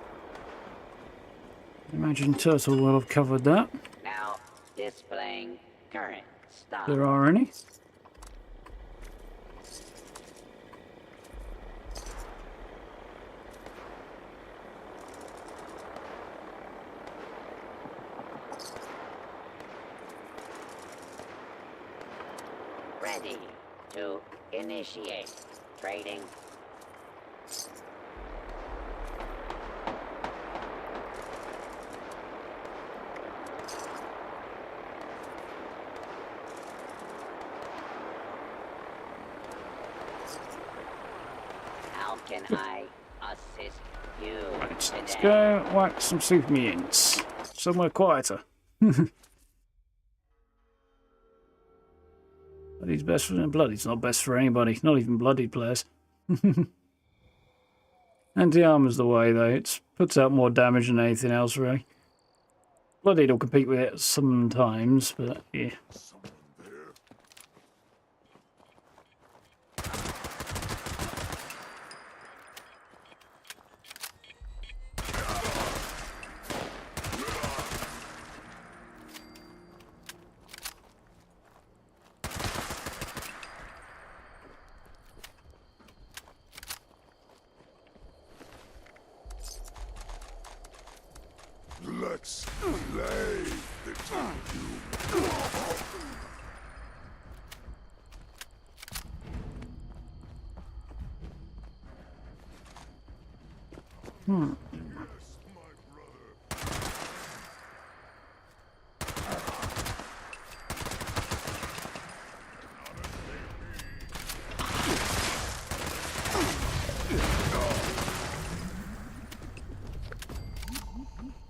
Imagine Turtle will have covered that. Now, displaying current stop. There are any. Ready to initiate trading. How can I go whack some super mutants. Somewhere quieter. Bloody's best for Bloody's not best for anybody, not even bloodied players. Anti-armor's the way though, it puts out more damage than anything else really. Bloodied will compete with it sometimes, but yeah. Let's play the two.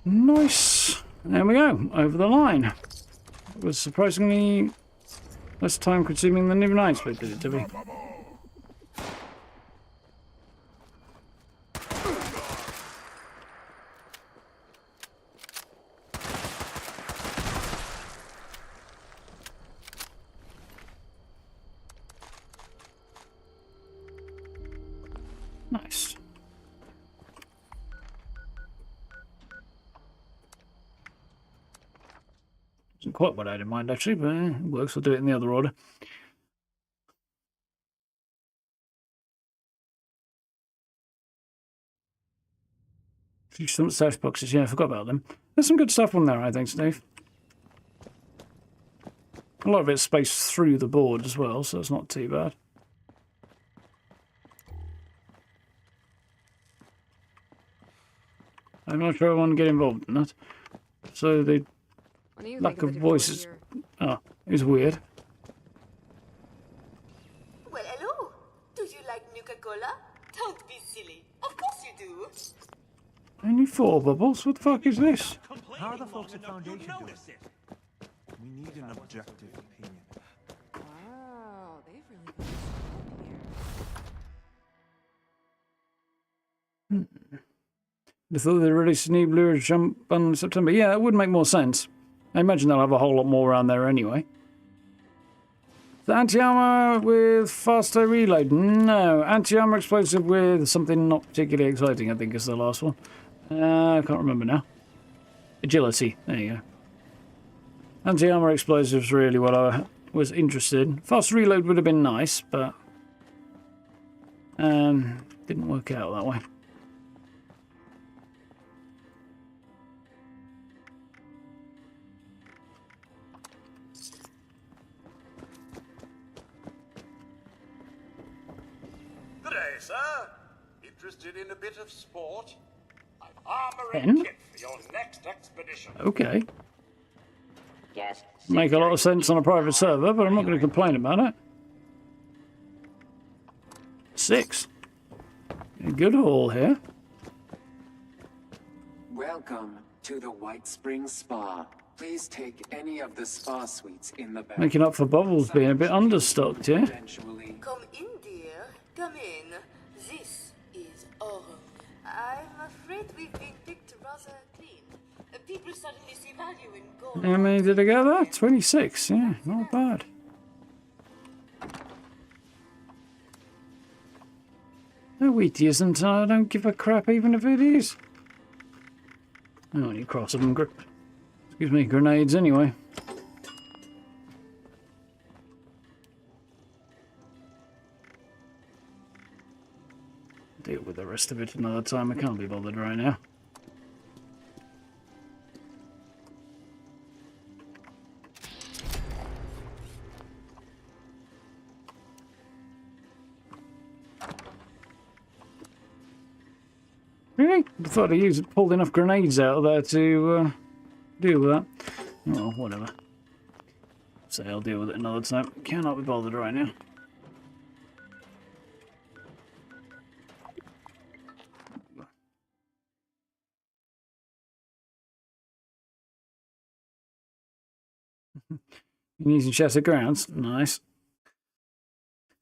Nice. There we go. Over the line. It was surprisingly less time consuming than even I expected it to be. Nice. Isn't quite what I had in mind actually, but it works. I'll do it in the other order. Few some stash boxes, yeah, I forgot about them. There's some good stuff on there, I think, Steve. A lot of it's spaced through the board as well, so it's not too bad. I'm not sure I want to get involved in that. So the lack of voices. Oh, it's weird. Well, hello. Do you like Nuka-Cola? Don't be silly. Of course you do. Only 4 bubbles? What the fuck is this? How are the folks at Foundation doing? We need an objective opinion. Wow, they've really got this here. I thought they released a new Blu-ray jump in September. Yeah, that would make more sense. I imagine they'll have a whole lot more around there anyway. The anti-armor with faster reload. No, anti-armor explosive with something not particularly exciting, I think is the last one. I can't remember now. Agility. There you go. Anti-armor explosives really what I was interested in. Fast reload would have been nice, but didn't work out that way. Good day, sir. Interested in a bit of sport? I've armor Pen? and kit for your next expedition. Okay. Yes. Make a lot of sense on a private server, but I'm not going to complain about it. 6. A good haul here. Welcome to the White Springs Spa. Please take any of the spa suites in the back. Making up for Bubbles being a bit understocked, yeah? Come in, dear. Come in. This is Orum. I'm afraid we've been picked rather clean. People suddenly see value in gold. How many did I get there? 26, yeah, not bad. No, it isn't. I don't give a crap even if it is. I only cross them. Excuse me, grenades anyway. Deal with the rest of it another time. I can't be bothered right now. Really? I thought I pulled enough grenades out of there to deal with that. Oh, whatever. Say I'll deal with it another time. Cannot be bothered right now. Using shattered grounds. Nice.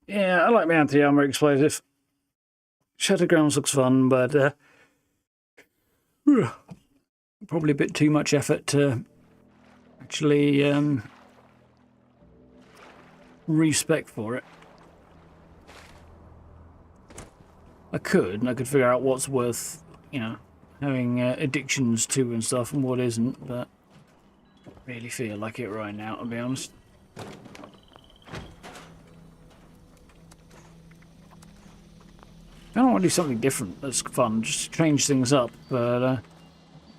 Yeah, I like my anti-armor explosive. Shattered grounds looks fun, but probably a bit too much effort to actually respec for it. I could figure out what's worth, you know, having addictions to and stuff and what isn't, but I don't really feel like it right now, to be honest. I want to do something different that's fun, just to change things up, but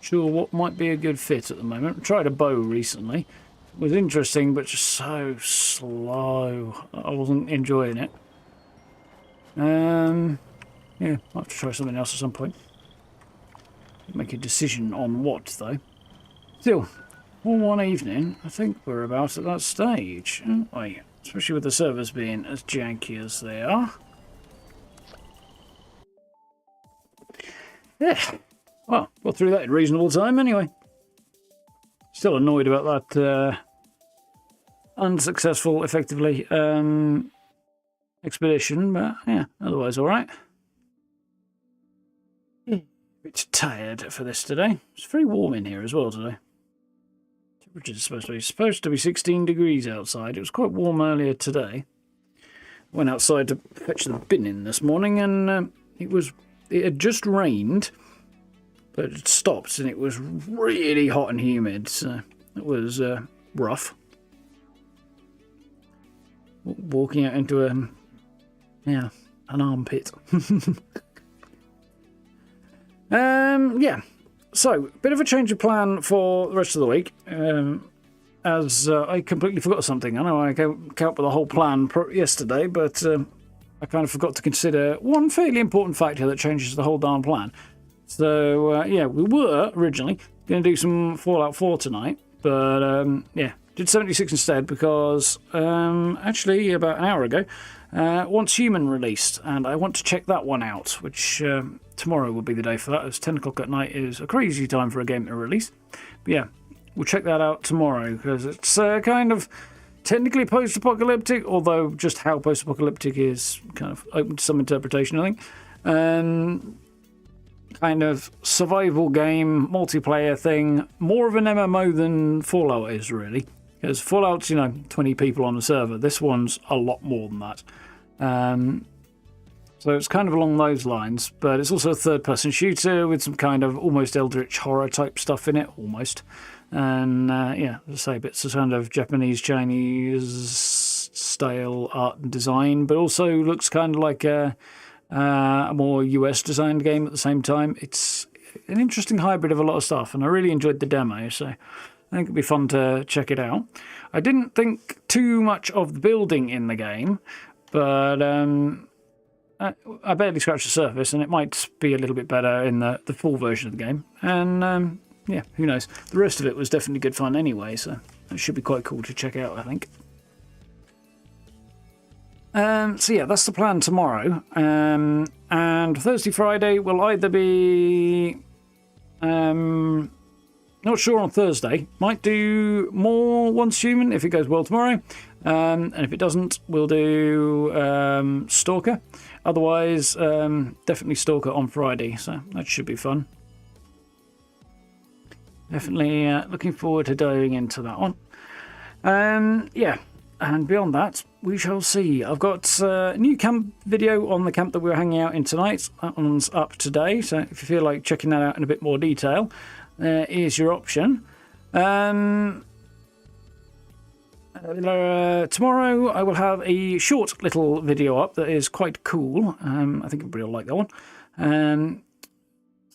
sure what might be a good fit at the moment. I tried a bow recently. It was interesting, but just so slow. I wasn't enjoying it. Yeah, I'll have to try something else at some point. Make a decision on what, though. Still, all one evening, I think we're about at that stage, aren't we? Especially with the servers being as janky as they are. Yeah, well, got through that in reasonable time anyway. Still annoyed about that unsuccessful, effectively, expedition, but yeah, otherwise alright. Bit tired for this today. It's very warm in here as well today. Temperature is supposed to be 16 degrees outside. It was quite warm earlier today. Went outside to fetch the bin in this morning, and it had just rained, but it stopped, and it was really hot and humid, so it was rough. Walking out into an armpit. Yeah, so bit of a change of plan for the rest of the week. As I completely forgot something. I know I came up with a whole plan yesterday, but I kind of forgot to consider one fairly important factor that changes the whole darn plan. So yeah, we were originally going to do some Fallout 4 tonight, but yeah, did 76 instead because actually about an hour ago, Once Human released, and I want to check that one out, which tomorrow will be the day for that, as 10 o'clock at night is a crazy time for a game to release. But yeah, we'll check that out tomorrow, because it's kind of technically post-apocalyptic, although just how post-apocalyptic is kind of open to some interpretation, I think. Kind of survival game, multiplayer thing, more of an MMO than Fallout is, really. Because Fallout's, 20 people on a server. This one's a lot more than that. So it's kind of along those lines, but it's also a third-person shooter with some kind of almost eldritch horror-type stuff in it, almost. And, yeah, as I say, bits of kind of Japanese, Chinese style art and design, but also looks kind of like a more US-designed game at the same time. It's an interesting hybrid of a lot of stuff, and I really enjoyed the demo, so I think it'd be fun to check it out. I didn't think too much of the building in the game, but I barely scratched the surface, and it might be a little bit better in the full version of the game. And yeah, who knows? The rest of it was definitely good fun anyway, so it should be quite cool to check out, I think. So yeah, that's the plan tomorrow. And Thursday, Friday will either be... not sure on Thursday. Might do more Once Human if it goes well tomorrow. And if it doesn't, we'll do Stalker. Otherwise, definitely Stalker on Friday. So that should be fun. Definitely looking forward to diving into that one. Yeah, and beyond that, we shall see. I've got a new camp video on the camp that we were hanging out in tonight. That one's up today. So if you feel like checking that out in a bit more detail, is your option. Tomorrow I will have a short little video up that is quite cool. I think everybody will like that one.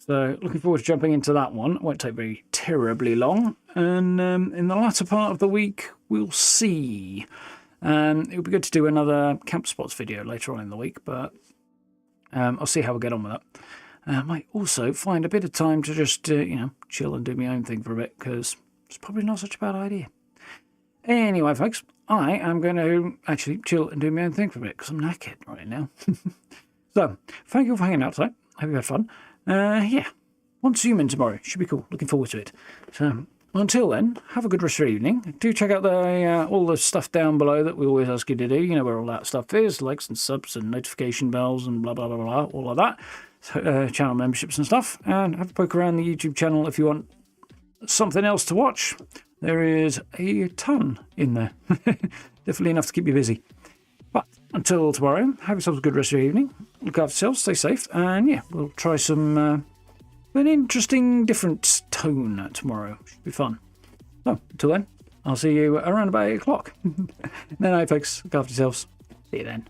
So looking forward to jumping into that one. It won't take very terribly long. And in the latter part of the week, we'll see. It would be good to do another camp spots video later on in the week, but I'll see how we get on with that. I might also find a bit of time to just, chill and do my own thing for a bit, because it's probably not such a bad idea. Anyway, folks, I am going to actually chill and do my own thing for a bit, because I'm knackered right now. So, thank you for hanging out today. Hope you had fun. Yeah, Once Human tomorrow. Should be cool. Looking forward to it. So, until then, have a good rest of your evening. Do check out the all the stuff down below that we always ask you to do. You know where all that stuff is, likes and subs and notification bells and blah, blah, blah, blah, all of that. So, channel memberships and stuff. And have a poke around the YouTube channel if you want something else to watch. There is a ton in there. Definitely enough to keep you busy. But until tomorrow, have yourselves a good rest of your evening. Look after yourselves, stay safe, and yeah, we'll try some an interesting, different tone tomorrow. Should be fun. So, until then, I'll see you around about 8 o'clock. Night, folks. Look after yourselves. See you then.